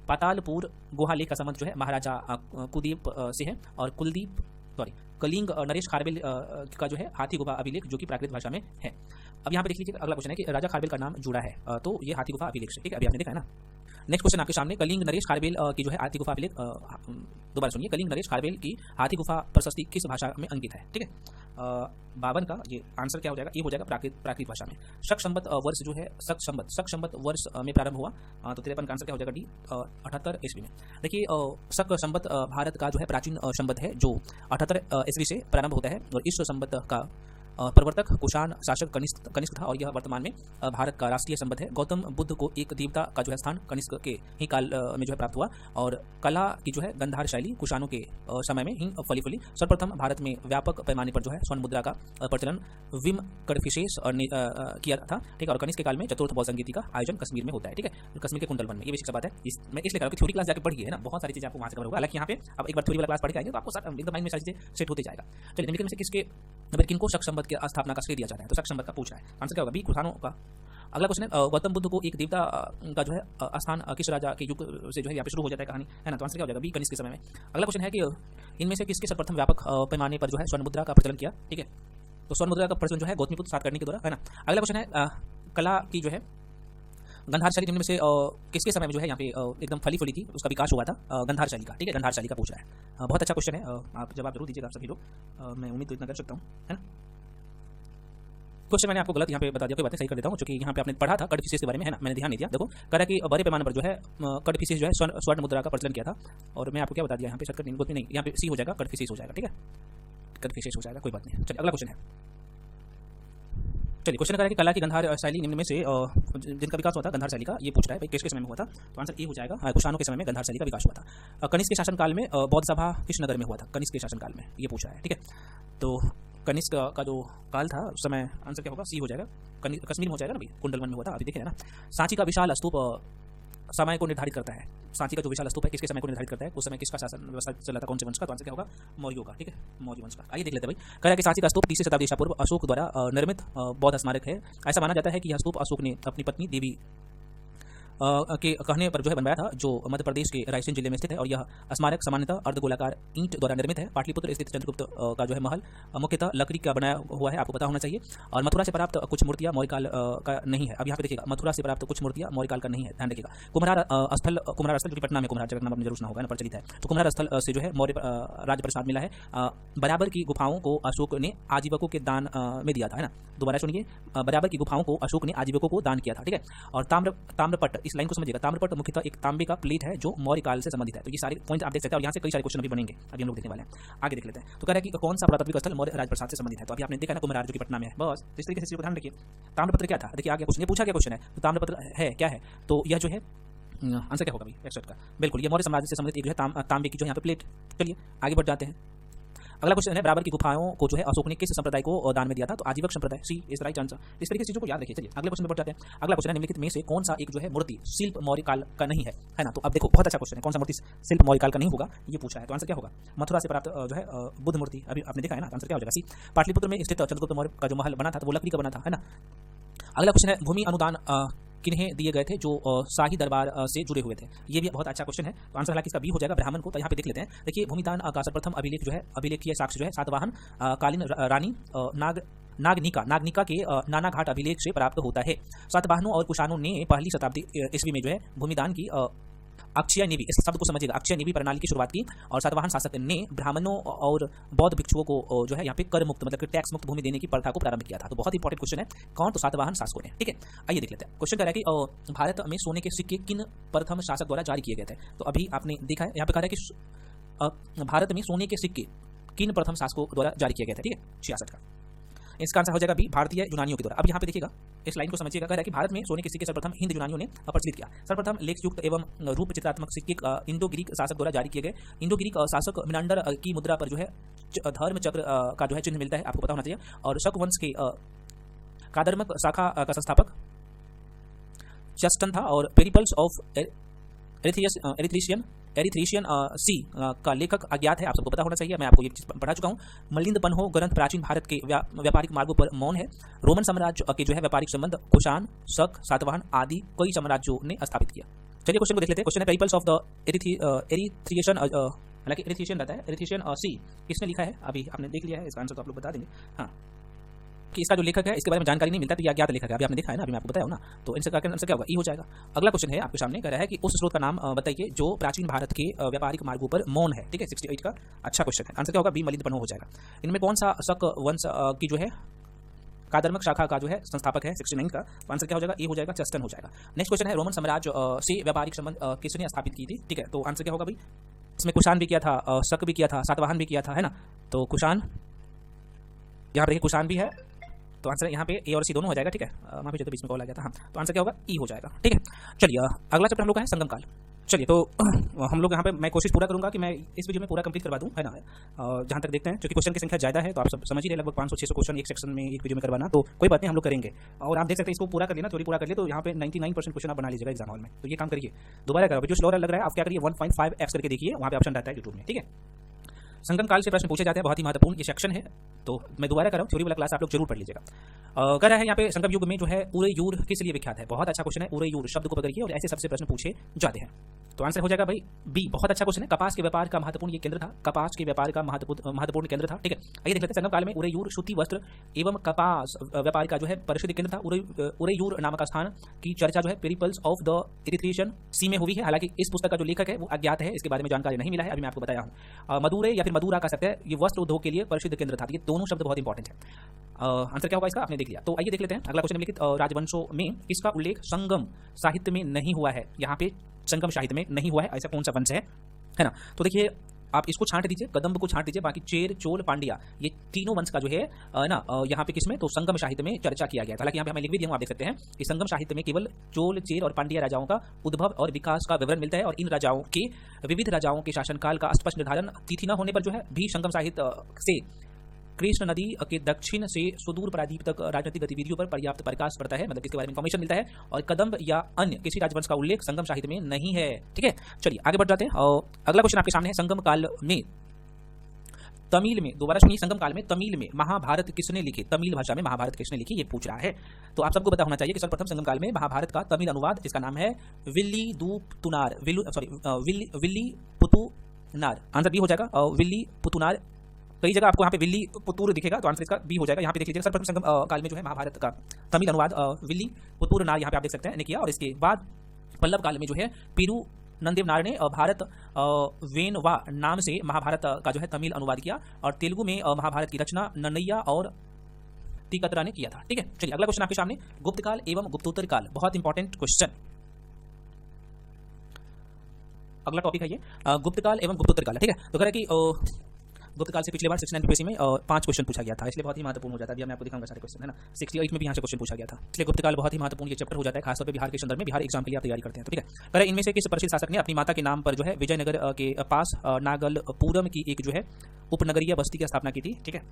पातालपुर गुहा लेख का संबंध जो है महाराजा कुदेव से है, और कलिंग नरेश खारवेल का जो है हाथी गुफा अभिलेख, जो कि प्राकृत भाषा में है। अब यहाँ पे देख लीजिए, अगला क्वेश्चन है कि राजा खारवेल का नाम जुड़ा है, तो ये हाथी गुफा अभिलेख से, ठीक है, अभी आपने देखा है ना। नेक्स्ट क्वेश्चन आपके सामने, कलिंग नरेश खारवेल की जो है हाथी गुफा अभिलेख, दोबारा सुनिए, कलिंग नरेश खारवेल की हाथी गुफा प्रशस्ति किस भाषा में अंकित है, ठीक है। 52 का ये आंसर क्या हो जाएगा, ये हो जाएगा प्राकृत भाषा में। शक संवत वर्ष जो है शक संवत वर्ष में प्रारंभ हुआ, तो 53 का आंसर क्या हो जाएगा, डी 78 ईस्वी में। देखिए शक संवत भारत का जो है प्राचीन संवत है, जो 78 ईस्वी से प्रारंभ होता है, और इस संवत का प्रवर्तक कुषाण शासक कनिष्क था, और यह वर्तमान में भारत का राष्ट्रीय संबंध है। गौतम बुद्ध को एक देवता का जो है स्थान कनिष्क के ही काल में जो है प्राप्त हुआ, और कला की जो है गंधार शैली कुषाणों के समय में ही फली सर्वप्रथम भारत में व्यापक पैमाने पर जो है स्वर्ण मुद्रा का प्रचलन विम कडफिशेष किया था, ठीक है। और कनिष्क के काल में चतुर्थ बौद्ध संगीति का आयोजन कश्मीर में होता है, ठीक है, कश्मीर के कुंडलवन में। ये बेसिक सा बात है, मैं इसलिए कह रहा हूं कि थ्योरी क्लास जाकर पढ़िए, है ना, बहुत सारी चीजें आपको वहां से कवर होगा। हालांकि यहाँ पे अब एक बार थ्योरी वाला क्लास पढ़ के आएंगे तो आपको एकदम माइंड में सारी चीजें सेट होते जाएगा। चलिए निम्नलिखित में से किसके किनको शक संवत की स्थापना का श्रेय दिया जाता है, तो शक संवत का पूछ रहा है, आंसर क्या होगा, बी कुषाणों का। अगला क्वेश्चन है, गौतम बुद्ध को एक देवता का जो है स्थान किस राजा के युग से जो है यहाँ पे शुरू हो जाता है कहानी, है ना, तो आंसर क्या हो जाएगा, बी कनिष्क के समय में। अगला क्वेश्चन है कि इनमें से किसके सर्वप्रथम व्यापक पैमाने पर जो है स्वर्ण मुद्रा का प्रचलन किया, ठीक है, तो स्वर्ण मुद्रा का प्रचलन जो है गौतमीपुत्र सातकर्णी के द्वारा, है ना। अगला क्वेश्चन है, कला की जो है गंधार शैली निम्न में से किसके समय में जो है यहाँ पे एकदम फली फली थी, उसका विकास हुआ था, गंधार शैली का, ठीक है, गंधार शैली का पूछ रहा है। बहुत अच्छा क्वेश्चन है, आप जवाब जरूर दीजिएगा आप सभी लोग, मैं उम्मीद तो इतना कर सकता हूँ, है ना। क्वेश्चन मैंने आपको गलत यहाँ पे बता दिया, कोई बातें सही कर देता हूँ, क्योंकि यहाँ पे आपने पढ़ा था कडफिशेष के बारे में, है ना, मैंने ध्यान नहीं दिया। देखो कह रहा है कि बड़े पैमाने पर जो है कडफिशेष जो है स्वर्ण मुद्रा का प्रचलन किया था, और मैं आपको क्या बता दिया यहाँ पे शतकर नहीं, यहाँ पे सी हो जाएगा, कडफिशेष हो जाएगा, ठीक है, कडफिशेष हो जाएगा, कोई बात नहीं। चलिए अगला क्वेश्चन है, चलिए क्वेश्चन है कि कला की गंधार शैली निम्न में से जिनका विकास हुआ था गंधार शैली का, ये पूछ रहा है भाई किसके समय में हुआ था, तो आंसर ये हो जाएगा, कुषाणों के समय में गंधार शैली का विकास हुआ था। कनिष्क के शासनकाल में बौद्ध सभा किस नगर में हुआ था, कनिष्क के शासनकाल में, ये पूछ रहा है, ठीक है। तो कनिष्क का जो काल था उस समय आंसर क्या होगा, सी हो जाएगा, कश्मीर में हो जाएगा ना भाई, कुंडल वन में हुआ था, अभी देखे ना। सांची का विशाल स्तूप समय को निर्धारित करता है। सांची का जो विशाल स्तूप है किसके समय को निर्धारित करता है, उस समय किसका शासन व्यवस्था चला था, कौन से वंश का, तो आंसर क्या होगा, मौर्यों का। ठीक है, मौर्य वंश का। आइए देख लेते हैं भाई। कह रहा है कि सांची का स्तूप 30वीं शताब्दी ईसा पूर्व अशोक द्वारा निर्मित बौद्ध स्मारक है। ऐसा माना जाता है कि यह स्तूप अशोक ने अपनी पत्नी देवी के कहने पर जो है बनवाया था, जो मध्य प्रदेश के रायसेन जिले में स्थित है। और यह स्मारक सामान्यतः अर्धगोलाकार ईंट द्वारा निर्मित है। पाटलिपुत्र स्थित चंद्रगुप्त का जो है महल मुख्यतः लकड़ी का बनाया हुआ है, आपको पता होना चाहिए। और मथुरा से प्राप्त कुछ मूर्तियां मौर्यकाल का नहीं है। अब यहाँ पे देखिएगा, मथुरा से प्राप्त कुछ मूर्तियां मौर्यकाल का नहीं है, ध्यान रखिएगा। कुम्हार स्थल जो कि पटना में, कुम्हार जगह नाम जरूर सुना होगा ना, प्रचलित है। तो कुम्हार स्थल से जो है मौर्य राज प्रसाद मिला है। बराबर की गुफाओं को अशोक ने आजीवकों के दान में दिया था, है ना। दोबारा सुनिए, बराबर की गुफाओं को अशोक ने आजीवकों को दान किया था। ठीक है। और ताम्रपट्ट, इस लाइन को समझिएगा, ताम्रपट्ट मुख्यतः एक तांबे का प्लेट है जो मौर्य काल से संबंधित है। तो ये सारे पॉइंट आप देख सकते हैं और यहाँ से कई सारे क्वेश्चन भी बनेंगे, अभी हम लोग देखने वाले हैं। आगे देख लेते हैं। तो कह रहा है कि कौन सा पुरातात्विक स्थल मौर्य राजप्रसाद से संबंधित है। तो अभी आपने देखा ना, कुम्हार जो कि पटना में है। बस इस तरीके से चीज़ को ध्यान रखिए। ताम्रपत्र क्या था, देखिए आगे क्वेश्चन, ये पूछा गया क्वेश्चन है, तो ताम्रपत्र है क्या है, तो यह जो है आंसर क्या होगा भाई, 61 का। बिल्कुल, ये मौर्य साम्राज्य से संबंधित एक जो है तांबे की जो यहाँ पे प्लेट। चलिए आगे बढ़ जाते हैं। अगला क्वेश्चन है, बराबर की गुफाओं को जो है अशोक ने किस संप्रदाय को दान में दिया था, तो आजीवक संप्रदाय, सी इज राइट आंसर। इस तरीके से चीजों को याद रखिए। चलिए अगले क्वेश्चन में बढ़ जाते हैं। अगला क्वेश्चन है, निम्नलिखित में से कौन सा एक जो है मूर्ति शिल्प मौर्य काल का नहीं है ना। तो अब देखो, बहुत अच्छा क्वेश्चन है, कौन सा मूर्ति शिल्प मौर्य काल का नहीं होगा, ये पूछा है। तो आंसर क्या होगा, मथुरा से प्राप्त जो है बुद्ध मूर्ति, अभी आपने देखा है ना। आंसर क्या हो जाएगा, सी। पाटलिपुत्र में स्थित चंद्रगुप्त मौर्य का जो महल बना था, तो वो लकड़ी का बना था, है ना। अगला क्वेश्चन है, भूमि अनुदान किन्हें दिए गए थे जो शाही दरबार से जुड़े हुए थे। ये भी बहुत अच्छा क्वेश्चन है। तो आंसर हालांकि इसका बी हो जाएगा, ब्राह्मण को। तो यहाँ पे देख लेते हैं। देखिए, भूमिदान का सर्वप्रथम अभिलेख जो है, अभिलेखीय साक्ष्य जो है सातवाहन कालीन रानी नागनिका के नाना घाट अभिलेख से प्राप्त होता है। सातवाहनों और कुषाणों ने पहली शताब्दी ईस्वी में जो है भूमिदान की अक्षय निधि, इस शब्द को समझिएगा, अक्षय निधि प्रणाली की शुरुआत की। और सातवाहन शासक ने ब्राह्मणों और बौद्ध भिक्षुओं को जो है यहाँ पे कर मुक्त, मतलब कि टैक्स मुक्त भूमि देने की प्रथा को प्रारंभ किया था। तो बहुत इंपॉर्टेंट क्वेश्चन है, कौन, तो सातवाहन शासकों ने। ठीक है, आइए देख लेते हैं। क्वेश्चन कह रहा है कि भारत में सोने के सिक्के किन प्रथम शासक द्वारा जारी किए गए थे। तो अभी आपने देखा है, यहाँ पे कह रहा है कि भारत में सोने के सिक्के किन प्रथम शासकों द्वारा जारी किए गए थे। ठीक है, 66 का। इसका आंसर हो जाएगा बी, भारतीय यूनानियों के द्वारा। अब यहाँ पे देखिएगा, इस लाइन को समझिएगा। कह रहा है कि भारत में सोने के सिक्के सर्वप्रथम हिंद यूनानियों ने प्रचलित किया। सर्वप्रथम लेखयुक्त एवं रूप चित्रात्मक सिक्के इंडो ग्रीक शासक द्वारा जारी किए गए। इंडो ग्रीक शासक मिनांडर की मुद्रा पर जो है धर्म चक्र का जो है चिन्ह मिलता है, आपको पता होना चाहिए। और शक वंश के कादर्मक शाखा का संस्थापक चस्टन था। और पेरिपल्स ऑफ एरिथ्रीशियन सी का लेखक अज्ञात है, आप सबको पता होना चाहिए। मैं आपको ये चीज पढ़ा चुका हूँ। मलिंद पन्हो ग्रंथ प्राचीन भारत के व्यापारिक मार्गों पर मौन है। रोमन साम्राज्य के जो है व्यापारिक संबंध कुषाण, शक, सातवाहन आदि कई साम्राज्यों ने स्थापित किया। चलिए क्वेश्चन को देख लेते हैं। क्वेश्चन है, पेरिपल्स ऑफ द एरिथ्रिएशन, हालांकि एरिथ्रिएशन रहता है, एरिथ्रिएशन सी किसने लिखा है, अभी आपने देख लिया है, इसका आंसर तो आप लोग बता देंगे। हाँ, कि इसका जो लेखक है इसके बारे में जानकारी नहीं मिलता, तो ये अज्ञात लेखक है, अभी आपने देखा है ना, अभी मैं आपको बताया हूं ना। तो इनसे आंसर क्या होगा, ई हो जाएगा। अगला क्वेश्चन है आपके सामने, कह रहा है कि उस स्रोत का नाम बताइए जो प्राचीन भारत के व्यापारिक मार्गों पर मौन है। ठीक है, 68 का अच्छा क्वेश्चन है। आंसर क्या होगा, बी, मलिंद पन्हो हो जाएगा। इनमें कौन सा शक वंश की जो है कादर्मक शाखा का जो है संस्थापक है, 69 का। तो आंसर क्या हो जाएगा, ए हो जाएगा, चस्टन हो जाएगा। नेक्स्ट क्वेश्चन है, रोमन साम्राज्य से व्यापारिक संबंध किसने स्थापित की थी। ठीक है, तो आंसर क्या होगा भाई, इसमें कुषाण भी किया था, शक भी किया था, सातवाहन भी किया था, है ना। तो कुषाण, यहाँ पर देखिए कुषाण भी है, तो आंसर यहाँ पे ए और सी दोनों हो जाएगा। ठीक है, माफी, तो बीच में कॉल आ गया था। हाँ, तो आंसर क्या होगा, ई हो जाएगा। ठीक है, चलिए अगला चैप्टर हम लोग का है संगम काल। चलिए, तो हम लोग यहाँ पे मैं कोशिश पूरा करूंगा कि मैं इस वीडियो में पूरा कंप्लीट करवा दूं, है ना। जहाँ तक देखते हैं, क्योंकि क्वेश्चन की संख्या ज़्यादा है, तो आप सब समझ ही रहे, लगभग 500-600 क्वेश्चन एक सेक्शन में, एक वीडियो में करवाना, तो कोई बात नहीं, हम लोग करेंगे। और आप देख सकते हैं, इसको पूरा कर लेना, थोड़ी पूरा कर ले, तो यहाँ पे 99% क्वेश्चन आप बना लीजिएगा एग्जाम हॉल में। तो ये काम करिए, दोबारा करो, वीडियो स्लो लग रहा है, आप क्या करिए 1.5x करके देखिए, वहाँ पे ऑप्शन रहता है यूट्यूब में। ठीक है, संगम काल से प्रश्न पूछे जाते हैं, बहुत ही महत्वपूर्ण ये सेक्शन है। तो मैं दोबारा कर रहा हूँ, थ्योरी वाला क्लास आप लोग जरूर पढ़ लीजिएगा। कह रहा है यहाँ पे संगम युग में जो है उरेयूर किस लिए विख्यात है। बहुत अच्छा क्वेश्चन है, उरेयूर शब्द को पकड़िए और ऐसे सबसे प्रश्न पूछे जाते हैं। तो आंसर हो जाएगा भाई बी, बहुत अच्छा क्वेश्चन है। कपास के व्यापार का महत्वपूर्ण ये केंद्र था, कपास के व्यापार का महत्वपूर्ण केंद्र था। ठीक है, आइए देख लेते हैं। संगम काल में उरेयूर सूती वस्त्र एवं कपास व्यापार का जो है परिषद केंद्र था। उरेयूर नामक स्थान की चर्चा जो है पेरिपल्स ऑफ द एरिथ्रिएशन सी में हुई है। हालांकि इस पुस्तक का जो लेखक है वो अज्ञात है, इसके बारे में जानकारी नहीं मिला है, अभी मैं आपको बताया हूँ। मदुरै या फिर मदुरा का सकते हैं, ये वस्त्र उद्योग के लिए प्रसिद्ध केंद्र था। ये दोनों शब्द बहुत इंपॉर्टेंट है। आंसर क्या होगा इसका, आपने देख लिया। तो आइए देख लेते हैं अगला क्वेश्चन। लिखित राजवंशों में इसका उल्लेख संगम साहित्य में नहीं हुआ है। यहाँ पे संगम साहित्य में नहीं हुआ है, ऐसा कौन सा वंश है ना। तो देखिए, आप इसको छांट दीजिए, कदम्ब को छांट दीजिए, बाकी चेर, चोल, पांड्या, ये तीनों वंश का जो है ना यहाँ पे किसमें, तो संगम साहित्य में चर्चा किया गया था। हालांकि यहाँ पे हमें लिख भी दिया, आप देख सकते हैं कि संगम साहित्य में केवल चोल, चेर और पांड्या राजाओं का उद्भव और विकास का विवरण मिलता है। और इन राजाओं के विविध राजाओं के शासनकाल का स्पष्ट निर्धारण तिथि न होने पर जो है भी संगम साहित्य से कृष्ण नदी के दक्षिण से सुदूर प्रायद्वीप तक राजनीतिक गतिविधियों पर पर्याप्त प्रकाश पड़ता है, मतलब इसके बारे में इंफॉर्मेशन मिलता है, और कदम्ब या अन्य किसी राजवंश का उल्लेख संगम साहित्य में नहीं है। ठीक है, चलिए आगे बढ़ जाते हैं। और अगला क्वेश्चन आपके सामने है, संगम काल में तमिल में, दोबारा सुनिए, संगम काल में तमिल में महाभारत किसने लिखी, तमिल भाषा में महाभारत किसने लिखी, ये पूछ रहा है। तो आप सबको पता होना चाहिए कि सर्वप्रथम संगम काल में महाभारत का तमिल अनुवाद, इसका नाम है विल्ली पुतुनार। आंसर बी हो जाएगा, विल्ली पुतुनार। कई जगह आपको यहाँ पे विल्ली पुतुर दिखेगा, तो आंसर इसका बी हो जाएगा। यहाँ पे देख लीजिए, सर्वप्रथम संगम काल में जो है महाभारत का तमिल अनुवाद विल्ली पुतुरनार, यहाँ पे आप देख सकते हैं, ने किया। और इसके बाद पल्लव काल में जो है पीरू नंदेव नार ने भारत वेनवा नाम से महाभारत का जो है तमिल अनुवाद किया, और तेलुगु में महाभारत की रचना नन्नैया और टीकतरा ने किया था। ठीक है, चलिए अगला क्वेश्चन आपके सामने, गुप्त काल एवं गुप्तोत्तर काल, बहुत इंपॉर्टेंट क्वेश्चन। अगला टॉपिक है ये गुप्त काल एवं गुप्तोत्तर काल। ठीक है, तो कह रहा है कि गुप्त काल से पिछले बार 69 पीपीएससी में 5 क्वेश्चन पूछा गया था, इसलिए बहुत ही महत्वपूर्ण हो जाता है। अभी मैं आपको दिखाऊंगा सारे क्वेश्चन, है ना। 68 में भी यहाँ से क्वेश्चन पूछा गया था, इसलिए गुप्त काल बहुत ही महत्वपूर्ण ये चैप्टर हो जाता है, खासतौर पे बिहार के संदर्भ में, बिहार एग्जाम के लिए आप तैयारी करते हैं। तो ठीक है, कह रहे इनमें से किस प्रसिद्ध शासक ने अपनी माता के नाम पर जो है विजयनगर के पास नागलपुरम की एक जो है उपनगरीय बस्ती की स्थापना की थी। ठीक है,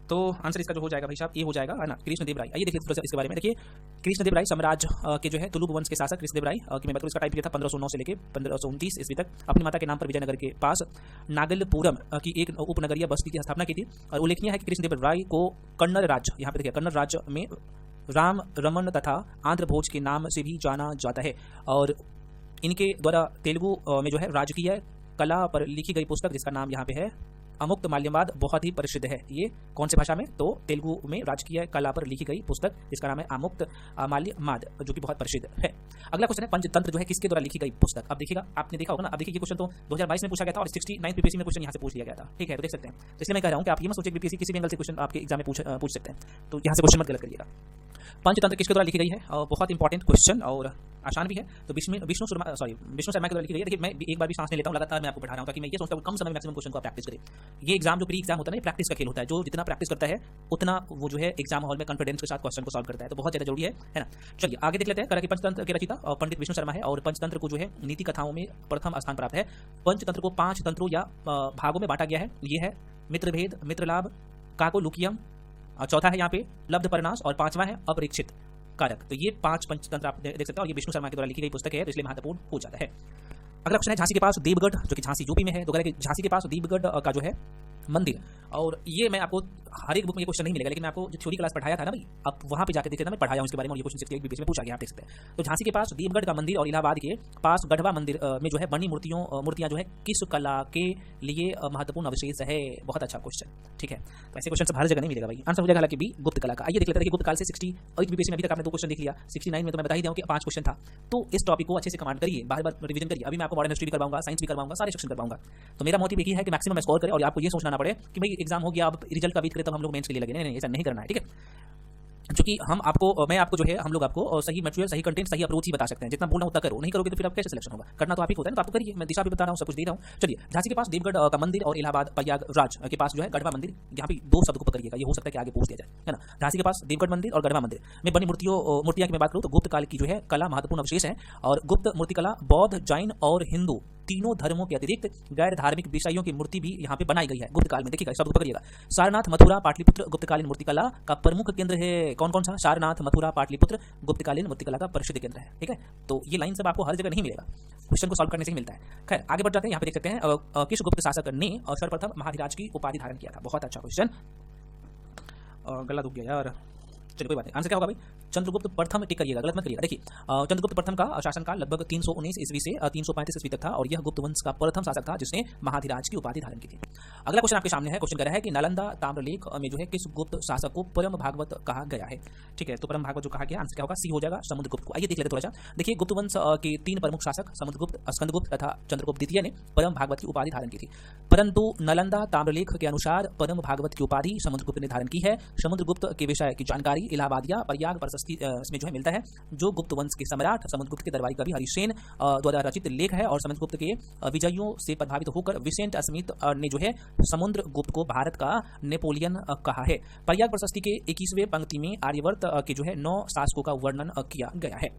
तो आंसर इसका जो हो जाएगा भाई साहब, ये हो जाएगा, है ना, कृष्णदेव राय। आइए देखिए थोड़ा सा इसके बारे में। देखिए, कृष्णदेव राय साम्राज्य के जो है तुलुक वंश के शासक कृष्णदेव राय की मैं बात करूं, इसका टाइम पीरियड था 1509 से लेकर 1529 ईस्वी तक। अपनी माता के नाम पर विजयनगर के पास नागलपुरम की एक उपनगरीय बस्ती की स्थापना की थी। और उल्लेखनीय है कि कृष्णदेव राय को कन्नड़ राज्य, यहाँ पे देखिए कन्नड़ राज्य में राम रमन तथा आंध्र भोज के नाम से भी जाना जाता है। और इनके द्वारा तेलुगु में जो है राजकीय कला पर लिखी गई पुस्तक, जिसका नाम यहाँ पे है अमुक्त माल्यवाद, बहुत ही प्रसिद्ध है। ये कौन सी भाषा में, तो तेलुगु में राजकीय कला पर लिखी गई पुस्तक, जिसका नाम है अमुक्त माल्यवाद, जो कि बहुत प्रसिद्ध है। अगला क्वेश्चन है, पंचतंत्र जो है किसके द्वारा लिखी गई पुस्तक। अब देखिएगा, आपने देखा होगा ना, अब देखिए ये क्वेश्चन तो 2022 में पूछा गया था, और 69 पीपीएससी में क्वेश्चन यहाँ से पूछ लिया गया था। ठीक है, तो देख सकते हैं। तो इसलिए मैं कह रहा हूँ कि आप ये मत सोचिए बीपीएससी किसी भी एंगल से क्वेश्चन आपके एग्जाम में पूछ सकते हैं, तो यहाँ से क्वेश्चन मत गलत करिएगा। पंचतंत्र किसके द्वारा लिखी गई है, बहुत इंपॉर्टेंट क्वेश्चन और आसान भी है। तो विष्णु शर्मा के द्वारा लिखी गई है। देखिए, मैं एक बार भी सांस नहीं लेता हूँ, लगातार मैं आपको पढ़ा रहा हूँ, ताकि मैं ये सोचता हूँ कम समय में मैक्सिमम क्वेश्चन को प्रैक्टिस करें। ये एग्जाम जो प्री एग्जाम होता है ना, प्रैक्टिस का खेल होता है, जो जितना प्रैक्टिस करता है उतना वो जो है एग्जाम हॉल में कॉन्फिडेंस के साथ क्वेश्चन को सॉल्व करता है, तो बहुत ज़्यादा जरूरी है ना। चलिए आगे देख लेते हैं। कि पंचतंत्र के रचिता पंडित विष्णु शर्मा है, और पंचतंत्र को जो है नीति कथाओं में प्रथम स्थान प्राप्त है। पंचतंत्र को 5 तंत्रों या भागों में बांटा गया है। ये है मित्रभेद, मित्रलाभ, काकोलुकियम, चौथा है यहाँ पे लब्ध परनाश, और 5वां है अपरीक्षित कारक। तो ये 5 पंचतंत्र आप देख सकते हैं, और ये विष्णु शर्मा के द्वारा लिखी गई पुस्तक है, तो इसलिए महत्वपूर्ण हो जाता है। अगला क्वेश्चन है, झांसी के पास देवगढ़, जो कि झांसी यूपी में है। तो झांसी के पास देवगढ़ का जो है मंदिर, और ये मैं आपको हर एक बुक में ये क्वेश्चन नहीं मिलेगा, लेकिन मैं आपको जो थ्योरी क्लास पढ़ाया था ना भाई, आप वहाँ पे जाकर देखे थे, मैं पढ़ाया हूँ इसके बारे में, और ये क्वेश्चन 68 बीपीएससी में पूछा गया, आप देख सकते हैं। तो झांसी के पास देवगढ़ का मंदिर और इलाहाबाद के पास गढ़वा मंदिर में जो है बनी मूर्तियां जो है किस कला के लिए महत्वपूर्ण अवशेष है। बहुत अच्छा क्वेश्चन। ठीक है, तो ऐसे क्वेश्चन हर जगह नहीं मिलेगा भाई। आंसर हो जाएगा हालांकि बी, गुप्त कला का। आइए देख लेते हैं कि गुप्त काल से 68 बीपीएससी में अभी तक आपने 2 क्वेश्चन देख लिया, 69 में तो मैं बता ही दूं कि 5 क्वेश्चन था। तो इस टॉपिक को अच्छे से कमांड करिए, बार बार रिवीजन करिए। अभी मैं आपको मॉडर्न हिस्ट्री भी करवाऊंगा, साइंस भी करवाऊंगा, सारे सेक्शन करवाऊंगा। तो मेरा मोटिव यही है कि मैक्सिमम स्कोर करें, और आपको ये सोचना ना पड़े कि भाई एग्जाम हो गया, अब रिजल्ट का वेट करें तब हम लोग मेंस के लिए लगे। नहीं, ऐसा नहीं करना है। ठीक है, क्योंकि मैं आपको जो है हम लोग आपको सही मटेरियल, सही कंटेंट, सही अप्रोच ही बता सकते हैं। जितना बोलना उतना करो, नहीं करोगे तो फिर आप कैसे सिलेक्शन होगा। करना तो आप ही होता है ना, तो आपको करिए। मैं दिशा भी बता रहा हूँ, सब कुछ दे रहा हूँ। चलिए, झांसी के पास देवगढ़ का मंदिर और इलाहाबाद प्रयागराज के पास जो है गढ़वा मंदिर, यहाँ पे 2 शब्द को पकड़िएगा, ये हो सकता है कि आगे पूछ दिया जाए, है ना। झांसी के पास देवगढ़ मंदिर और गढ़वा मंदिर में बनी मूर्तियां की मैं बात करूँ तो गुप्त काल की जो है कला महत्वपूर्ण अवशेष है। और गुप्त मूर्तिकला बौद्ध, जैन और हिंदू तीनों धर्मों के अतिरिक्त गैर धार्मिक विषयों की मूर्ति भी यहाँ पे बनाई गई है गुप्त काल में। देखिएगा, शब्द पकड़िएगा, सारनाथ, मथुरा, पाटलिपुत्र गुप्तकालीन मूर्तिकला का प्रमुख केंद्र है। कौन कौन सा? सारनाथ, मथुरा, पाटलिपुत्र गुप्तकालीन मूर्तिकला का प्रसिद्ध केंद्र है। ठीक है, तो ये लाइन सब आपको हर जगह नहीं मिलेगा, क्वेश्चन को सॉल्व करने से ही मिलता है। खैर आगे बढ़ जाते हैं। यहाँ पे देख सकते हैं किस गुप्त शासक ने सर्वप्रथम महाधिराज की उपाधि धारण किया था। बहुत अच्छा क्वेश्चन, गला दुख गया यार, चलिए कोई बात नहीं। आंसर क्या होगा भाई? चंद्रगुप्त प्रथम। टिक करिएगा, गलत मत करिएगा। देखिए, चंद्रगुप्त प्रथम का शासनकाल लगभग 319 ईस्वी से 335 ईस्वी तक था, और यह गुप्त वंश का प्रथम शासक था जिसने महाधिराज की उपाधि धारण की थी। अगला क्वेश्चन आपके सामने है। क्वेश्चन कह रहा है कि नालंदा ताम्रलेख में जो है किस गुप्त शासक को परम भागवत कहा गया है। ठीक है, तो परम भागवत जो कहा गया, आंसर क्या होगा? सी हो जाएगा, समुद्रगुप्त को। आइए देख लेते थोड़ा सा। देखिए, गुप्त वंश के 3 प्रमुख शासक समुद्रगुप्त, स्कंदगुप्त तथा चंद्रगुप्त द्वितीय ने परम भागवत की उपाधि धारण की थी, परंतु नालंदा ताम्रलेख के अनुसार परम भागवत की उपाधि समुद्रगुप्त ने धारण की है। समुद्रगुप्त के विषय की जानकारी इलाहाबाद या प्रयाग प्रशस्ति में जो है मिलता है, जो गुप्त वंश के सम्राट समुद्रगुप्त के दरबारी कवि हरिसेन द्वारा रचित लेख है। और समुद्रगुप्त के विजयों से प्रभावित होकर विसेंट स्मिथ ने जो है समुद्रगुप्त को भारत का नेपोलियन कहा है। प्रयाग प्रशस्ति के 21वें पंक्ति में आर्यवर्त के जो है 9 शासकों का वर्णन किया गया है।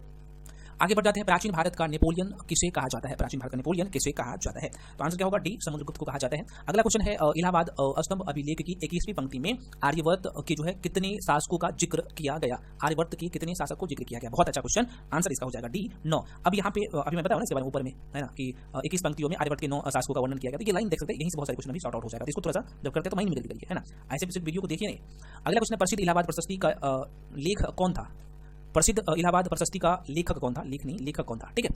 आगे बढ़ जाते हैं, प्राचीन भारत का नेपोलियन किसे कहा जाता है? प्राचीन भारत का नेपोलियन किसे कहा जाता है? तो आंसर क्या होगा? डी, समुद्रगुप्त को कहा जाता है। अगला क्वेश्चन है, इलाहाबाद स्तंभ अभिलेख की 21वीं पंक्ति में आर्यवर्त के जो है कितने शासकों का जिक्र किया गया? आर्यवर्त के कितने शासक को जिक्र किया गया? बहुत अच्छा क्वेश्चन, आंसर इसका हो जाएगा डी, 9। अब यहाँ पे अभी मैं बताऊँ ना इसके बारे में ऊपर में, है ना, कि 21 पंक्तियों में आर्यवर्त के 9 शासकों का वर्णन किया गया। तो ये लाइन देख सकते हैं, यहीं से बहुत सारे क्वेश्चन अभी सॉर्ट आउट हो जाएगा। इसको थोड़ा सा जब करते हैं तो माइंड में जल्दी करिए, है ना, ऐसे सिर्फ वीडियो को देखिए नहीं। अगला क्वेश्चन है, प्रसिद्ध इलाहाबाद प्रशस्ति का लेखक कौन था? प्रसिद्ध इलाहाबाद प्रशस्ति का लेखक कौन था? लेखक कौन था? ठीक है,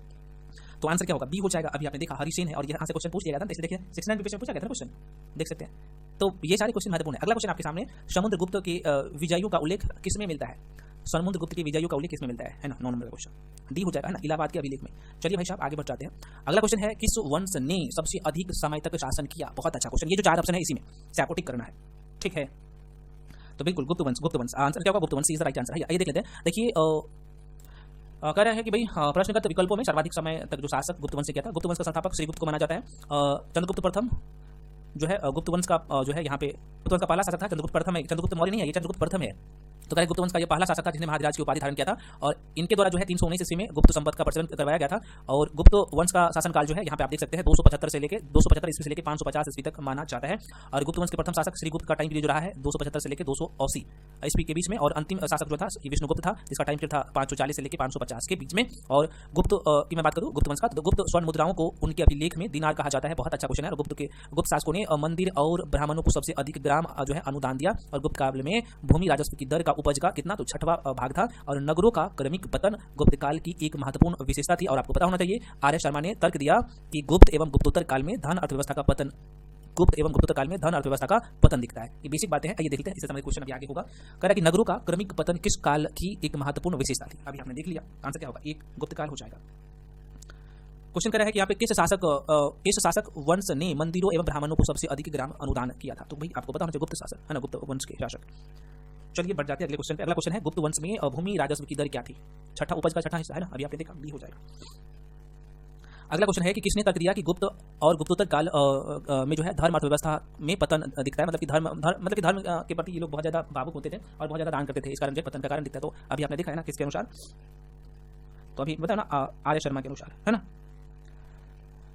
तो आंसर क्या होगा? बी हो जाएगा। अभी आपने देखा हरिसेन है, और यहाँ से क्वेश्चन पूछ लिया गया था, देखिए 69 पेज में पूछा गया था क्वेश्चन, देख सकते हैं। तो ये सारे क्वेश्चन महत्वपूर्ण है। अगला क्वेश्चन आपके सामने, समुद्रगुप्त के विजयों का उल्लेख किसमें मिलता है? समुद्रगुप्त के विजयों का उल्लेख किसमें मिलता है ना? 9 नंबर का क्वेश्चन, डी हो जाएगा, है ना, इलाहाबाद के अभिलेख में। चलिए भाई साहब आगे बढ़ जाते हैं। अगला क्वेश्चन है, किस वंश ने सबसे अधिक समय तक शासन किया? बहुत अच्छा क्वेश्चन, ये जो 4 ऑप्शन है इसी में से आपको टिक करना है, ठीक है। तो बिल्कुल गुप्त वंश, आंसर क्या होगा? गुप्त वंश इज द राइट आंसर है। आइए देख लेते हैं। देखिए कह रहे हैं कि भाई प्रश्नगत विकल्पों में सर्वाधिक समय तक जो शासक गुप्त वंश से किया था, गुप्त वंश का संस्थापक श्रीगुप्त को माना जाता है। चंद्रगुप्त प्रथम जो है गुप्त वंश का जो है यहाँ पे गुप्त वंश का पहला शासक था, चंद्रगुप्त प्रथम है, चंद्रगुप्त मौर्य नहीं है, ये चंद्रगुप्त प्रथम है। तो कह गुप्त वंश का ये पहला शासक था जिसने महाराज की उपाधि धारण किया था, और इनके द्वारा जो है 319 ईस्वी में गुप्त संपत्ति का प्रचलन करवाया गया था। और गुप्त वंश का शासनकाल जो है यहाँ पे आप देख सकते हैं 275 से लेके 275 ईस्वी से लेके 550 ईस्वी तक माना जाता है। और गुप्त वंश के प्रथम शासक श्रीगुप्त का टाइम पीरियड जो रहा है 275 से लेके 280 ईस्वी के बीच में, और अंतिम शासक जो था विष्णुगुप्त था, जिसका टाइम पीरियड था 540 से लेके 550 के बीच में। और गुप्त की मैं बात करूँ गुप्त वंश का, तो गुप्त स्वर्ण मुद्राओं को उनके अभिलेख में दिनार कहा जाता है। बहुत अच्छा क्वेश्चन है। गुप्त शासकों ने मंदिर और ब्राह्मणों को सबसे अधिक ग्राम जो है अनुदान दिया। और गुप्त काल में भूमि राजस्व की दर का उपज का कितना? तो 6वां भाग था। और नगरों का क्रमिक पतन गुप्त काल की एक महत्वपूर्ण विशेषता थी। और आपको पता होना चाहिए, आर्य शर्मा ने तर्क दिया कि गुप्त एवं गुप्तोत्तर काल में धन अर्थव्यवस्था का पतन, गुप्त एवं गुप्तोत्तर काल में धन अर्थव्यवस्था का पतन दिखता है। ये बेसिक बातें हैं, आइए देखते हैं। इससे संबंधित क्वेश्चन अभी आगे होगा। कह रहा है कि नगरों का क्रमिक पतन किस काल की एक महत्वपूर्ण विशेषता थी? अभी आपने देख लिया, आंसर क्या होगा? एक गुप्त काल हो जाएगा। क्वेश्चन कर रहा है कि यहाँ पे किस शासक वंश ने मंदिरों एवं ब्राह्मणों को सबसे अधिक ग्राम अनुदान किया था? तो भाई आपको पता होना चाहिए, गुप्त शासक है ना, गुप्त वंश के शासक। चलिए बढ़ जाते हैं अगले क्वेश्चन पे। अगला क्वेश्चन है, गुप्त वंश में भूमि राजस्व की दर क्या थी? छठा उपज का छठा हिस्सा है ना, अभी आपने देखा, बी हो जाएगा। अगला क्वेश्चन है कि किसने तर्क दिया कि गुप्त और गुप्तोत्तर काल में जो है धर्म अर्थव्यवस्था में पतन दिखता है? मतलब कि धर्म के प्रति ये लोग बहुत ज्यादा भावुक होते थे और बहुत ज्यादा दान करते थे, इस कारण पतन का कारण दिखता है। तो अभी आपने देखा है ना, किसके अनुसार? तो अभी बताओ ना, आर्य शर्मा के अनुसार, है ना।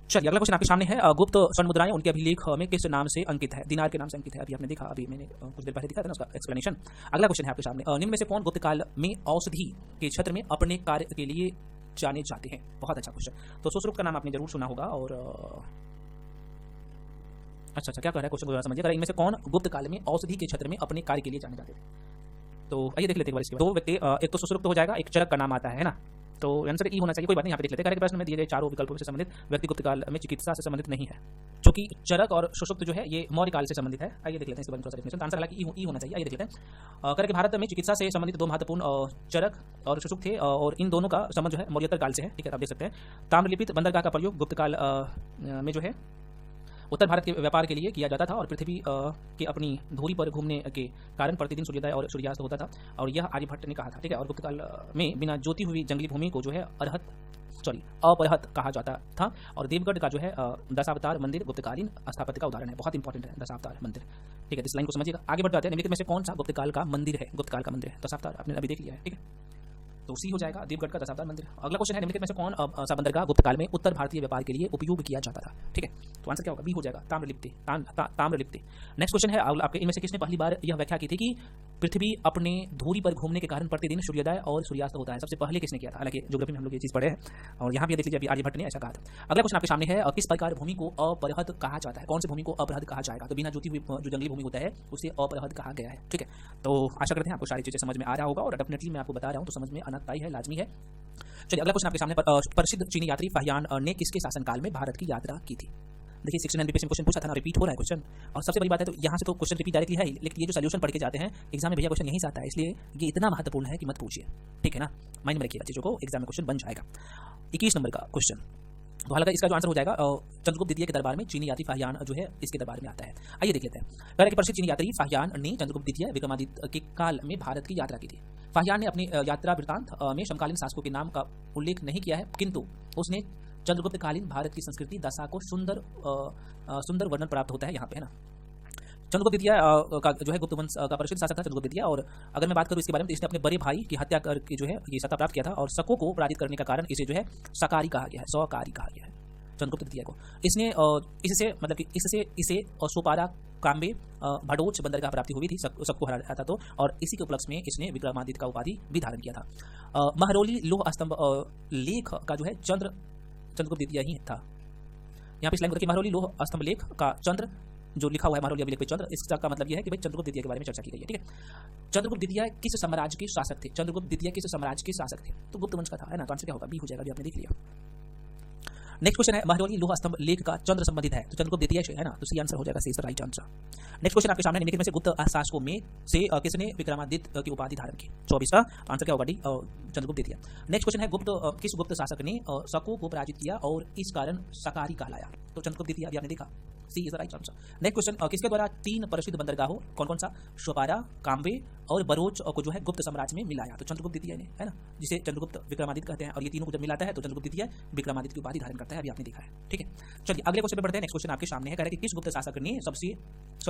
चलिए अगला क्वेश्चन आपके सामने है, गुप्त स्वर्ण मुद्राएं उनके अभिलेख में किस नाम से अंकित है? दिनार के नाम से अंकित है। अभी आपने देखा, अभी मैंने कुछ देर पहले दिखा था ना उसका एक्सप्लेनेशन। अगला क्वेश्चन है आपके सामने, निम्न में से कौन गुप्त काल में औषधि के क्षेत्र में अपने कार्य के लिए जाने जाते हैं? बहुत अच्छा क्वेश्चन। तो सुश्रुत का नाम आपने जरूर सुना होगा। और अच्छा क्या कह रहा है क्वेश्चन, समझिए। इनमें से कौन गुप्त काल में औषधि के क्षेत्र में अपने कार्य के लिए जाने जाते थे? तो आइए देख लेते हैं इसके। 2 व्यक्ति, एक तो सुश्रुत हो जाएगा, एक चरक का नाम आता है ना। तो आंसर ई होना चाहिए, कोई बात नहीं, यहाँ पे देख लेते हैं। प्रश्न में दिए गए चारों विकल्पों से संबंधित व्यक्ति गुप्त काल में चिकित्सा से संबंधित नहीं है, जो कि चरक और सुषुप्त जो है ये मौर्य काल से संबंधित है। आइए देख लेते हैं इसके बारे में थोड़ा सा डेफिनेशन। आंसर हालांकि ई होना चाहिए। आइए देख लेते हैं। करके भारत में चिकित्सा से संबंधित 2 महत्वपूर्ण चरक और सुषुप्त थे, और इन दोनों का संबंध जो है मौर्योत्तर काल से है। ठीक है, आप देख सकते हैं। ताम्रलिपित बंदरगाह का प्रयोग गुप्त काल में जो है उत्तर भारत के व्यापार के लिए किया जाता था, और पृथ्वी के अपनी धुरी पर घूमने के कारण प्रतिदिन सूर्योदय और सूर्यास्त होता था, और यह आर्यभट्ट ने कहा था। ठीक है, और गुप्त काल में बिना जोती हुई जंगली भूमि को जो है अपरहत कहा जाता था। और देवगढ़ का जो है दशावतार मंदिर गुप्तकालीन स्थापत्य का उदाहरण है, बहुत इंपॉर्टेंट है दशावतार मंदिर। ठीक है, इस लाइन को समझिएगा। आगे बढ़ जाते हैं। निम्नलिखित में से कौन सा गुप्त काल का मंदिर है? गुप्त काल का मंदिर है दशावतार, आपने अभी देख लिया है। ठीक है, तो सी हो जाएगा, देवगढ़ का दशावतार मंदिर। अगला क्वेश्चन है, निम्नलिखित में से कौन सा बंदरगाह गुप्त काल में उत्तर भारतीय व्यापार के लिए उपयोग किया जाता था? ठीक है, तो आंसर क्या होगा? बी हो जाएगा, ताम्रलिप्ति। नेक्स्ट क्वेश्चन है आपके, इनमें से किसने पहली बार यह व्याख्या की थी कि पृथ्वी अपने धुरी पर घूमने के कारण प्रतिदिन सूर्योदय और सूर्यास्त होता है? सबसे पहले किसने किया था? हालांकि ज्योग्राफी में हम लोग ये चीज पढ़े हैं, और यहाँ भी देख लीजिए, अभी आर्यभट्ट ने ऐसा कहा था। अगला क्वेश्चन आपके सामने है, किस प्रकार भूमि को अपरहत कहा जाता है? कौन सी भूमि को अपरहत कहा जाएगा? तो बिना जोती हुई जो जंगली भूमि होता है उसे अपरहत कहा गया है। ठीक है, तो आशा करते हैं आपको सारी चीजें समझ में आ रहा होगा, और डेफिनेटली मैं आपको बता रहा हूँ तो समझ में आना तय है, लाजमी है। चलिए अगला क्वेश्चन आपके सामने, प्रसिद्ध चीनी यात्री फाहियान ने किसके शासनकाल में भारत की यात्रा की थी? देखिए 69 पेज में क्वेश्चन पूछा था ना, रिपीट हो रहा है क्वेश्चन। और सबसे बड़ी बात है, तो यहाँ से तो क्वेश्चन रिपीट डायरेक्टली है, लेकिन ये जो सोल्यूशन पढ़ के जाते हैं एग्जाम में, भैया क्वेश्चन यहीं से आता है, इसलिए ये इतना महत्वपूर्ण है कि मत पूछिए। ठीक है ना, माइंड में रखिएगा चीजों को, एग्जाम में क्वेश्चन बन जाएगा। 21 नंबर का क्वेश्चन, तो हालांकि इसका जो आंसर हो जाएगा चंद्रगुप्त द्वितीय के दरबार में चीनी यात्री फाहियान जो है इसके दरबार में आता है। आइए देख लेते हैं। कह रहे कि प्रसिद्ध चीनी यात्री फाहियान ने चंद्रगुप्त द्वितीय विक्रमादित्य के काल में भारत की यात्रा की थी। फाहियान ने अपनी यात्रा वृत्तांत में समकालीन शासकों के नाम का उल्लेख नहीं किया है, किंतु उसने चंद्रगुप्त कालीन भारत की संस्कृति दशा को सुंदर वर्णन प्राप्त होता है यहाँ पे, है ना। चंद्रगुप्त द्वितीय का जो है गुप्त वंश का प्रसिद्ध शासक था चंद्रगुप्त द्वितीय। और अगर मैं बात करूं इसके बारे में तो इसने अपने बड़े भाई की हत्या करके जो है ये सत्ता प्राप्त किया था और शकों को पराजित करने का कारण इसे जो है सकारी कहा गया है, सकारी कहा गया है चंद्रगुप्त द्वितीय को। इसने इससे मतलब कि इसे सोपारा, काम्बे, भड़ोच बंदरगाह प्राप्ति हुई थी, सबको हराया था तो, और इसी के उपलक्ष्य में इसने विक्रमादित्य का उपाधि भी धारण किया था। महरौली लौह स्तंभ लेख का जो है चंद्रगुप्त द्वितीय ही था। यहाँ पे स्लाइड में देखिए महरौली लौह स्तंभ लेख का चंद्र जो लिखा हुआ है महरौली अभिलेख पे चंद्र, इसका मतलब यह है कि भाई चंद्रगुप्त द्वितीय के बारे में चर्चा की गई है। ठीक है, चंद्रगुप्त द्वितीय किस साम्राज्य के शासक थे? चंद्रगुप्त द्वितीय किस साम्राज्य के शासक थे? तो गुप्त वंश का था, है ना। तो आंसर क्या होगा? बी हो जाएगा, अभी आपने देख लिया। नेक्स्ट क्वेश्चन है महरौली लौह स्तंभ लेख का चंद्र संबंधित है तो चंद्रगुप्त द्वितीय से, है ना। तो सी आंसर हो जाएगा, C is the right answer. Next question आपके सामने निम्नलिखित में से गुप्त शासकों में से किसने विक्रमादित्य की उपाधि धारण की? 24 का आंसर क्या होगा? डी, चंद्रगुप्त द्वितीय। नेक्स्ट क्वेश्चन है किस गुप्त शासक ने शकों को पराजित किया और इस कारण सकारी कहलाया? तो चंद्रगुप्त द्वितीय, अभी आपने देखा, C is the right answer. Next question किसके द्वारा 3 प्रसिद्ध बंदरगाहों कौन कौन सा, सोपारा, काम्बे और बरोच को जो है गुप्त साम्राज्य में मिलाया? तो चंद्रगुप्त द्वितीय ने, है ना, जिसे चंद्रगुप्त विक्रमादित्य कहते हैं। और ये तीनों को जब मिलाता है तो चंद्रगुप्त द्वितीय विक्रमादित्य की उपाधि धारण करता है, अभी आपने देखा है। ठीक है, चलिए अगले क्वेश्चन पे बढ़ते हैं। नेक्स्ट क्वेश्चन आपके सामने है, कह रहा है कि किस गुप्त शासक ने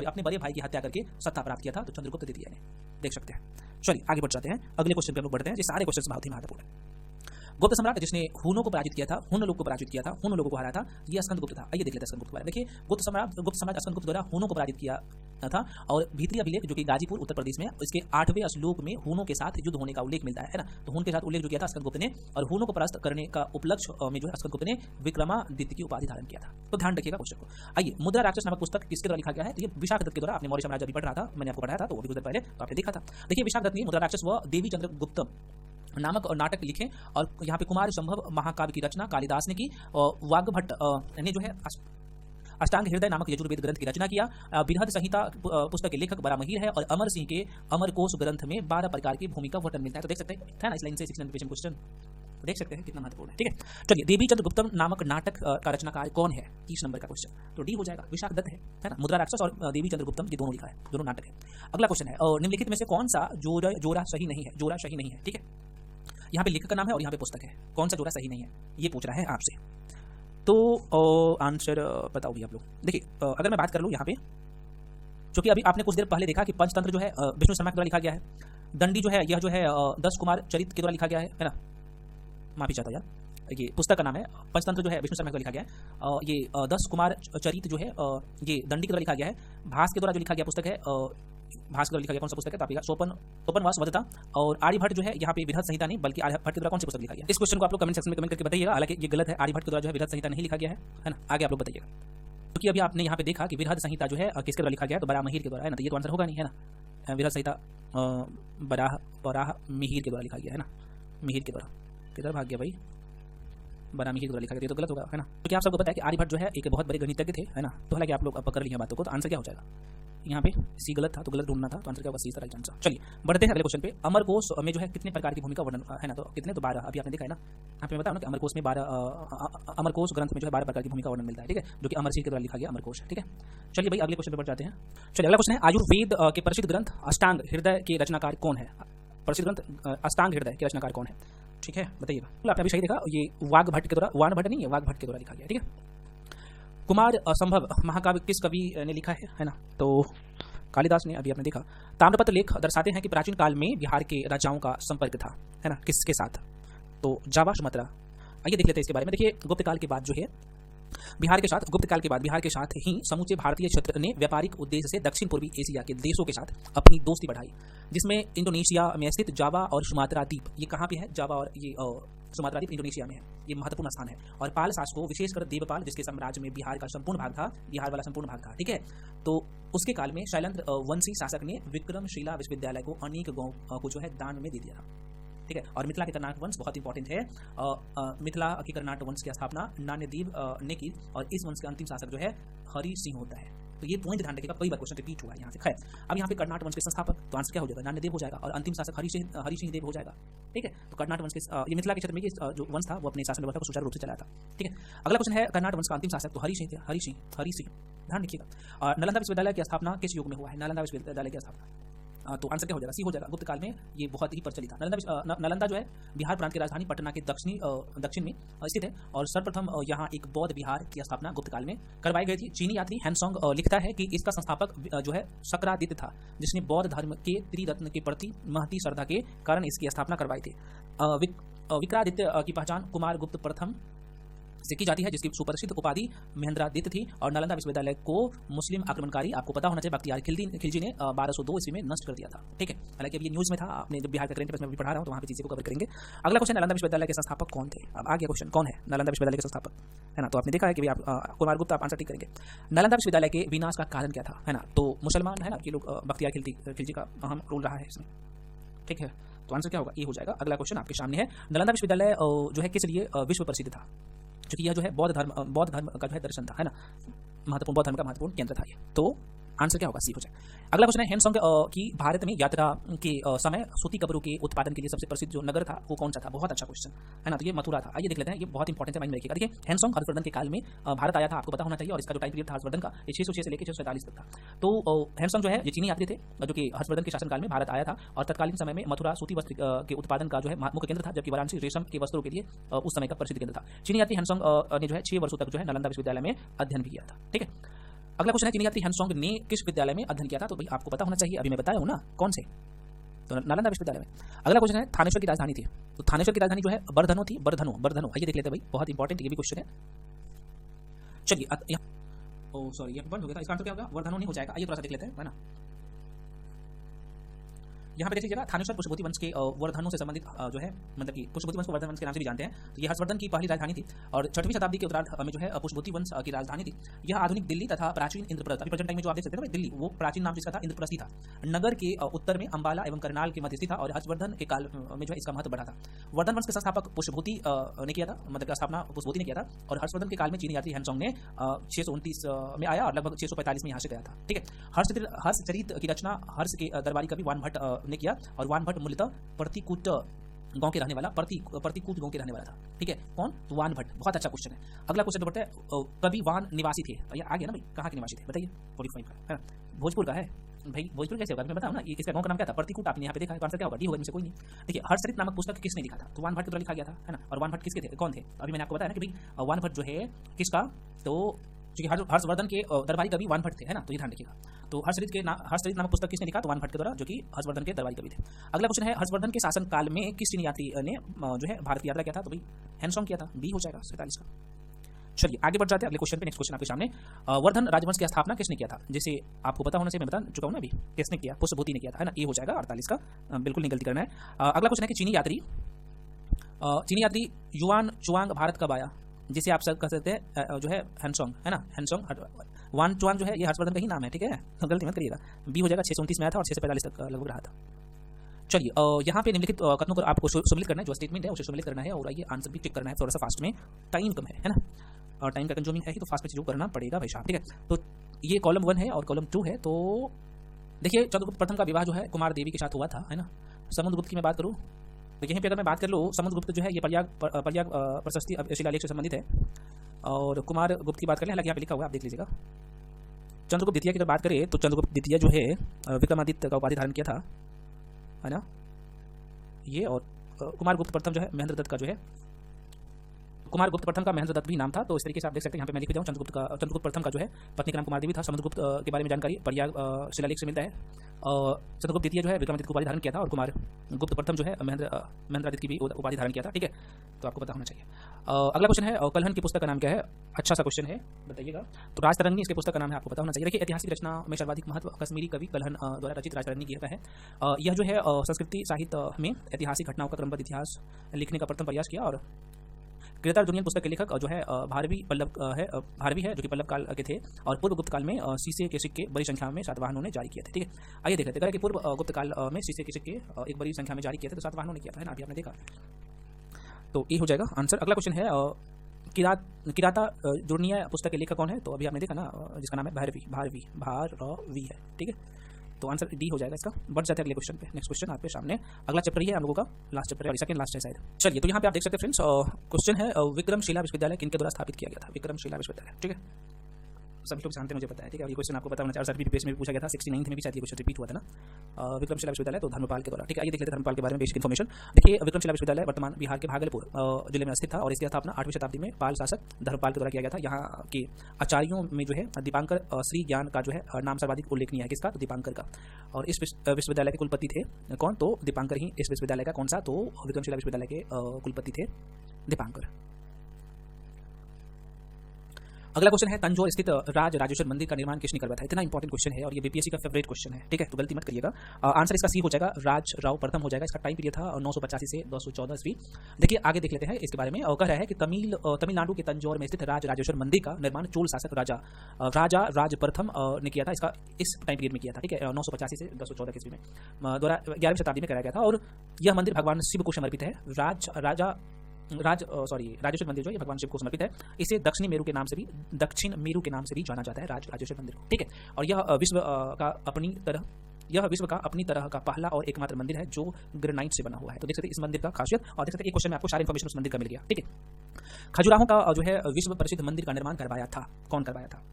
अपने बड़े भाई की हत्या करके सत्ता प्राप्त किया था? तो चंद्रगुप्त द्वितीय ने, देख सकते हैं। चलिए आगे बढ़ जाते हैं, अगले क्वेश्चन पे हम लोग बढ़ते हैं। ये सारे क्वेश्चन बहुत ही महत्वपूर्ण है। गुप्त सम्राट जिसने हुनों को पराजित किया था, हुन लोग को पराजित किया था, हुन लोगों को हराया था, ये स्कंदगुप्त था। आइए देख लेते हैं स्कंदगुप्त के बारे में। देखिए गुप्त सम्राट स्कंदगुप्त द्वारा हुनों को पराजित किया था और भीतरी अभिलेख जो कि गाजीपुर उत्तर प्रदेश में, इसके 8वें श्लोक में हुनों के साथ युद्ध होने का उल्लेख मिलता है ना। तो हुन के साथ उल्लेख जो किया था स्कंदगुप्त ने, और हुनों को परास्त करने का उपलक्ष्य में जो है स्कंदगुप्त ने विक्रमादित्य की उपाधि धारण किया था। तो ध्यान रखिएगा क्वेश्चन को। आइए, मुद्रा राक्षस नामक पुस्तक किसके द्वारा लिखा गया है? तो ये विशाखदत्त के द्वारा। आपने मौर्य साम्राज्य अभी पढ़ रहा था, मैंने आपको पढ़ाया था तो वो भी कुछ देर पहले, तो आपने देखा था। देखिए विशाखदत्त ने मुद्रा राक्षस व देवी चंद्रगुप्त नामक नाटक लिखे और यहाँ पे कुमार संभव महाकाव्य की रचना कालिदास ने की। वाग्भट्ट ने जो है अष्टांग हृदय नामक यजुर्वेद ग्रंथ की रचना किया। बृहद संहिता पुस्तक के लेखक बरामहीर है और अमर सिंह के अमरकोश ग्रंथ में 12 प्रकार की भूमिका वर्णन मिलता है। तो देख सकते हैं, है ना, इस लाइन से 6 क्वेश्चन देख सकते हैं कितना महत्वपूर्ण है। ठीक है, चलिए देवी चंद्रगुप्तम नामक नाटक का रचनाकार कौन है? 30 नंबर का क्वेश्चन, तो डी हो जाएगा, विशाखदत्त है ना। मुद्रा राक्षस और देवी चंद्रगुप्तम ये दोनों लिखा है, दोनों नाटक है। अगला क्वेश्चन है, निम्नलिखित में से कौन सा जोड़ा सही नहीं है? जोड़ा सही नहीं है, ठीक है। यहाँ पे लेखक का नाम है और यहाँ पे पुस्तक है, कौन सा जोड़ा सही नहीं है ये पूछ रहा है आपसे। तो आंसर बताओ भी आप लोग। देखिए अगर मैं बात कर लूँ यहाँ पे, क्योंकि अभी आपने कुछ देर पहले देखा कि पंचतंत्र जो है विष्णु शर्मा के द्वारा लिखा गया है, दंडी जो है यह जो है 10 कुमार चरित के द्वारा लिखा गया है ना। माफी चाहता हूँ यार, ये पुस्तक का नाम है पंचतंत्र जो है विष्णु शर्मा के द्वारा लिखा गया है। ये 10 कुमार चरित जो है ये दंडी के द्वारा लिखा गया है। भास के द्वारा जो लिखा गया पुस्तक है, भास के द्वारा लिखा गया कौन सा पुस्तक है? तो आप सोपनवास वधता। और आर्यभट्ट जो है यहाँ पे बृहद संहिता नहीं बल्कि आर्यभट्ट के द्वारा कौन सी पुस्तक लिखा गया? इस क्वेश्चन को आप लोग कमेंट सेक्शन में कमेंट करके बताइएगा। हालांकि ये गलत है, आर्यभट्ट के द्वारा जो है बृहद संहिता नहीं लिखा गया है ना। आगे आप लोग बताइएगा, क्योंकि अभी आपने यहाँ पे देखा कि बृहद संहिता जो है किसके द्वारा लिखा गया? तो बरामहीर के द्वारा, है ना। तो ये तो आंसर होगा नहीं, है ना। बृहद संहिता बरामहीर के द्वारा लिखा गया है ना, मिहिर के द्वारा। किधर भाग गया भाई? बरामहीर के द्वारा लिखा गया, तो गलत होगा, है ना। तो क्या आप सबको पता है कि आर्यभट्ट जो है एक बहुत बड़े गणितज्ञ थे, है ना। तो हालांकि आप लोग पकड़ लिए बातों को, तो आंसर क्या हो जाएगा? यहाँ पे सी गलत था, तो गलत ढूंढना था, तो आंसर क्या होगा? सी इज द राइट आंसर। चलिए बढ़ते हैं अगले क्वेश्चन पे। अमरकोश में जो है कितने प्रकार की भूमिका वर्णन है ना। तो कितने? तो 12। अभी आपने देखा है ना, यहाँ पे बताओ ना कि अमरकोश में 12 अमरकोश ग्रंथ में जो है 12 प्रकार की भूमिका वर्णन मिलता है, ठीक है, जो कि अमर सिंह के द्वारा लिखा गया अमरकोश है, ठीक है। चलिए भाई अगले क्वेश्चन पे बढ़ जाते हैं। चलिए अगला क्वेश्चन है, आयुर्वेद के प्रसिद्ध ग्रंथ अष्टांग हृदय के रचनाकार कौन है? प्रसिद्ध ग्रंथ अष्टांग हृदय के रचनाकार कौन है? ठीक है, बताइएगा। तो आपने अभी सही देखा, ये वाग्भट्ट के द्वारा, वाणभट्ट नहीं है, वाग्भट्ट के द्वारा लिखा गया, ठीक है। कुमार संभव महाकाव्य किस कवि ने लिखा है ना। तो कालिदास ने, अभी आपने देखा। ताम्रपत्र लेख दर्शाते हैं कि प्राचीन काल में बिहार के राजाओं का संपर्क था, है ना, किसके साथ? तो जावा सुमत्रा। आइए देख लेते हैं इसके बारे में। देखिए गुप्त काल के बाद जो है बिहार के साथ ही समूचे भारतीय क्षेत्र ने व्यापारिक उद्देश्य से दक्षिण पूर्वी एशिया के देशों के साथ अपनी दोस्ती बढ़ाई, जिसमें इंडोनेशिया में स्थित जावा और सुमात्रा द्वीप, ये कहाँ पे है? जावा और ये सुमात्रा द्वीप इंडोनेशिया में है, ये महत्वपूर्ण स्थान है। और पाल शासकों, विशेषकर देवपाल, जिसके साम्राज्य में बिहार का संपूर्ण भाग था, बिहार वाला संपूर्ण भाग था, ठीक है। तो उसके काल में शैलेंद्र वंशी शासक ने विक्रमशिला विश्वविद्यालय को अनेक गांव को जो है दान में दे दिया था, ठीक है। और मिथिला के कर्नाटक वंश बहुत इंपॉर्टेंट है। मिथिला के कर्नाटक वंश की स्थापना नान्यदेव ने की और इस वंश के अंतिम शासक जो है हरि सिंह होता है। तो ये पॉइंट ध्यान रखिएगा, कई बार क्वेश्चन रिपीट हुआ है यहाँ से। खैर अब यहाँ पे कर्नाटक वंश के संस्थापक, तो आंसर क्या हो जाएगा? नान्यदेव हो जाएगा। और अंतिम शासक हरि सिंह देव हो जाएगा, ठीक है। तो कर्नाटक वंश के ये मिथिला के क्षेत्र में ये जो वंश था वो अपने शासन व्यवस्था को सुचारू रूप से चलाया था, ठीक है। अगला क्वेश्चन है, कर्नाटक वंश का अंतिम शासक तो हरि सिंह, ध्यान रखिएगा। और नालंदा विश्वविद्यालय की स्थापना किस युग में हुआ है? नालंदा विश्वविद्यालय की स्थापना तो आंसर क्या हो जाएगा? सी हो जाएगा। गुप्त काल में ये बहुत ही प्रचलित था। नालंदा जो है बिहार प्रांत की राजधानी पटना के दक्षिण में स्थित है और सर्वप्रथम यहाँ एक बौद्ध विहार की स्थापना गुप्त काल में करवाई गई थी। चीनी यात्री हैंसोंग लिखता है कि इसका संस्थापक जो है शक्रादित्य था, जिसने बौद्ध धर्म के त्रिरत्न के प्रति महती श्रद्धा के कारण इसकी स्थापना करवाई थी। विक्रादित्य की पहचान कुमार गुप्त प्रथम से की जाती है, जिसकी सुप्रसिद्ध उपाधि महेंद्रादित्य थी और नालंदा विश्वविद्यालय को मुस्लिम आक्रमणकारी, आपको पता होना चाहिए, बख्तियार खिलजी ने 1202 ईस्वी में नष्ट कर दिया था। ठीक है, हालांकि अभी न्यूज़ में था, आपने जब बिहार का करेंट में भी पढ़ा रहा हूँ तो वहाँ पे चीज़ें को कवर करेंगे। अगला क्वेश्चन, नालंदा विश्वविद्यालय के संस्थापक कौन थे? अब आ गया क्वेश्चन, कौन है नालंदा विश्वविद्यालय के संस्थापक, है ना? तो आपने देखा है कि भाई आप कुमार गुप्त, आप आंसर ठीक करेंगे। नालंदा विश्वविद्यालय के विनाश का कारण क्या था, है ना? तो मुसलमान, है ना, ये लोग, बख्तियार खिलजी का अहम रोल रहा है इसमें। ठीक है, तो आंसर क्या होगा? ये हो जाएगा। अगला क्वेश्चन आपके सामने है, नालंदा विश्वविद्यालय जो है किस लिए विश्व प्रसिद्ध था? क्योंकि यह जो है बौद्ध धर्म का जो है दर्शन था, है ना, महत्वपूर्ण बौद्ध धर्म का महत्वपूर्ण केंद्र था ये। तो आंसर क्या होगा? सी हो जाए। अगला क्वेश्चन है, हैंसोंग की भारत में यात्रा के समय सूती कपड़ों के उत्पादन के लिए सबसे प्रसिद्ध जो नगर था वो कौन सा था? बहुत अच्छा क्वेश्चन, है ना। तो ये मथुरा था। आइए देख लेते हैं, ये बहुत इंपॉर्टेंट है, माइंड में रखिएगा। देखिए, हैंसोंग हर्षवर्धन के काल में भारत आया था, आपको पता होना चाहिए, और इसका जो टाइम पीरियड था हर्षवर्धन का, ये 606 से लेकर 647 तक था। तो हैंसोंग जो है ये चीनी यात्री थे जो कि हर्षवर्धन के शासनकाल में भारत आया था, और तत्कालीन समय में मथुरा सूती वस्त्र के उत्पादन का जो है मुख्य केंद्र था, जबकि वाराणसी रेशम के वस्त्रों के लिए उस समय का प्रसिद्ध केंद्र था। चीनी यात्री हैंसोंग ने जो है 6 वर्षों तक जो है नालंदा विश्वविद्यालय में अध्ययन भी किया था। ठीक है, अगला क्वेश्चन है, चीनी यात्री हैंसोंग ने किस विद्यालय में अध्ययन किया था? तो भाई आपको पता होना चाहिए, अभी मैं बताया हूं ना कौन से, तो नालंदा विश्वविद्यालय में। अगला क्वेश्चन है, थानेश्वर की राजधानी थी, तो थानेश्वर की राजधानी जो है बरधनो थी, बरधनो। आइए देख लेते हैं भाई, बहुत इंपॉर्टेंट ये भी क्वेश्चन है। चलिए, ओ सॉरी, ये बंद हो गया था, इसका आंसर क्या होगा? वर्धनो नहीं हो जाएगा। आइए थोड़ा सा देख लेते हैं, है ना। यहाँ पे देखिएगा, थानेश्वर पुष्पभूति वंश के वर्धनों से संबंधित जो है, मतलब कि पुष्पभूति वंश को वर्धन वंश के नाम से भी जानते हैं। तो ये हर्षवर्धन की पहली राजधानी थी और 6वीं शताब्दी के उत्तरार्ध में जो है पुष्पभूति वंश की राजधानी थी। यह आधुनिक दिल्ली तथा प्राचीन इंद्रप्रस्थ, अभी प्रेजेंट टाइम में जो आप देख सकते हैं दिल्ली, वो प्राचीन नाम जिसका था इंद्रप्रस्थ ही था। नगर के उत्तर में अंबाला एवं करनाल के मध्य स्थित था और हर्षवर्धन के काल में जो है इसका महत्व बढ़ा था। वर्धन वंश के संस्थापक पुष्पभूति ने किया था, मतलब स्थापना पुष्पभूति ने किया था, और हर्षवर्धन के काल में चीनी यात्री हैंसोंग ने 629 में आया और लगभग 645 में यहाँ से गया था। ठीक है, हर्षचरित की रचना हर्ष के दरबारी कवि वान भट्ट ने किया, और वान भट्ट मूलतः प्रतिकूट गांव के रहने वाला, प्रतिकूट गांव के रहने वाला था। ठीक है, कौन? तो वान भट्ट। बहुत अच्छा क्वेश्चन है। अगला क्वेश्चन नंबर है, कवि वान निवासी थे, तो ये आ गया ना भाई, कहाँ के निवासी थे बताइए? 45 का है, भोजपुर का है भाई। भोजपुर कैसे होगा मैं बताऊँ ना, ये इसका गांव का नाम क्या था? प्रतिकूट। आपने यहाँ पे देखा है, आंसर क्या होगा? डी होगा, इनसे कोई नहीं। देखिए, हर्षचरित नामक पुस्तक किसने लिखा था? तो वान भट्ट द्वारा लिखा गया था, है ना। और वान भट्ट किसके थे, कौन थे? अभी मैंने आपको बताया ना कि भाई वान भट्ट जो है किसका, तो क्योंकि हर्षवर्धन के दरबारी कवि वान भट्ट थे, है ना, तो ये ध्यान रखिएगा। तो हर्षचरित नामक पुस्तक किसने लिखा? तो वान भट्ट के द्वारा, जो कि हर्षवर्धन के दरबारी कवि थे। अगला क्वेश्चन है, हर्षवर्धन के शासन काल में किस चीनी यात्री ने जो है भारत की यात्रा किया था? तो भाई हैंसोंग किया था, बी हो जाएगा 47 का। चलिए आगे बढ़ जाते हैं अगले क्वेश्चन पे। नेक्स्ट क्वेश्चन आपके सामने, वर्धन राजवंश की स्थापना किसने किया था? जैसे आपको पता होना चाहिए, मैं बता चुका हूँ ना अभी, किसने किया? पुष्पभूति ने किया था, है ना। ये हो जाएगा 48 का, बिल्कुल नहीं गलती करना है। अगला क्वेश्चन है कि चीनी यात्री युआन चुआंग भारत कब आया? जिसे आप सब कह सकते हैं जो है हैंसोंग, है ना। हैंसोंग, वान चुआंग जो है ये हर्षवर्धन का ही नाम है। ठीक है, तो गलती मत करिएगा। बी हो जाएगा, 629 में आया था और 645 तक लगभग रहा था। चलिए, यहाँ पे निम्नलिखित कथनों को आपको सम्मिलित करना है, जो स्टेटमेंट है उसे सम्मिलित करना है, और आइए आंसर भी टिक करना है। थोड़ा सा फास्ट में, टाइम कम है ना, और टाइम का कंज्यूमिंग है ही, तो फास्ट में चीज़ों करना पड़ेगा भाई साहब। ठीक है, तो ये कॉलम 1 है और कॉलम 2 है। तो देखिए, चंद्रगुप्त प्रथम का विवाह जो है कुमार देवी के साथ हुआ था, है ना। समुद्रगुप्त की मैं बात करूँ तो यहीं पे अगर मैं बात कर लूँ, समुद्रगुप्त जो है ये पर्याग प्रशस्ति शिलालेख से संबंधित है, और कुमार गुप्त की बात करें, हालांकि यहाँ पे लिखा हुआ है, आप देख लीजिएगा। चंद्रगुप्त द्वितीय की अगर बात करें तो चंद्रगुप्त द्वितीय जो है विक्रमादित्य का उपाधि धारण किया था, है ना ये। और कुमार गुप्त प्रथम जो है महेंद्र दत्त का जो है, कुमार गुप्त प्रथम का महेंद्र दत्त भी नाम था। तो इस तरीके से आप देख सकते हैं, यहाँ पे मैं लिख दिया हूँ चंद्रगुप्त प्रथम का जो है पत्नी का नाम कुमार देवी था। समुद्रगुप्त के बारे में जानकारी पर्याग शिलालेख से मिलता है। चंद्रगुप्त द्वितीय जो है विक्रमादित्य को उपाधि धारण किया था, और कुमार गुप्त प्रथम जो है महेंद्रादित्य की भी उपाधि धारण किया था। ठीक है, तो आपको पता होना चाहिए। अगला क्वेश्चन है, कलहन की पुस्तक का नाम क्या है? अच्छा सा क्वेश्चन है, बताइएगा। तो राजतरंगी इसके पुस्तक का नाम है, आपको पता होना चाहिए। देखिए, ऐतिहासिक रचना में सर्वाधिक महत्व कश्मीरी कवि कलहन द्वारा रचित राजतरंगी की है। यह जो है संस्कृति साहित्य में ऐतिहासिक घटनाओं का क्रमबद्ध इतिहास लिखने का प्रथम प्रयास किया, और किरदार दुनिया पुस्तक के लेखक जो है भारवी है, जो कि पल्लव काल के थे, और पूर्व गुप्त काल में शीशे के सिक्के बड़ी संख्या में सातवाहनों ने जारी किए थे। ठीक है, आइए देख लेते हैं कि पूर्व गुप्त काल में शीशे के सिक्के एक बड़ी संख्या में जारी किए थे, तो सातवाहनों ने किया था, है ना, अभी आपने देखा। तो ये हो जाएगा आंसर। अगला क्वेश्चन है, किराता दुर्निया पुस्तक के लेखक कौन है? तो अभी आपने देखा ना, जिसका नाम है भारवी है। ठीक है, तो आंसर डी हो जाएगा इसका। बढ़ जाते हैं अगले क्वेश्चन पे। नेक्स्ट क्वेश्चन आपके सामने, अगला चैप्टर ही है हम लोगों का, लास्ट चैप्टर है, सेकंड लास्ट है शायद। चलिए, तो यहाँ पे आप देख सकते हैं फ्रेंड्स, क्वेश्चन है विक्रमशिला विश्वविद्यालय किनके द्वारा स्थापित किया गया था? विक्रमशिला विश्वविद्यालय। ठीक है, सभी लोग जानते हैं, मुझे पता है, ठीक है। और ये क्वेश्चन आपको पता होना चाहिए, और सर्टिफिकेट पेज में भी पूछा गया था, 69 में भी शायद ये क्वेश्चन रिपीट हुआ था ना, विक्रमशिला विश्वविद्यालय तो धर्मपाल के द्वारा, ठीक है। आइए देख लेते हैं धर्मपाल के बारे में बेसिक इन्फॉर्मेशन। देखिए, विक्रमशिला विश्वविद्यालय वर्तमान बिहार के भागलपुर जिले में स्थित था और इसका स्थापना 8वीं शताब्दी में पाल शासक धर्मपाल के द्वारा किया गया था। यहाँ के आचार्यों में जो है दीपांकर श्री ज्ञान का जो है नाम सर्वाधिक उल्लेखनीय है। किसका? तो दीपांकर का। और इस विश्वविद्यालय के कुलपति थे कौन? तो दीपांकर ही इस विश्वविद्यालय का कौन सा? तो विक्रमशिला विश्वविद्यालय के कुलपति थे दीपांकर। अगला क्वेश्चन है, तंजौर स्थित राज राजेश्वर मंदिर का निर्माण किसने करवाया था? इतना इंपॉर्टेंट क्वेश्चन है और ये बीपीएससी का फेवरेट क्वेश्चन है, ठीक है, तो गलती मत करिएगा। आंसर इसका सी हो जाएगा, राज राव प्रथम हो जाएगा। इसका टाइम पीरियड था 985 से 1214 ईस्वी। देखिए आगे देख लेते हैं इसके बारे में। कह रहा है कि तमिलनाडु के तंजौर में स्थित राज राजेश्वर मंदिर का निर्माण चोल शासक राजा राज प्रथम ने किया था। इसका इस टाइम पीरियड में किया था, ठीक है, 985 से 1214 ईस्वी में द्वारा 11वीं शताब्दी में कराया गया था। और यह मंदिर भगवान शिव को समर्पित है। राजेश्वर मंदिर जो है भगवान शिव को समर्पित है। इसे दक्षिण मेरू के नाम से भी जाना जाता है, राजेश्वर मंदिर, ठीक है। और यह विश्व का अपनी तरह का पहला और एकमात्र मंदिर है जो ग्रेनाइट से बना हुआ है। तो देख सकते हैं इस मंदिर का खासियत, और देख सकते हैं एक क्वेश्चन में आपको सारी इन्फॉर्मेशन उस मंदिर का मिल गया, ठीक है। खजुराहो का जो है विश्व प्रसिद्ध मंदिर का निर्माण करवाया था, कौन करवाया था?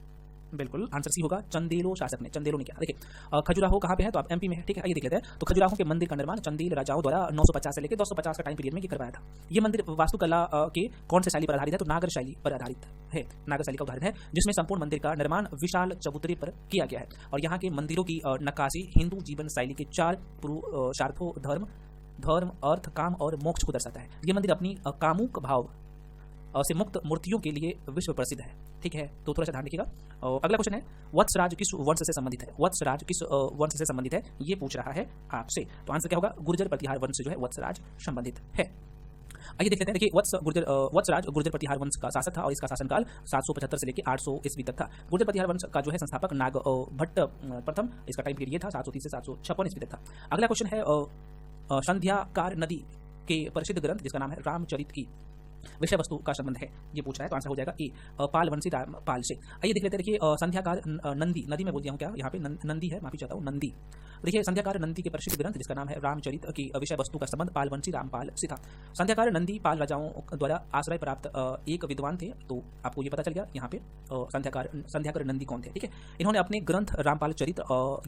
बिल्कुल आंसर सी होगा, चंदेलो शासक ने। चंदेलो ने किया। देखिए खजुराहो कहाँ पे है? तो आप एमपी में है, ठीक है। आइए देख लेते हैं। तो खजुराहो के मंदिर का निर्माण चंदेल राजाओं द्वारा 950 से लेकर 250 का टाइम पीरियड में ये करवाया था। ये मंदिर वास्तुकला के कौन से शैली पर आधारित है? तो नागर शैली पर आधारित है, नागर शैली का उदाहरण है, जिसमें संपूर्ण मंदिर का निर्माण विशाल चबूतरे पर किया गया है। और यहाँ के मंदिरों की नक्काशी हिंदू जीवन शैली के 4 पुरुषार्थों धर्म, अर्थ, काम और मोक्ष को दर्शाता है। ये मंदिर अपनी कामुक भाव से मुक्त मूर्तियों के लिए विश्व प्रसिद्ध है, ठीक है, तो थोड़ा सा ध्यान रखिएगा। अगला क्वेश्चन है, वत्सराज किस वंश से संबंधित है? वत्सराज किस वंश से संबंधित है, ये पूछ रहा है आपसे। तो आंसर क्या होगा? गुर्जर प्रतिहार वंश से जो है वत्सराज संबंधित है। आइए देख लेते हैं। देखिए वत्सराज गुर्जर प्रतिहार वंश का शासक था और इसका शासनकाल 775 से लेकर 800 ईस्वी तक था। गुर्जर प्रतिहार वंश का जो है संस्थापक नाग भट्ट प्रथम, इसका टाइम पीरियड था 730 से 756 ईस्वी तक था। अगला क्वेश्चन है, संध्याकार नदी के प्रसिद्ध ग्रंथ जिसका नाम है रामचरित की विषय वस्तु का संबंध है, ये पूछ रहा है। तो आंसर हो जाएगा ए, पालवंशी रामपाल से। आइए देख लेते हैं। देखिए संध्याकार नदी में बोल दिया हूँ क्या, यहाँ पे नंदी है, माफी चाहता हूँ, नंदी। देखिए संध्याकार नंदी के प्रसिद्ध ग्रंथ जिसका नाम है रामचरित की विषय वस्तु का संबंध पालवंशी रामपाल से था। संध्याकार नंदी पाल राजाओं द्वारा आश्रय प्राप्त एक विद्वान थे, तो आपको ये पता चल गया यहाँ पे संध्याकार नंदी कौन थे, ठीक है। इन्होंने अपने ग्रंथ रामपाल चरित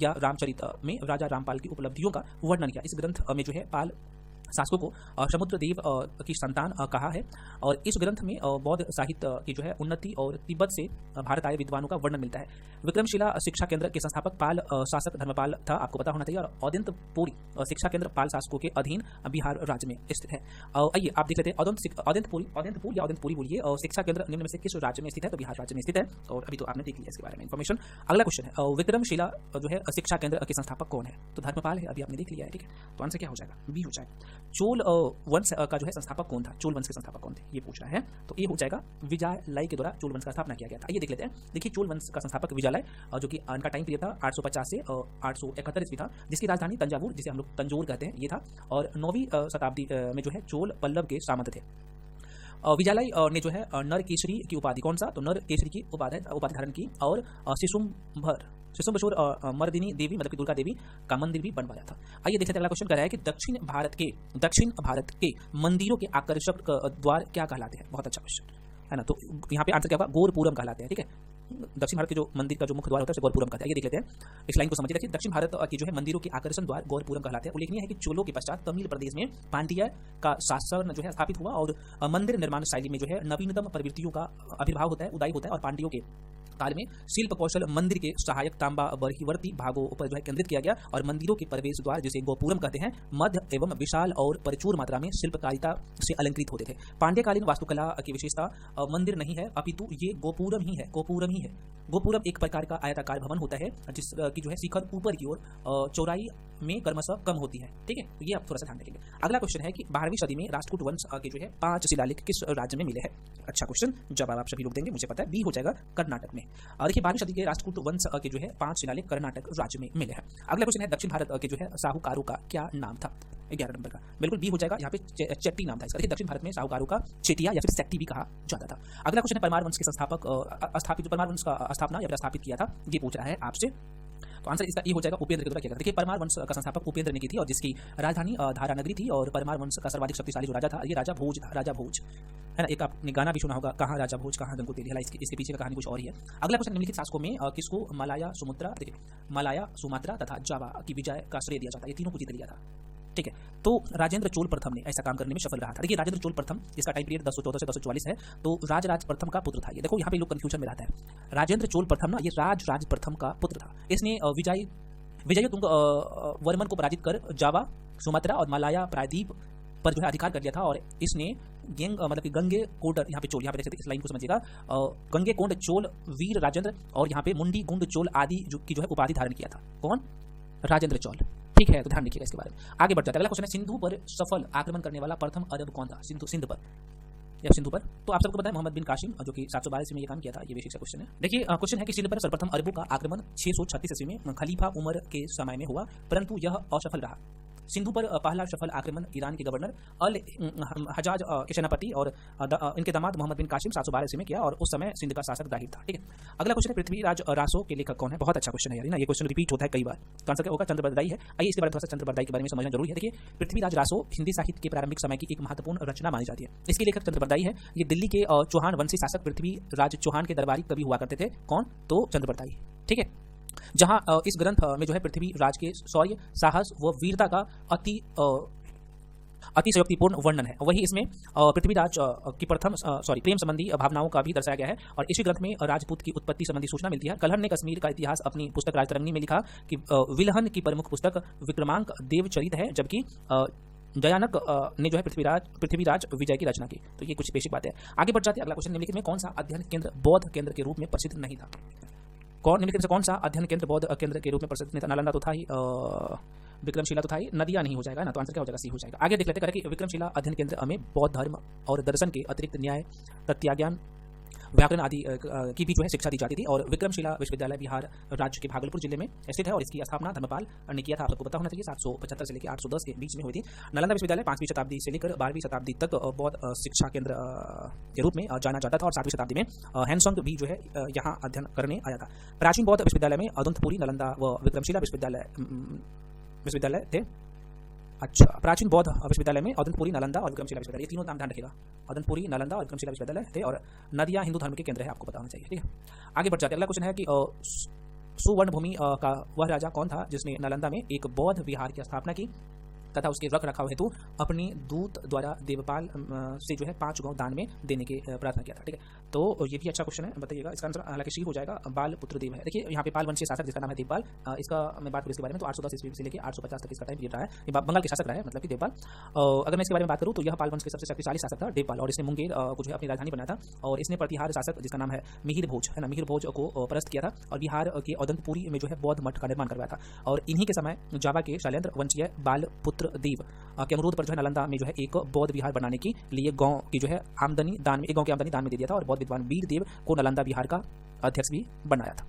या रामचरित में राजा रामपाल की उपलब्धियों का वर्णन किया। इस ग्रंथ में जो है पाल शासकों को समुद्र देव की संतान कहा है। और इस ग्रंथ में बौद्ध साहित्य की जो है उन्नति और तिब्बत से भारत आए विद्वानों का वर्णन मिलता है। विक्रमशिला शिक्षा केंद्र के संस्थापक पाल शासक धर्मपाल था, आपको पता होना चाहिए। और औदंतपुरी शिक्षा केंद्र पाल शासकों के अधीन बिहार राज्य में स्थित है। आइए आप देख लेते हैं, औदंतपुरी बोलिए, और शिक्षा केंद्र निम्न में से किस राज्य में स्थित है? तो बिहार राज्य में स्थित है। और अभी तो आपने देख लिया इसके बारे में इन्फॉर्मेशन। अगला क्वेश्चन है, विक्रमशिला जो है शिक्षा केंद्र के संस्थापक कौन है? तो धर्मपाल है, अभी आपने देख लिया है, ठीक है। तो आंसर क्या हो जाएगा? बी हो जाएगा। चोल वंश का जो है संस्थापक कौन था? चोल वंश के संस्थापक कौन थे, ये पूछ रहा है। तो ये हो जाएगा विजयालय के द्वारा चोल वंश का स्थापना किया गया था। आइए देख लेते हैं। देखिए चोल वंश का संस्थापक विजयालय, जो कि उनका टाइम पीरियड था 850 से 871 ईस्वी था, जिसकी राजधानी तंजावुर, जिसे हम लोग तंजौर कहते हैं, ये था। और 9वीं शताब्दी में जो है चोल पल्लव के सामंत थे। विजयालय ने जो है नर केसरी की उपाधि, कौन सा? तो नर केसरी की उपाधि धारण की। और शिशुम्भशोर मर्दिनी देवी मतलब कि दुर्गा देवी का मंदिर भी बनवाया था। आइए देखते हैं। अगला क्वेश्चन कर रहा है कि दक्षिण भारत के मंदिरों के आकर्षक द्वार क्या कहलाते हैं? बहुत अच्छा क्वेश्चन है ना। तो यहाँ पे आंसर क्या होगा? गोरपुरम कहलाते हैं, ठीक है। दक्षिण भारत के जो मंदिर का जो मुख्य द्वार होता है उसे गोरपुरम कहते हैं। ये देख लेते हैं, इस लाइन को समझिए। देखिए दक्षिण भारत की जो है मंदिरों के आकर्षण द्वार गोरपुरम कहलाते हैं। उल्लेखनीय है कि चोलों के पश्चात तमिल प्रदेश में पांड्य का शासन जो है स्थापित हुआ और मंदिर निर्माण शैली में जो है नवीनतम प्रवृत्तियों का आविर्भाव होता है, उदय होता है। और पांड्यों के काल में शिल्प कौशल मंदिर के सहायक तांबा बरहीवर्ती भागों पर जो है केंद्रित किया गया। और मंदिरों के प्रवेश द्वार जिसे गोपुरम कहते हैं मध्य एवं विशाल और प्रचुर मात्रा में शिल्पकारिता से अलंकृत होते थे। पांड्यकालीन वास्तुकला की विशेषता मंदिर नहीं है, अपितु ये गोपुरम ही है। गोपुरम एक प्रकार का आयताकार भवन होता है जिसकी जो है शिखर ऊपर की ओर चौड़ाई में क्रमशः कम होती है, ठीक है। तो ये आप थोड़ा सा ध्यान रखेंगे। अगला क्वेश्चन है कि 12वीं सदी में राष्ट्रकूट वंश के जो है 5 शिलालेख किस राज्य में मिले हैं? अच्छा क्वेश्चन, जवाब आप सभी लोग देंगे, मुझे पता है। बी हो जाएगा कर्नाटक में। और देखिए 12वीं सदी के राष्ट्रकूट वंश के जो है 5 शिलालेख कर्नाटक राज्य में मिले हैं। अगला क्वेश्चन है, दक्षिण भारत के जो है साहूकारों का क्या नाम था? 11 नंबर का बिल्कुल बी हो जाएगा। यहाँ पे चेट्टी नाम था इसका। देखिए दक्षिण भारत में साहूकारों का चेटिया या फिर सेट्टी भी कहा जाता था। अगला क्वेश्चन है, परमार वंश के संस्थापक परमार वंश का स्थापना या फिर स्थापित किया था, ये पूछ रहा है आपसे। तो आंसर इसका ए हो जाएगा, उपेंद्र के द्वारा किया गया। देखिए परमार वंश का संस्थापक उपेंद्र ने की थी और जिसकी राजधानी धारा नगरी थी। और परमार वंश का सर्वाधिक शक्तिशाली जो राजा था ये राजा भोज था, राजा भोज है ना। एक आपने गाना भी सुना होगा, कहाँ राजा भोज कहाँ गंगू तेली, इसके पीछे का कहानी कुछ और ही है। अगला क्वेश्चन, निम्नलिखित शासकों में किसको मलाया सुमात्रा तथा जावा की विजय का श्रेय दिया जाता है? ये तीनों को जीत लिया था, ठीक है। तो राजेंद्र चोल प्रथम ने ऐसा काम करने में सफल रहा था। देखिए राजेंद्र चोल प्रथम जिसका टाइम पीरियड 1014 से 1044 है, तो राज प्रथम का पुत्र था ये। देखो यहाँ पे लोग कंफ्यूजन में रहता है। राजेंद्र चोल प्रथम ना ये राज प्रथम का पुत्र था। इसने विजय तुंग वर्मन को पराजित कर जावा, सुमात्रा और मलाया प्रायद्वीप पर जो है अधिकार कर लिया था। और इसने मतलब कि गंगे कोंड, यहाँ पे चोल, यहाँ पे देख सकते इस लाइन को समझिएगा, गंगे कोंड चोल वीर राजेंद्र और यहाँ पे मुंडी गुंड चोल आदि जो की जो है उपाधि धारण किया था। कौन? राजेंद्र चोल, ठीक है। तो ध्यान रखिएगा इसके बारे में। आगे बढ़ जाते हैं। अगला क्वेश्चन है, सिंधु पर सफल आक्रमण करने वाला प्रथम अरब कौन था? सिंधु पर। तो आप सबको पता है मोहम्मद बिन कासिम जो कि 712 में ये काम किया था। ये बेसिक सा क्वेश्चन है। देखिए क्वेश्चन है कि सिंध पर सर्वप्रथम अरबों का आक्रमण 636 ईस्वी में खलीफा उमर के समय में हुआ, परंतु यह असफल रहा। सिंधु पर पहला सफल आक्रमण ईरान के गवर्नर अल हजाज के सेनापति और इनके दामाद मोहम्मद बिन कासिम 712 ईस्वी में किया और उस समय सिंध का शासक दाहिर था, ठीक है। अगला क्वेश्चन है, पृथ्वीराज रासो के लेखक कौन है? बहुत अच्छा क्वेश्चन है यार ना, ये क्वेश्चन रिपीट होता है कई बार। तो आंसर क्या होगा? चंद्रबरदाई है। आइए इसके बारे में थोड़ा सा चंद्रबरदाई के बारे में समझना जरूरी है। देखिए पृथ्वीराज रासो हिंदी साहित्य के प्रारंभिक समय की एक महत्वपूर्ण रचना मानी जाती है। इसके लेखक चंद्रबरदाई है। ये दिल्ली के चौहान वंशी शासक पृथ्वीराज चौहान के दरबारी कवि हुआ करते थे। कौन? तो चंद्रबरदाई, ठीक है। जहां इस ग्रंथ में जो है पृथ्वीराज के शौर्य, साहस व वीरता का अतिशयोक्तिपूर्ण वर्णन है। वही इसमें पृथ्वीराज की प्रेम संबंधी भावनाओं का भी दर्शाया गया है। और इसी ग्रंथ में राजपूत की उत्पत्ति संबंधी सूचना मिलती है। कलहन ने कश्मीर का इतिहास अपनी पुस्तक राजतरंगिणी में लिखा कि विलहन की प्रमुख पुस्तक विक्रमांक देवचरित है, जबकि जयानक ने जो है पृथ्वीराज विजय की रचना की। तो ये कुछ बेसिक बात है। आगे बढ़ जाते हैं। अगला क्वेश्चन, निम्नलिखित में कौन सा अध्ययन केंद्र बौद्ध केंद्र के रूप में प्रसिद्ध नहीं था? निम्नलिखित में से कौन सा अध्ययन केंद्र बौद्ध केंद्र के रूप में प्रसिद्ध नहीं था? नालंदा तो था ही, विक्रमशिला तो था ही, नदिया नहीं हो जाएगा ना, तो आंसर क्या हो जाएगा? सी हो जाएगा। आगे देख लेते हैं कि विक्रमशिला अध्ययन केंद्र में बौद्ध धर्म और दर्शन के अतिरिक्त न्याय, तत्वज्ञान, व्याकरण आदि की भी जो है शिक्षा दी जाती थी। और विक्रमशिला विश्वविद्यालय बिहार राज्य के भागलपुर जिले में स्थित है और इसकी स्थापना धर्मपाल ने किया था। आपको पता होना चाहिए 775 से लेकर 810 के बीच में हुई थी। नालंदा विश्वविद्यालय 5वीं शताब्दी से लेकर 12वीं शताब्दी तक बौद्ध शिक्षा केंद्र के रूप में जाना जाता था और 7वीं शताब्दी में हैंसोंग भी जो है यहाँ अध्ययन करने आया था। प्राचीन बौद्ध विश्वविद्यालय में अदंतपुरी, नालंदा व विक्रमशिला विश्वविद्यालय थे। अच्छा, प्राचीन बौद्ध विश्वविद्यालय में अदंतपुरी, नालंदा और विक्रमशिला विश्वविद्यालय, ये तीनों नाम ध्यान रखिएगा। अदंतपुरी, नालंदा और विक्रमशिला विश्वविद्यालय थे। और नदिया हिंदू धर्म के केंद्र है, आपको पता होना चाहिए, ठीक है। आगे बढ़ जाते हैं। अगला क्वेश्चन है कि सुवर्ण भूमि का वह राजा कौन था जिसने नालंदा में एक बौद्ध विहार की स्थापना की तथा उसके रख रखाव हेतु अपने दूत द्वारा देवपाल से जो है 5 गांव दान में देने की प्रार्थना किया था, ठीक है। तो ये भी अच्छा क्वेश्चन है, बताइएगा। इसका आंसर हालांकि सी हो जाएगा, बाल पुत्र देव है। देखिए यहाँ पे पाल वंशीय शासक जिसका नाम है देवपाल, इसका मैं बात करूँ इसके बारे में तो 810 ईस्वी से लेकर 850 तक इसका टाइम पीरियड रहा है। ये बंगाल के शासक रहा है, मतलब कि देवपाल। अगर मैं इसके बारे में बात करूँ तो यह पाल वंश के सबसे शक्तिशाली शासक था देवपाल। और इसने मुंगेर को जो है अपनी राजधानी बनाया था। और इसने प्रतिहार शासक जिसका नाम है मिहिर भोज है ना, मिहिर भोज को परास्त किया था और बिहार के अदंतपुरी में जो है बौद्ध मठ का निर्माण करवाया था। और इन्हीं के समय जावा के शैलेंद्र वंशीय बाल पुत्र देव के अनुरोध पर जो है नालंदा में जो है एक बौद्ध विहार बनाने के लिए गांव की जो है आमदनी दान में, एक गांव की आमदनी दान में दे दिया था और बौद्ध विद्वान वीर देव को नालंदा विहार का अध्यक्ष भी बनाया था,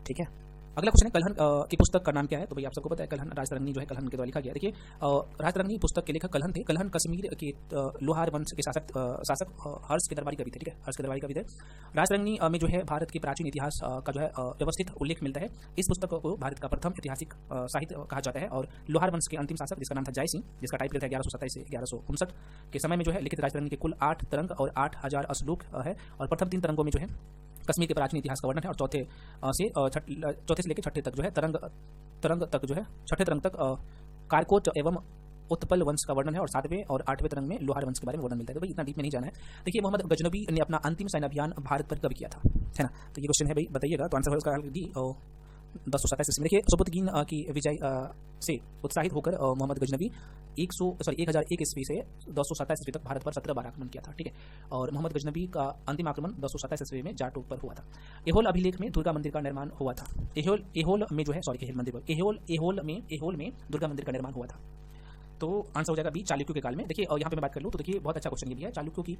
ठीक है। अगला क्वेश्चन है, कलहन की पुस्तक का नाम क्या है? तो भाई आप सबको पता है, कलहन राजतरंगिणी जो है कलहन के द्वारा लिखा गया। देखिए राजतरंगिणी पुस्तक के लेखक कलहन थे। कलहन कश्मीर के लोहार वंश के शासक हर्ष के दरबारी कवि थे, ठीक है, हर्ष के दरबारी कवि थे। राजतरंगिणी में जो है भारत के प्राचीन इतिहास का जो है व्यवस्थित उल्लेख मिलता है। इस पुस्तक को भारत का प्रथम ऐतिहासिक साहित्य कहा जाता है। और लोहार वंश के अंतिम शासक जिसका नाम था जय सिंह, जिसका टाइम पीरियड है 1127 से 1159 के समय में जो है लिखित राजतरंगिणी के कुल 8 तरंग और 8000 श्लोक है। और प्रथम 3 तरंगों में जो है कश्मीर के प्राचीन इतिहास का वर्णन है। और चौथे से लेकर छठे तक जो है तरंग तक जो है छठे तरंग तक कारकोट एवं उत्पल वंश का वर्णन है। और 7वें और 8वें तरंग में लोहार वंश के बारे में वर्णन मिलता है। तो भाई इतना डीप में नहीं जाना है। देखिए मोहम्मद गजनबी ने अपना अंतिम सैन्य अभियान भारत पर कब किया था, है ना? तो ये क्वेश्चन है भाई, बताइएगा। तो आंसर होगा डी 1027 ईस्वी में। देखिए सुबुतगीन की विजय से उत्साहित होकर मोहम्मद गजनबी 1001 ईस्वी से 1027 ईस्वी तक भारत पर 17 बार आक्रमण किया था, ठीक है। और मोहम्मद गजनबी का अंतिम आक्रमण 1027 ईस्वी में जाटों पर हुआ था। एहोल अभिलेख में दुर्गा मंदिर का निर्माण हुआ था। एहोल में जो है एहोल में दुर्गा मंदिर का निर्माण हुआ था। तो आंसर हो जाएगा बी, चालुक्यों के काल में। देखिए यहाँ पे मैं बात कर लूँ तो देखिए बहुत अच्छा क्वेश्चन ये भी है। चालुक्यों की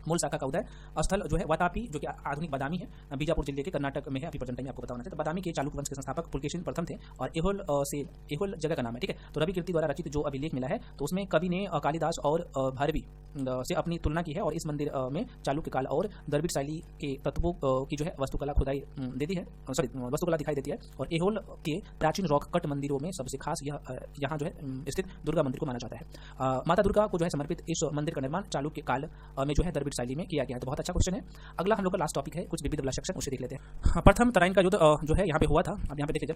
मूल शाखा का उदय स्थल जो है वातापी, जो कि आधुनिक बादामी है, बीजापुर जिले के कर्नाटक में है। अभी प्रेजेंट टाइम में आपको बताना था। तो बादामी के चालुक्य वंश के संस्थापक पुलकेशिन प्रथम थे और एहोल जगह का नाम है, ठीक है। तो रवि कीर्ति द्वारा रचित जो अभिलेख मिला है तो उसमें कवि ने कालिदास और भैरवी से अपनी तुलना की है और इस मंदिर में चालुक्य काल और द्रविड़ शैली के तत्वों की जो है वास्तुकला खुदाई देती है, वास्तुकला दिखाई देती है। और एहोल के प्राचीन रॉक कट मंदिरों में सबसे खास यहाँ जो है स्थित दुर्गा मंदिर को माना जाता है। माता दुर्गा को जो है समर्पित इस मंदिर का निर्माण चालुक्य काल में जो है द्रविड़ शैली में किया गया है। तो बहुत अच्छा क्वेश्चन है। अगला हम लोग का लास्ट टॉपिक है कुछ विविध वाला सेक्शन, उसे देख लेते हैं। प्रथम तराइन का युद्ध जो है यहाँ पे हुआ था। अब यहाँ पे देख लीजिए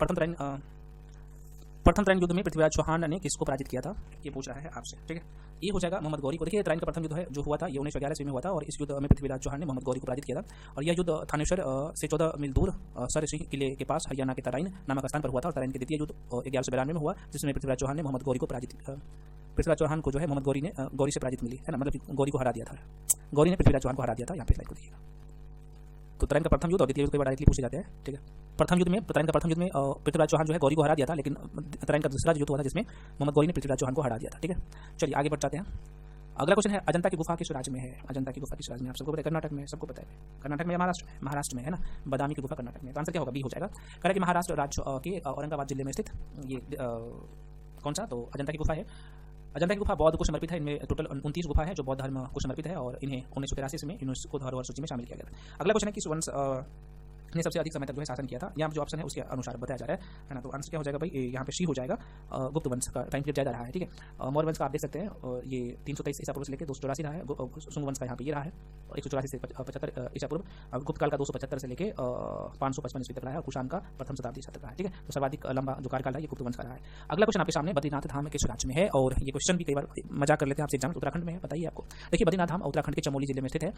प्रथम तराइन युद्ध में पृथ्वीराज चौहान ने किसको पराजित किया था, ये पूछ रहा है आपसे, ठीक है। ये हो जाएगा मोहम्मद गौरी को। देखिए तराइन का प्रथम युद्ध है जो हुआ था ये 1911 में हुआ था और इस युद्ध में पृथ्वीराज चौहान ने मोहम्मद गौरी को पराजित किया था। और यह युद्ध थानेश्वर से 14 मील दूर सर सिंह किले के पास हरियाणा के तराइन नामक स्थान पर हुआ था। और तराइन के द्वितीय युद्ध 1192 में हुआ जिसमें पृथ्वीराज चौहान ने मोहम्मद गौरी को पृथ्वीराज चौहान को जो है मोहम्मद गौरी से पराजित मिली है ना, मतलब गौरी को हरा दिया था। गौरी ने पृथ्वीराज चौहान को हरा दिया था। यहाँ पे स्लाइड को देखिएगा। तो तराइन का प्रथम युद्ध और द्वितीय युद्ध के बारे में पूछे जाते हैं, ठीक है। तराइन का प्रथम युद्ध में पृथ्वीराज चौहान जो है गौरी को हरा दिया था, लेकिन तराइन का दूसरा युद्ध हुआ था जिसमें मोहम्मद गौरी ने पृथ्वीराज चौहान को हरा दिया था, ठीक है। चलिए आगे बढ़ जाते हैं। अगला क्वेश्चन है अजंता की गुफा किस राज्य में है। अजंता की गुफा किस राज्य में, आप सबको पता है कर्नाटक में, सबको पता है कर्नाटक में या महाराष्ट्र में है ना। बादामी की गुफा कर्नाटक में। तो आंसर क्या होगा, बी हो जाएगा। कह रहा है कि महाराष्ट्र राज्य के औरंगाबाद जिले में स्थित ये कौन सा, तो अजंता की गुफा है। अजंता की गुफा बौद्ध को समर्पित है। इनमें टोटल 29 गुफा है जो बौद्ध धर्म को समर्पित है और इन्हें 1983 में यूनेस्को धरोहर सूची में शामिल किया गया था। अगला क्वेश्चन है किस वंश ने सबसे अधिक समय तक जो है शासन किया था। यहाँ जो ऑप्शन है उसके अनुसार बताया जा रहा है ना। तो आंसर क्या हो जाएगा भाई, यहाँ पे सी हो जाएगा। गुप्त वंश का टाइम पीरियड जा रहा है, ठीक है। मौर्य वंश का आप देख सकते हैं ये 323 ईसा पूर्व से लेकर 284 रहा है। शुंग वंश का यहाँ पे ये रहा है 184 से 75 ईसा पूर्व। गुप्त काल का 275 से लेकर 555 ईस्वी तक रहा है और कुषाण का प्रथम शताब्दी तक रहा है, ठीक है। तो सर्वाधिक लंबा जो कार्यकाल है ये गुप्त वंश का रहा है। अगला क्वेश्चन आपके सामने बद्रीनाथ धाम किस राज्य में है। और ये क्वेश्चन भी कई बार मजाक कर लेते हैं आपसे एग्जाम, उत्तराखंड में है, बताइए आपको। देखिए बद्रीनाथ धाम उत्तराखंड के चमोली जिले में स्थित है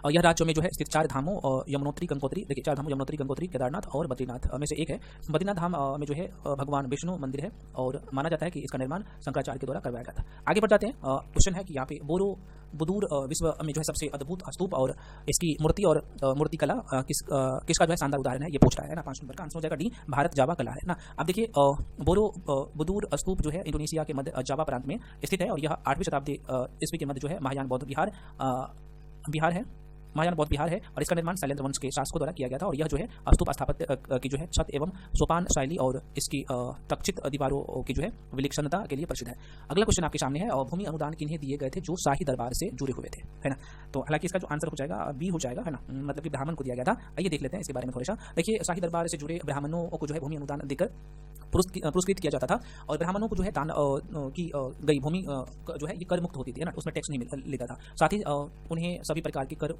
और यह राज्य में जो है स्थित 4 धामों यमुनोत्री गंगोत्री, देखिए 4 धामों यमुनोत्री गंगोत्री केदारनाथ और बद्रीनाथ में से एक है। बद्रीनाथ धाम में जो है भगवान विष्णु मंदिर है और माना जाता है कि इसका निर्माण शंकराचार्य के द्वारा करवाया गया था। आगे बढ़ जाते हैं। क्वेश्चन है कि यहाँ पे बुदूर विश्व में जो है सबसे अद्भुत स्तूप और इसकी मूर्ति और मूर्ति कला किसका जो है शानदार उदाहरण है, ये पूछ रहा है ना। 5 नंबर का आंसर हो जाएगा डी, भारत जावा कला है ना। अब देखिए बुदूर स्तूप जो है इंडोनेशिया के मध्य जावा प्रांत में स्थित है और यह 8वीं शताब्दी ईस्वी के मध्य जो है महायान बौद्ध विहार है और इसका निर्माण शैलेंद्र वंश के शासकों द्वारा किया गया था। और यह जो है स्तूप स्थापत्य की जो है छत एवं सोपान शैली और इसकी तक्षित दीवारों की जो है विलक्षणता के लिए प्रसिद्ध है। अगला क्वेश्चन आपके सामने है और भूमि अनुदान किन्हें दिए गए थे जो शाही दरबार से जुड़े हुए थे, है ना। तो हालांकि इसका जो आंसर हो जाएगा बी हो जाएगा, है ना, मतलब कि ब्राह्मण को दिया गया था। आइए देख लेते हैं इसके बारे में थोड़ा सा। देखिए शाही दरबार से जुड़े ब्राह्मणों को जो है भूमि अनुदान देकर पुरस्कृत किया जाता था और ब्राह्मणों को जो है दान की गई भूमि जो है ये कर मुक्त होती थी, है ना, उसमें टैक्स नहीं लेता था। साथ ही उन्हें सभी प्रकार के कर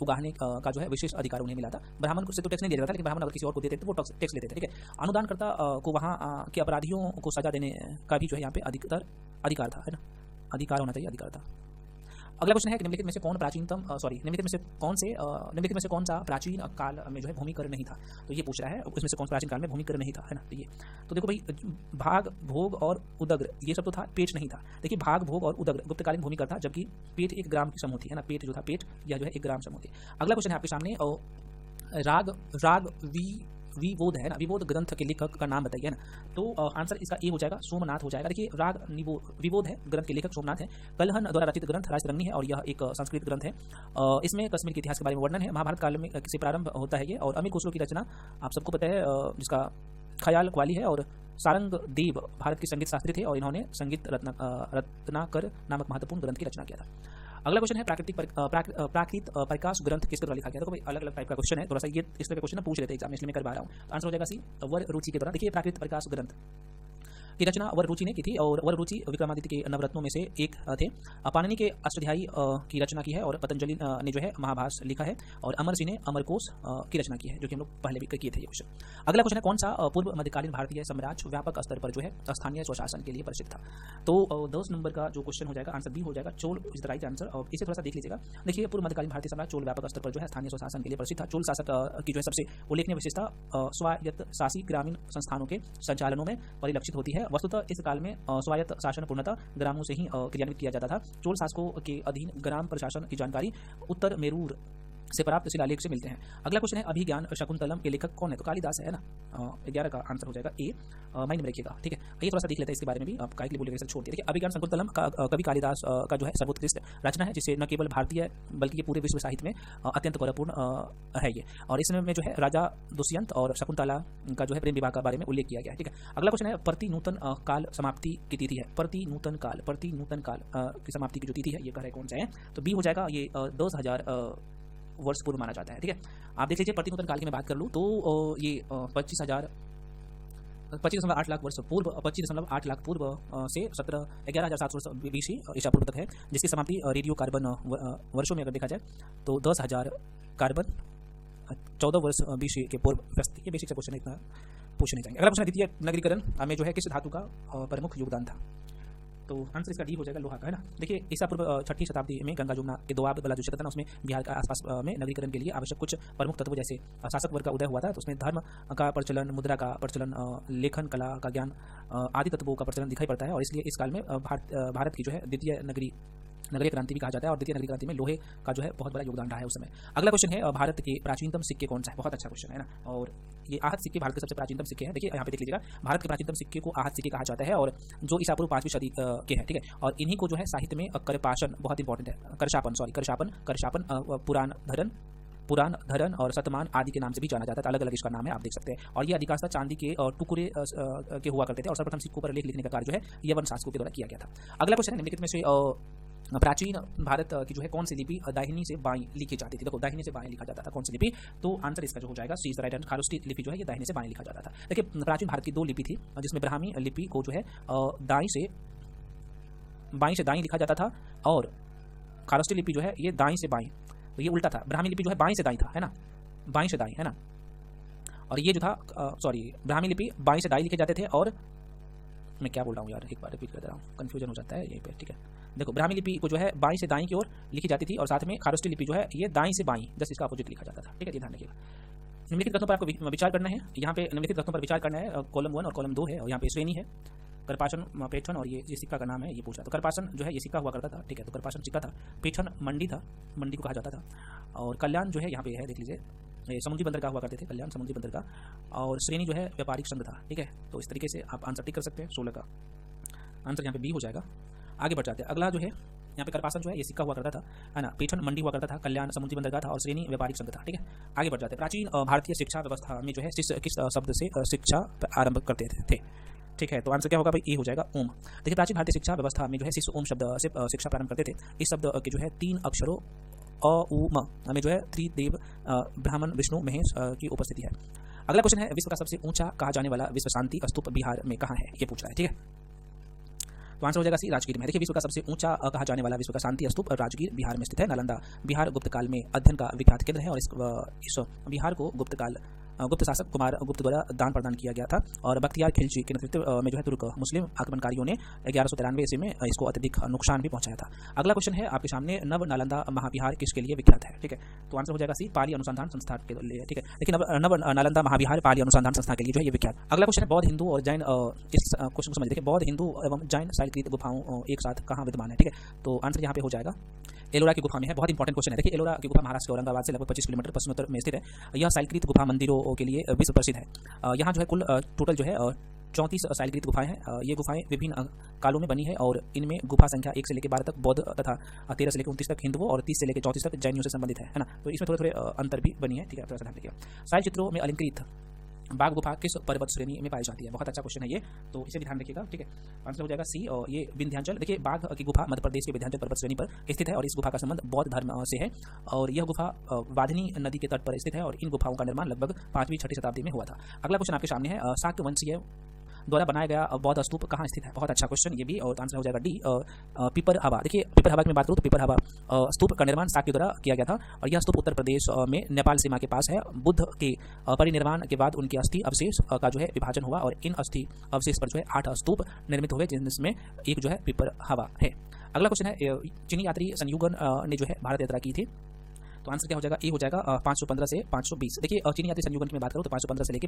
उगाने का जो है विशेष अधिकार उन्हें मिला था। ब्राह्मण को से तो टैक्स नहीं दे रहा था, लेकिन ब्राह्मण अगर किसी और को देते थे तो वो टैक्स लेते थे, ठीक है। अनुदानकर्ता को वहाँ के अपराधियों को सजा देने का भी जो है यहाँ पे अधिकार था, है ना, अधिकार होना चाहिए, अधिकार था। अगला क्वेश्चन है कि निम्नलिखित में से कौन सा प्राचीन काल में जो है भूमि कर नहीं था। तो ये पूछ रहा है इसमें से कौन प्राचीन काल में भूमि कर नहीं था, है ना। तो ये तो देखो भाई भाग भोग और उदग्र ये सब तो था, पेट नहीं था। देखिए भाग भोग और उदग्र गुप्तकालीन भूमि कर था, जबकि पेट 1 ग्राम की समूह थी, है ना। पेट जो था यह जो है 1 ग्राम समूह थी। अगला क्वेश्चन है आपके सामने राग विबोध है ना, विबोध ग्रंथ के लेखक का नाम बताइए ना। तो आंसर इसका ए हो जाएगा, सोमनाथ हो जाएगा। देखिए राग विबोध है, ग्रंथ के लेखक सोमनाथ है। कलहन द्वारा रचित ग्रंथ राजतरंगिणी है और यह एक संस्कृत ग्रंथ है। इसमें कश्मीर के इतिहास के बारे में वर्णन है। महाभारत काल में से प्रारंभ होता है ये और अमीर खुसरो की रचना आप सबको पता है, जिसका ख्याल क्वाली है। और सारंग देव भारत के संगीत शास्त्री थे और इन्होंने संगीत रत्नाकर नामक महत्वपूर्ण ग्रंथ की रचना किया था। अगला क्वेश्चन है प्राकृत प्रकाश ग्रंथ किसके द्वारा लिखा गया। तो भाई अलग अलग टाइप का क्वेश्चन है, थोड़ा सा ये इस तरह का क्वेश्चन पूछ लेते हैं एग्जाम, इसलिए मैं करवा रहा हूँ। तो आंसर हो जाएगा सी, वर रुचि के द्वारा। देखिए प्राकृत प्रकाश ग्रंथ की रचना वर रुचि ने की थी और वर रुचि विक्रमादित्य के नवरत्नों में से एक थे। पाणिनि के अष्टाध्यायी की रचना की है और पतंजलि ने जो है महाभास लिखा है और अमर सिंह ने अमरकोश की रचना की है, जो कि हम लोग पहले भी किए थे ये क्वेश्चन। अगला क्वेश्चन है कौन सा पूर्व मध्यकालीन भारतीय साम्राज्य व्यापक स्तर पर जो है स्थानीय स्वशासन के लिए प्रसिद्ध था। तो 10 नंबर का जो क्वेश्चन हो जाएगा आंसर बी हो जाएगा, Chola is the right answer. और इसे थोड़ा सा देख लीजिएगा। देखिए पूर्व मध्यकालीन भारतीय साम्राज्य चोल व्यापक स्तर पर जो है स्थानीय स्वशासन के लिए प्रसिद्ध था। चोल शासक की जो है सबसे उल्लेखनीय विशेषता स्वायत्त शासी ग्रामीण संस्थानों के संचालनों में परिलक्षित होती है। वस्तुतः इस काल में स्वायत्त शासन पूर्णतः ग्रामों से ही क्रियान्वित किया जाता था। चोल शासकों के अधीन ग्राम प्रशासन की जानकारी उत्तर मेरूर से प्राप्त शिलालेख से मिलते हैं। अगला क्वेश्चन है अभिज्ञान शकुंतलम के लेखक कौन है? तो कालिदास है ना। 11 का आंसर हो जाएगा ए। माइंड में रखिएगा, ठीक है। ये थोड़ा सा देख लेते हैं इसके बारे में भी, आप काय के लिए बोलेगा छोड़ दिए। देखिए अभिज्ञान शकुंतलम का कवि कालिदास का जो है सर्वोत्कृष्ट रचना है, जिसे न केवल भारतीय बल्कि ये पूरे विश्व साहित्य में अत्यंत गौरवपूर्ण है ये। और इसमें जो है राजा दुष्यंत और शकुंतला का जो है प्रेम विवाह के बारे में उल्लेख किया गया है, ठीक है। अगला क्वेश्चन है प्रति नूतन काल समाप्ति की तिथि है। प्रति नूतन काल की समाप्ति की जो तिथि है ये कह रहे कौन सा है? तो बी हो जाएगा ये 10,000 वर्ष पूर्व माना जाता है, ठीक है। आप देख लीजिए प्रतिनूतन काल की मैं बात कर लूँ तो ये 25,8 लाख वर्ष पूर्व 25.8 लाख पूर्व से 11,700 वर्ष BC ईसा पूर्व तक है, जिसकी समाप्ति रेडियो कार्बन वर्षों में अगर देखा जाए तो 10,000 कार्बन 14 वर्ष BC के पूर्व व्यस्त। ये बेसिक से क्वेश्चन इतना पूछने जाएंगे। अगला क्वेश्चन द्वितीय नगरीकरण में जो है किस धातु का प्रमुख योगदान था? तो आंसर इसका डी हो जाएगा लोहा का, है ना। देखिए ईसा पूर्व 6वीं शताब्दी में गंगा जमुना के दोआब वाला जो क्षेत्र था ना, उसमें बिहार का आसपास में नगरीकरण के लिए आवश्यक कुछ प्रमुख तत्व जैसे शासक वर्ग का उदय हुआ था, तो उसमें धर्म का प्रचलन, मुद्रा का प्रचलन, लेखन कला का ज्ञान आदि तत्वों का प्रचलन दिखाई पड़ता है। और इसलिए इस काल में भारत की जो है द्वितीय नगरीय क्रांति भी कहा जाता है। और द्वितीय नगरीय क्रांति में लोहे का जो है बहुत बड़ा योगदान रहा है उस समय। अगला क्वेश्चन है भारत के प्राचीनतम सिक्के कौन सा है? बहुत अच्छा क्वेश्चन है ना। और ये आहत सिक्के भारत के सबसे प्राचीनतम सिक्के हैं। देखिए यहाँ पे देख लीजिएगा, भारत के प्राचीनतम सिक्के को आहत सिक्के कहा जाता है और जो ईसा पूर्व 5वीं सदी के हैं, ठीक है। और इन्हीं को जो है साहित्य में करपाशन बहुत इंपॉर्टेंट है, करशापन पुराण धरन और शतमान आदि के नाम से भी जाना जाता है। अलग अलग इसका नाम है, आप देख सकते हैं। और ये अधिकांशतः चांदी के टुकड़े के हुआ करते थे और सर्वप्रथम सिक्कों पर लेख लिखने का कार्य जो है यवन शासकों के द्वारा किया गया था। अगला क्वेश्चन है निम्नलिखित में से प्राचीन भारत की जो है कौन सी लिपि दाहिनी से बाईं लिखी जाती थी? देखो दाहिनी से बाएं लिखा जाता था कौन सी लिपि? तो आंसर इसका जो हो जाएगा सी इज राइट आंसर। खारोष्ठी लिपि जो है ये दाहिने से बाएं लिखा जाता था। देखिए प्राचीन भारत की 2 लिपि थी, जिसमें ब्राह्मी लिपि को जो है बाईं से दाईं लिखा जाता था और खारोष्ठी लिपि जो है ये दाईं से बाईं, तो ये उल्टा था। ब्राह्मी लिपि जो है बाईं से दाईं था, है ना, बाईं से दाईं, है ना। और ये जो था ब्राह्मी लिपि बाईं से दाईं लिखे जाते थे। और मैं क्या बोल रहा हूँ यार, एक बार रिपीट कर दे रहा हूँ, कंफ्यूजन हो जाता है यहीं पे, ठीक है। देखो ब्राह्मी लिपि को जो है बाईं से दाईं की ओर लिखी जाती थी और साथ में खारोष्ठी लिपि जो है ये दाईं से बाईं, जस्ट इसका अपोजिट लिखा जाता था, ठीक है। ध्यान रखिएगा। निम्नलिखित कथनों पर आपको विचार करना है। यहाँ पे निम्नलिखित कथनों पर विचार करना है। कॉलम 1 और कॉलम 2 है और यहाँ पे श्रेणी है करपासन पेठन और ये सिक्का का नाम है, ये पूछा। तो करपासन जो है ये सिक्का हुआ करता था, ठीक है। तो करपासन सिक्का था। पेठन मंडी था, मंडी को कहा जाता था। और कल्याण जो है यहाँ पे है, देख लीजिए, समुद्री बंदरगाह हुआ करते थे, कल्याण समुद्री बंदरगाह। और श्रेणी जो है व्यापारिक संघ था, ठीक है। तो इस तरीके से आप आंसर टिक कर सकते हैं। 16 का आंसर यहाँ पे बी हो जाएगा। आगे बढ़ जाते हैं। अगला जो है यहाँ पे करपासन जो है ये सिक्का हुआ करता था, है ना। पेठन मंडी हुआ करता था, कल्याण समुद्री बंदरगाह था और श्रेणी व्यापारिक संघ था, ठीक है। आगे बढ़ जाते हैं। प्राचीन भारतीय शिक्षा व्यवस्था में जो है किस शब्द से शिक्षा आरंभ करते थे, ठीक है। तो आंसर क्या होगा भाई? ए हो जाएगा ओम। देखिए प्राचीन भारतीय शिक्षा व्यवस्था में जो है शिष्य ओम शब्द से शिक्षा प्रारंभ करते थे। इस शब्द के जो है 3 अक्षरों अ उ म में जो है त्रिदेव ब्राह्मण विष्णु महेश की उपस्थिति है। अगला क्वेश्चन है विश्व का सबसे ऊंचा कहा जाने वाला विश्व शांति स्तूप बिहार में कहाँ है? ये पूछ रहा है, ठीक है। तो आंसर हो जाएगा सी राजगीर में। देखिए विश्व का सबसे ऊंचा कहा जाने वाला विश्व का शांति स्तूप राजगीर बिहार में स्थित है। नालंदा बिहार गुप्त काल में अध्ययन का विख्यात केंद्र है और इस बिहार को गुप्त शासक कुमार गुप्त द्वारा दान प्रदान किया गया था। और बख्तियार खिलजी के नेतृत्व में जो है तुर्क मुस्लिम आक्रमणकारियों ने 1193 ईस्वी में इसको अत्यधिक नुकसान भी पहुंचाया था। अगला क्वेश्चन है आपके सामने नव नालंदा महाविहार किसके लिए विख्यात है? ठीक है, तो आंसर हो जाएगा सी पाली अनुसंधान संस्थान के लिए। ठीक है, लेकिन नव नालंदा महाविहार पाली अनुसंधान संस्थान के लिए जो है ये विख्यात। अगला क्वेश्चन है बौद्ध हिंदू और जैन, इस क्वेश्चन को समझ देखिए, बौद्ध हिंदू एवं जैन शैलकृत गुफाओं एक साथ कहाँ विद्यमान है? ठीक है, तो आंसर यहाँ पे हो जाएगा एलोरा की गुफा में है। बहुत इंपॉर्टेंट क्वेश्चन है। देखिए एलोरा की गुफा महाराष्ट्र के औरंगाबाद से लगभग 25 किलोमीटर पश्चिमोत्तर में स्थित है। यह शैलकृत गुफा मंदिरों के लिए विश्व प्रसिद्ध है। यहाँ जो है कुल टोटल जो है 34 शैलकृत गुफाएं हैं। ये गुफाएं विभिन्न कालों में बनी है और इनमें गुफा संख्या 1 से लेकर 12 तक बौद्ध तथा 13 से लेकर 29 तक हिंदुओं और 30 से लेकर 34 तक जैनियों से संबंधित है ना। तो इसमें थोड़े थोड़े अंतर भी बनी है। ठीक है, थोड़ा सा ध्यान रखिएगा। शैल चित्रों में अलंकृत बाघ गुफा किस पर्वत श्रेणी में पाई जाती है? बहुत अच्छा क्वेश्चन है ये, तो इसे भी ध्यान रखिएगा। ठीक है, आंसर हो जाएगा सी और ये विंध्याचल। देखिए बाघ की गुफा मध्य प्रदेश के विंध्याचल पर्वत श्रेणी पर स्थित है और इस गुफा का संबंध बौद्ध धर्म से है। और यह गुफा वाधिनी नदी के तट पर स्थित है और इन गुफाओं का निर्माण लगभग 5वीं-6वीं शताब्दी में हुआ था। अगला क्वेश्चन आपके सामने है शाक्य वंशीय द्वारा बनाया गया बौद्ध स्तूप कहाँ स्थित है? बहुत अच्छा क्वेश्चन ये भी, और आंसर हो जाएगा डी पिपर हवा। देखिए पिपर हवा की मैं बात करूँ तो पिपर हवा स्तूप का निर्माण शाक्य द्वारा किया गया था और यह स्तूप उत्तर प्रदेश में नेपाल सीमा के पास है। बुद्ध के परिनिर्वाण के बाद उनके अस्थि अवशेष का जो है विभाजन हुआ और इन अस्थि अवशेष पर जो है 8 स्तूप निर्मित हुए, जिसमें एक जो है पिपर हवा है। अगला क्वेश्चन है चीनी यात्री संयुगन ने जो है भारत यात्रा की थी, तो आंसर क्या हो जाएगा? ए हो जाएगा 515 से 520। देखिए चीनी यात्री संयुगन की मैं बात करूँ तो 515 से लेकर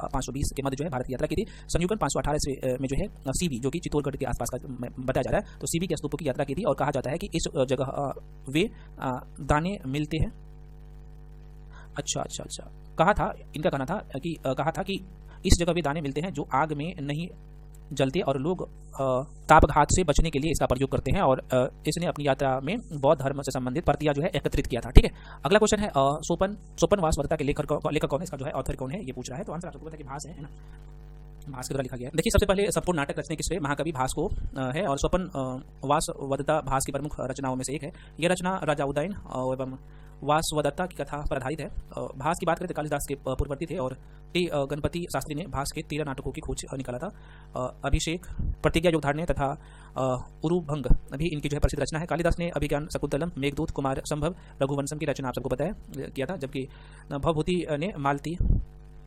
520 के मध्य जो है भारत की यात्रा की थी। संयुगन 518 से में जो है सीबी जो कि चित्तौड़गढ़ के आसपास का बताया जा रहा है, तो सीबी के स्तूपों की यात्रा की थी और कहा जाता है कि इस जगह वे दाने मिलते हैं अच्छा। कहा था, इनका कहना था कि कहा था कि इस जगह वे दाने मिलते हैं जो आग में नहीं जलते और लोग तापघात से बचने के लिए इसका प्रयोग करते हैं। और इसने अपनी यात्रा में बौद्ध धर्म से संबंधित प्रतियां जो है एकत्रित किया था। ठीक है, अगला क्वेश्चन है सोपनवासवदत्ता के लेखक कौन है, इसका जो है ऑथर कौन है, ये पूछ रहा है। तो आंसर आपको पता है कि भास है ना, भास के द्वारा लिखा गया है। देखिए, सबसे पहले संपूर्ण नाटक रचने किससे, महाकवि भास को है। और स्वपन वासवदत्ता भास की प्रमुख रचनाओं में से एक है। यह रचना राजा उदयन एवं वासवदत्ता की कथा पर आधारित है। भास की बात करें तो कालिदास के पूर्ववर्ती थे और टी गणपति शास्त्री ने भास के 13 नाटकों की खोज निकाला था। अभिषेक, प्रतिज्ञा योगधारण्य तथा उरुभंग भी इनकी जो है प्रसिद्ध रचना है। कालिदास ने अभिज्ञान शकुंतलम, मेघदूत, कुमार संभव, रघुवंशम की रचना आप सबको पता है किया था, जबकि भवभूति ने मालती,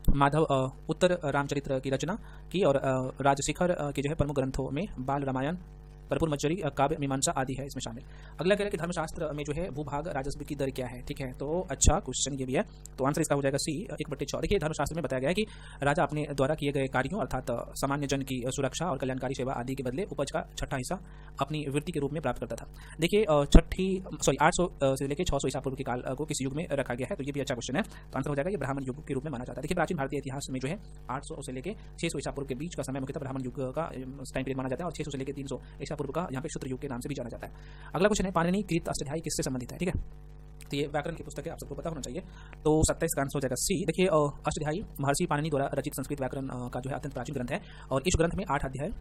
माधव उत्तर रामचरित्र की रचना की। और राजशिखर के जो है प्रमुख ग्रंथों में बाल रामायण, कर्पूरमंजरी, काव्य मीमांसा आदि है इसमें शामिल। अगला कह रहा है कि धर्मशास्त्र में जो है भूभाग राजस्व की दर क्या है। ठीक है, तो अच्छा क्वेश्चन ये भी है। तो आंसर इसका हो जाएगा सी 1/6। देखिए, धर्मशास्त्र में बताया गया है कि राजा अपने द्वारा किए गए कार्यों अर्थात सामान्य जन की सुरक्षा और कल्याणकारी सेवा आदि के बदले उपज का छठा हिस्सा अपनी वृत्ति के रूप में प्राप्त करता था। देखिए, 800 से लेकर 600 ईसा पूर्व के काल को किस युग में रखा गया है, तो ये भी अच्छा क्वेश्चन है। तो आंसर हो जाएगा ये ब्राह्मण युग के रूप में माना जाता है। देखिए, प्राचीन भारतीय इतिहास में जो है 800 से लेकर 600 ईसा पूर्व के बीच का समय मुख्यतः ब्राह्मण युग का टाइम पीरियड माना जाता है और 600 से लेकर 300 ईसा पूर्व का यहाँ पे शूद्र युग के नाम से भी जाना जाता है। अगला क्वेश्चन है, पाणिनि कृत अष्टाध्यायी किससे संबंधित है। ठीक है, तो ये व्याकरण की पुस्तक है, आप सबको पता होना चाहिए। तो 27 का आंसर हो जाएगा सी। देखिए, अष्टाध्यायी महर्षि पाणिनि द्वारा रचित संस्कृत व्याकरण का जो है अत्यंत प्राचीन ग्रंथ है और इस ग्रंथ में 8 अध्याय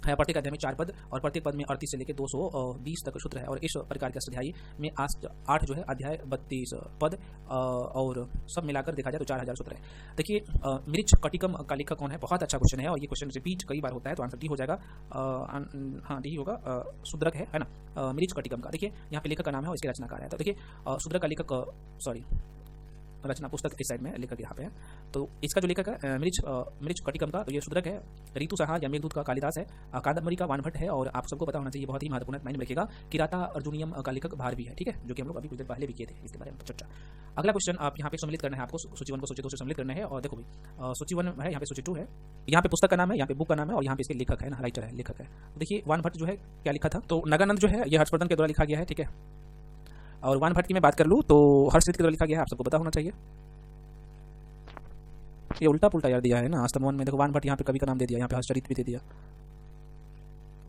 है। प्रत्येक अध्याय में 4 पद और प्रत्येक पद में 38 से लेकर 220 तक सूत्र है। और इस प्रकार के अष्टाध्यायी में 8 जो है अध्याय, 32 पद और सब मिलाकर देखा जाए तो 4000 सूत्र है। देखिए, मृच्छ कटिकम का लेखक कौन है, बहुत अच्छा क्वेश्चन है और ये क्वेश्चन रिपीट कई बार होता है। तो आंसर डी हो जाएगा, हाँ डी होगा, शूद्रक है ना, मृच्छ कटिकम का। देखिए, यहाँ पे लेखक का नाम है और इसके रचनाकार है। तो देखिए, शूद्रक का लेखक, सॉरी रचना पुस्तक इस साइड में, लेखक यहाँ पे है। तो इसका जो लेखक है मृच्छ कटिकम का, तो ये शूद्रक है। ऋतु सहा या मेघदूत का कालिदास है। कादम्बरी का वानभट्ट है। और आप सबको पता होना चाहिए, बहुत ही महत्वपूर्ण है, माइंड में रखिएगा, किराता अर्जुनियम का लेखक भारवी है। ठीक है, जो कि हम लोग अभी कुछ देर पहले भी किए थे इसके बारे में चर्चा। अगला क्वेश्चन आप यहाँ पे सम्मिलित करना है, आपको सूची 1 को सूची 2 से सम्मिलित करना है। और देखो भाई, सूची 1 है, यहाँ पे सूची 2 है, यहाँ पे पुस्तक का नाम है, यहाँ पे बुक का नाम है और यहाँ पे इसके लेखक है ना, राइटर है, लेखक है। देखिए, वानभट्ट जो है क्या लिखा था, तो नगानंद जो है ये हर्षवर्धन के द्वारा लिखा गया है। ठीक है, और वानभट्ट की मैं बात कर लूँ तो हर्षचरित के द्वारा लिखा गया है, आप सबको पता होना चाहिए। ये उल्टा पुल्टा यार दिया है ना, आस्तमवन में देखो वानभट्ट यहाँ पे कवि का नाम दे दिया, यहाँ पे हर्षचरित भी दे दिया।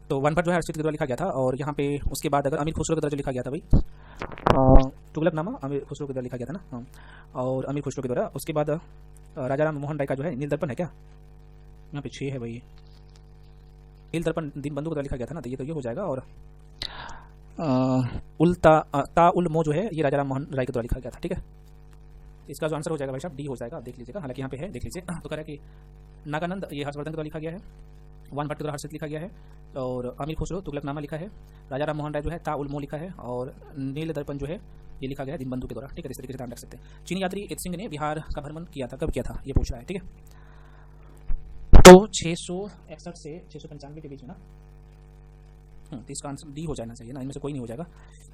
तो वानभट्ट जो है हर्षचरित के द्वारा लिखा गया था। और यहाँ पे उसके बाद अगर अमीर खुसरो के द्वारा जो लिखा गया था भाई, तुगलकनामा अमीर खुसरो के द्वारा लिखा गया था ना, हाँ, और अमीर खुसरो के द्वारा। उसके बाद राजा राम मोहन राय का जो है नील दर्पण है क्या, यहाँ पे 6 है भाई, नील दर्पण दीनबंधु के द्वारा लिखा गया था ना, तो ये हो जाएगा। और ता उल मो जो है ये राजा राम मोहन राय के द्वारा लिखा गया था। ठीक है, इसका जो आंसर हो जाएगा भाई साहब डी हो जाएगा, आप देख लीजिएगा, हालांकि यहाँ पे है, देख लीजिए। तो कह रहा है कि नागानंद ये हर्षवर्धन के द्वारा लिखा गया है, वानभट्ट के द्वारा हर्षचरित लिखा गया है, और अमीर खुसरो तुगलकनामा लिखा है, राजा राम मोहन राय जो है ता उल मो लिखा है, और नील दर्पण जो है ये लिखा गया है दीनबंधु के द्वारा। ठीक है, इस तरीके से ध्यान रख सकते हैं। चीनी यात्री इत सिंह ने बिहार का भ्रमण किया था, कब किया था ये पूछ रहा है। ठीक है, तो 661 से 695 के बीच में ना, तो इसका आंसर डी हो जाना चाहिए ना, इनमें से कोई नहीं हो जाएगा,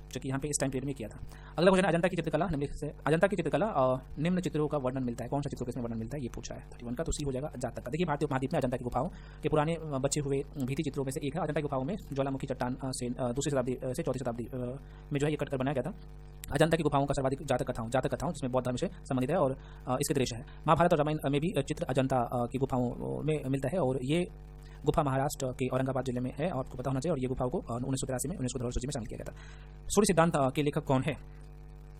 जो कि यहाँ पे इस टाइम पीरियड में किया था। अगला क्वेश्चन, अजंता की चित्रकला अजंता की चित्रकला निम्न चित्रों का वर्णन मिलता है, कौन सा चित्रों का इसमें वर्णन मिलता है ये पूछा है। 31 का, तो सी हो जाएगा जातक का। देखिए, भारतीय उपमहाद्वीप में अजंता की गुफाओं के पुराने बचे हुए भित्ति चित्रों में से एक है। अजंता की गुफाओं में ज्वालामुखी चट्टान से 2री शताब्दी से 4री शताब्दी में जो है ये कटकर बनाया गया था। अजंता की गुफाओं का सर्वाधिक जातक कथाओं जिसमें बौद्ध धर्म से संबंधित है और इसके दृश्य है। महाभारत और रामायण में भी चित्र अजंता की गुफाओं में मिलता है और ये गुफा महाराष्ट्र के औरंगाबाद जिले में है, और आपको पता होना चाहिए। और ये गुफाओं को 1983 में यूनेस्को धरोहर सूची में शामिल किया गया था। सूर्य सिद्धांत के लेखक कौन है,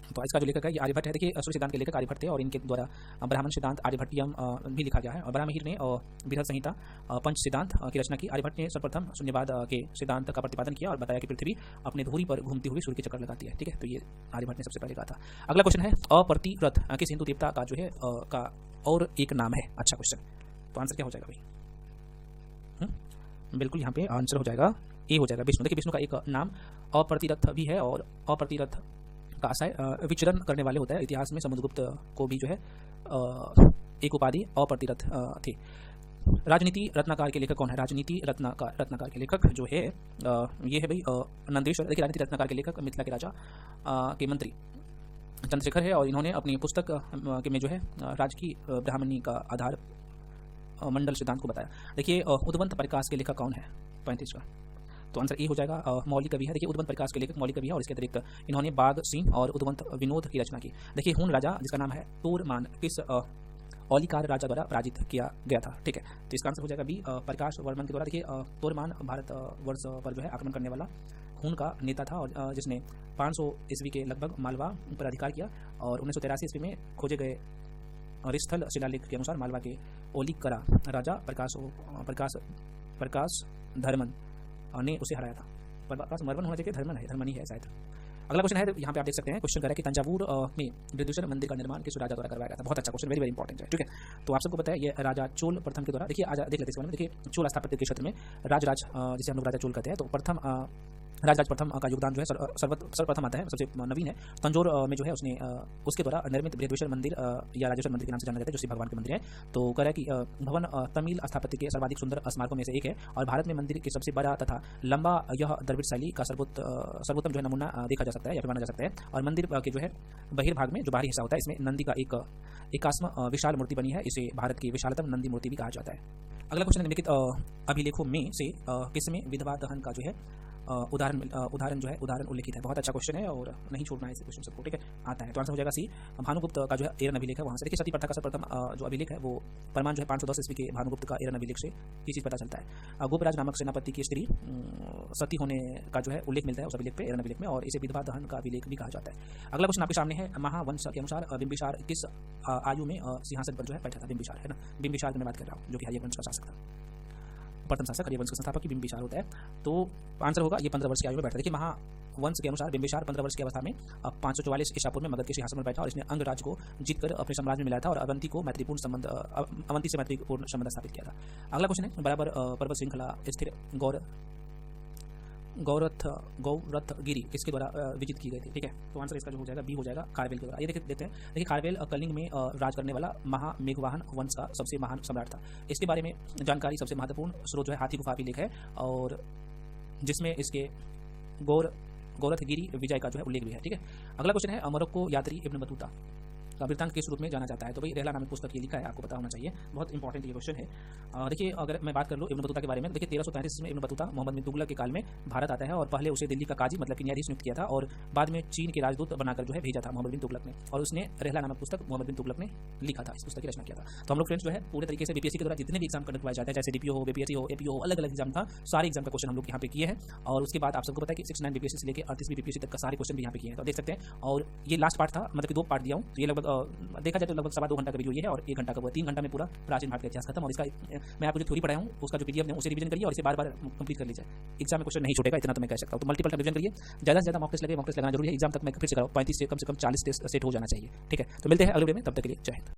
तो इसका जो लेखक है ये आर्यभट्ट है। देखिए, सूर्य सिद्धांत के लेखक आर्यभट्ट थे और इनके द्वारा ब्राह्मण सिद्धांत आर्यभट्टियम भी लिखा गया है। और बराहमिहिर ने बृहद संहिता पंच सिद्धांत की रचना की। आर्यभट्ट ने सर्वप्रथम शून्यवाद के सिद्धांत का प्रतिपादन किया और बताया कि पृथ्वी अपने धुरी पर घूमती हुई सूर्य के चक्कर लगाती है। ठीक है, तो ये आर्यभट्ट ने सबसे पहले कहा था। अगला क्वेश्चन है, अप्रतिरथ किस हिंदू देवता का जो है का और एक नाम है। अच्छा क्वेश्चन, तो आंसर क्या हो जाएगा भाई, बिल्कुल यहाँ पे आंसर हो जाएगा ए हो जाएगा, विष्णु। देखिए, विष्णु का एक नाम अप्रतिरथ भी है और अप्रतिरथ का आशय विचरण करने वाले होता है। इतिहास में समुद्रगुप्त को भी जो है एक उपाधि अप्रतिरथ थे। राजनीति रत्नाकर के लेखक कौन है, राजनीति रत्नाकर के लेखक जो है ये है भाई नंदेश्वर। देखिए, राजनीति रत्नाकर के लेखक मिथिला के राजा के मंत्री चंद्रशेखर है और इन्होंने अपनी पुस्तक में जो है राजकीय ब्राह्मणी का आधार मंडल सिद्धांत को बताया। देखिए, उद्वंत प्रकाश के लेखक कौन है, 35 का, तो आंसर ए हो जाएगा। मौलिक कवि है, देखिए उद्वंत प्रकाश के लेखक मौलिक कवि है और इसके अतिरिक्त इन्होंने बाघ सिंह और उद्वंत विनोद की रचना की। देखिए हून राजा जिसका नाम है तोरमान किस औलिकार राजा द्वारा पराजित किया गया था, ठीक है। तो इसका आंसर हो जाएगा बी, प्रकाश वर्मन के द्वारा। देखिए तोरमान भारत वर्ष पर जो है आक्रमण करने वाला हून का नेता था और जिसने 500 ईस्वी के लगभग मालवा पर अधिकार किया और 1983 ईस्वी में खोजे गए रिस्थल शिलालेख के अनुसार मालवा के ओलिकरा राजा प्रकाश धर्मन ने उसे हराया था। प्रकाश वर्मन होना चाहिए, धर्मन है, धर्मन ही है शायद। अगला क्वेश्चन है, यहाँ पे आप देख सकते हैं क्वेश्चन कर रहा है कि तंजावुर में बृहदेश्वर मंदिर का निर्माण किस राजा द्वारा करवाया गया था। बहुत अच्छा क्वेश्चन, वेरी वेरी इंपॉर्टेंट है, ठीक है। तो आप सबको पता है ये राजा चोल प्रथम के द्वारा। देखिए आज देख लेते हैं इसके बारे में। देखिए चोल स्थापत्य के क्षेत्र में राजराज जिसे हम लोग राजा चोल कहते हैं, तो प्रथम राजराज प्रथम का योगदान जो है सर्वप्रथम आता है, सबसे नवीन है। तंजौर में जो है उसने उसके द्वारा निर्मित बृहदेश्वर मंदिर या राजेश्वर मंदिर के नाम से जाना जाता है, जो शिव भगवान के मंदिर है। तो कह रहा है कि भवन तमिल स्थापत्य के सर्वाधिक सुंदर स्मारकों में से एक है और भारत में मंदिर के सबसे बड़ा तथा लंबा यह द्रविड़ शैली का सर्वोत्तम जो है नमूना देखा जा सकता है या फिर माना जा सकता है। और मंदिर के जो है बहिर्भाग में जो बाहरी हिस्सा होता है, इसमें नंदी का एक एकास्म विशाल मूर्ति बनी है। इसे भारत की विशालतम नंदी मूर्ति भी कहा जाता है। अगला क्वेश्चन निम्नलिखित अभिलेखों में से किसमें विधवा दहन का जो है उदाहरण उल्लेखित है। बहुत अच्छा क्वेश्चन है और नहीं छोड़ना है इस क्वेश्चन सबको, ठीक है। आता है तो आंसर हो जाएगा सी, भानुगुप्त का जो है एरन अभिलेख है वहाँ से। देखिए सती प्रथा का सर्वप्रथम जो अभिलेख है वो प्रमाण जो है 510 ईस्वी के भानुगुप्त का एरन अभिलेख से ये चीज़ पता चलता है। गोपराज नामक सेनापति की स्त्री सती होने का जो है उल्लेख मिलता है उस अभिलेख पे, एरन अभिलेख में, और इसे विधवा दहन का अभिलेख भी कहा जाता है। अगला क्वेश्चन आपके सामने है, महावंश के अनुसार बिंबिसार किस आयु में सिंहासन पर जो है बैठा था? बिंबिसार है ना, बिंबिसार की मैं बात कर रहा हूँ, जो कि हरिवंश का शासक था, प्रथम शासक हरिवंश का संस्थापक ही बिंबिसार होता है। तो आंसर होगा ये 15 वर्ष की आयु में बैठा। देखिए महावंश के अनुसार बिंबिसार 15 वर्ष की अवस्था में 544 ईसा पूर्व में मगध के सिंहासन पर बैठा और इसने अंगराज को जीतकर अपने साम्राज्य में मिलाया था और अवंती से मैत्रीपूर्ण संबंध स्थापित किया था। अगला क्वेश्चन है, बराबर पर्वत श्रृंखला स्थिर गौरथगिरी किसके द्वारा विजित की गई थी? ठीक है, तो आंसर इसका जो हो जाएगा बी हो जाएगा, खारवेल के द्वारा। ये देखते हैं, देखिए खारवेल कलिंग में राज करने वाला महामेघवाहन वंश का सबसे महान सम्राट था। इसके बारे में जानकारी सबसे महत्वपूर्ण स्रोत जो है हाथी गुफा अभिलेख है और जिसमें इसके गौरथगिरी विजय का जो है उल्लेख भी है, ठीक है। अगला क्वेश्चन है, मोरक्को यात्री इब्न बतूता वृत्तांत किस रूप में जाना जाता है? तो भाई रहला नामक पुस्तक ये लिखा है, आपको पता होना चाहिए, बहुत इंपॉर्टेंट ये क्वेश्चन है। देखिए अगर मैं बात कर लूँ इब्न बतूता के बारे में, देखिए 1333 में इब्न बतूता मोहम्मद बिन तुगलक के काल में भारत आता है और पहले उसे दिल्ली का काजी मतलब कि न्यायाधीश नियुक्त किया था और बाद में चीन के राजदूत बनाकर जो है भेजा था मोहम्मद बिन तुगलक ने, और उसने रहला नामक पुस्तक मोहम्मद बिन तुगलक ने लिखा था, इस पुस्तक की रचना किया था। तो हम लोग फ्रेंड्स जो है पूरे तरीके से बीपीएससी के द्वारा जितने भी एग्जाम कंडक्ट किए जाते हैं, जैसे डीपीओ हो, बीपीएससी हो, एपीओ हो, अलग अलग एग्जाम था, सारे एग्जाम का क्वेश्चन हम लोग यहाँ पे किए हैं। और उसके बाद आप सबको पता है कि 69 बीपीएससी से लेकर 38वीं बीपीएससी तक का सारे क्वेश्चन भी यहाँ पे किए हैं, तो देख सकते हैं। और ये लास्ट पार्ट था, मतलब कि 2 पार्ट दिया हूँ, तो ये लगभग देखा जाए तो लगभग 2.25 घंटा का वीडियो ये है और 1 घंटा का वो 3 घंटा में पूरा प्राचीन भारत का इतिहास खत्म। और इसका मैं आपको जो थ्योरी पढ़ाया हूँ उसका जो पीडीएफ है उसे रिवीजन करिए और इसे बार-बार कंप्लीट कर लीजिए। एग्जाम में क्वेश्चन नहीं छूटेगा, इतना तो मैं कह सकता हूँ। तो मल्टीपल रिवीजन करिए, ज़्यादा से ज़्यादा मॉक टेस्ट लगे, मॉक टेस्ट लगाना जरूरी है। एग्जाम तक मैं फिर से कराऊँ, 35 से कम 40 टेस्ट सेट हो जाना चाहिए, ठीक है। तो मिलते हैं अगले वीडियो में, तब तक के लिए जय हिंद।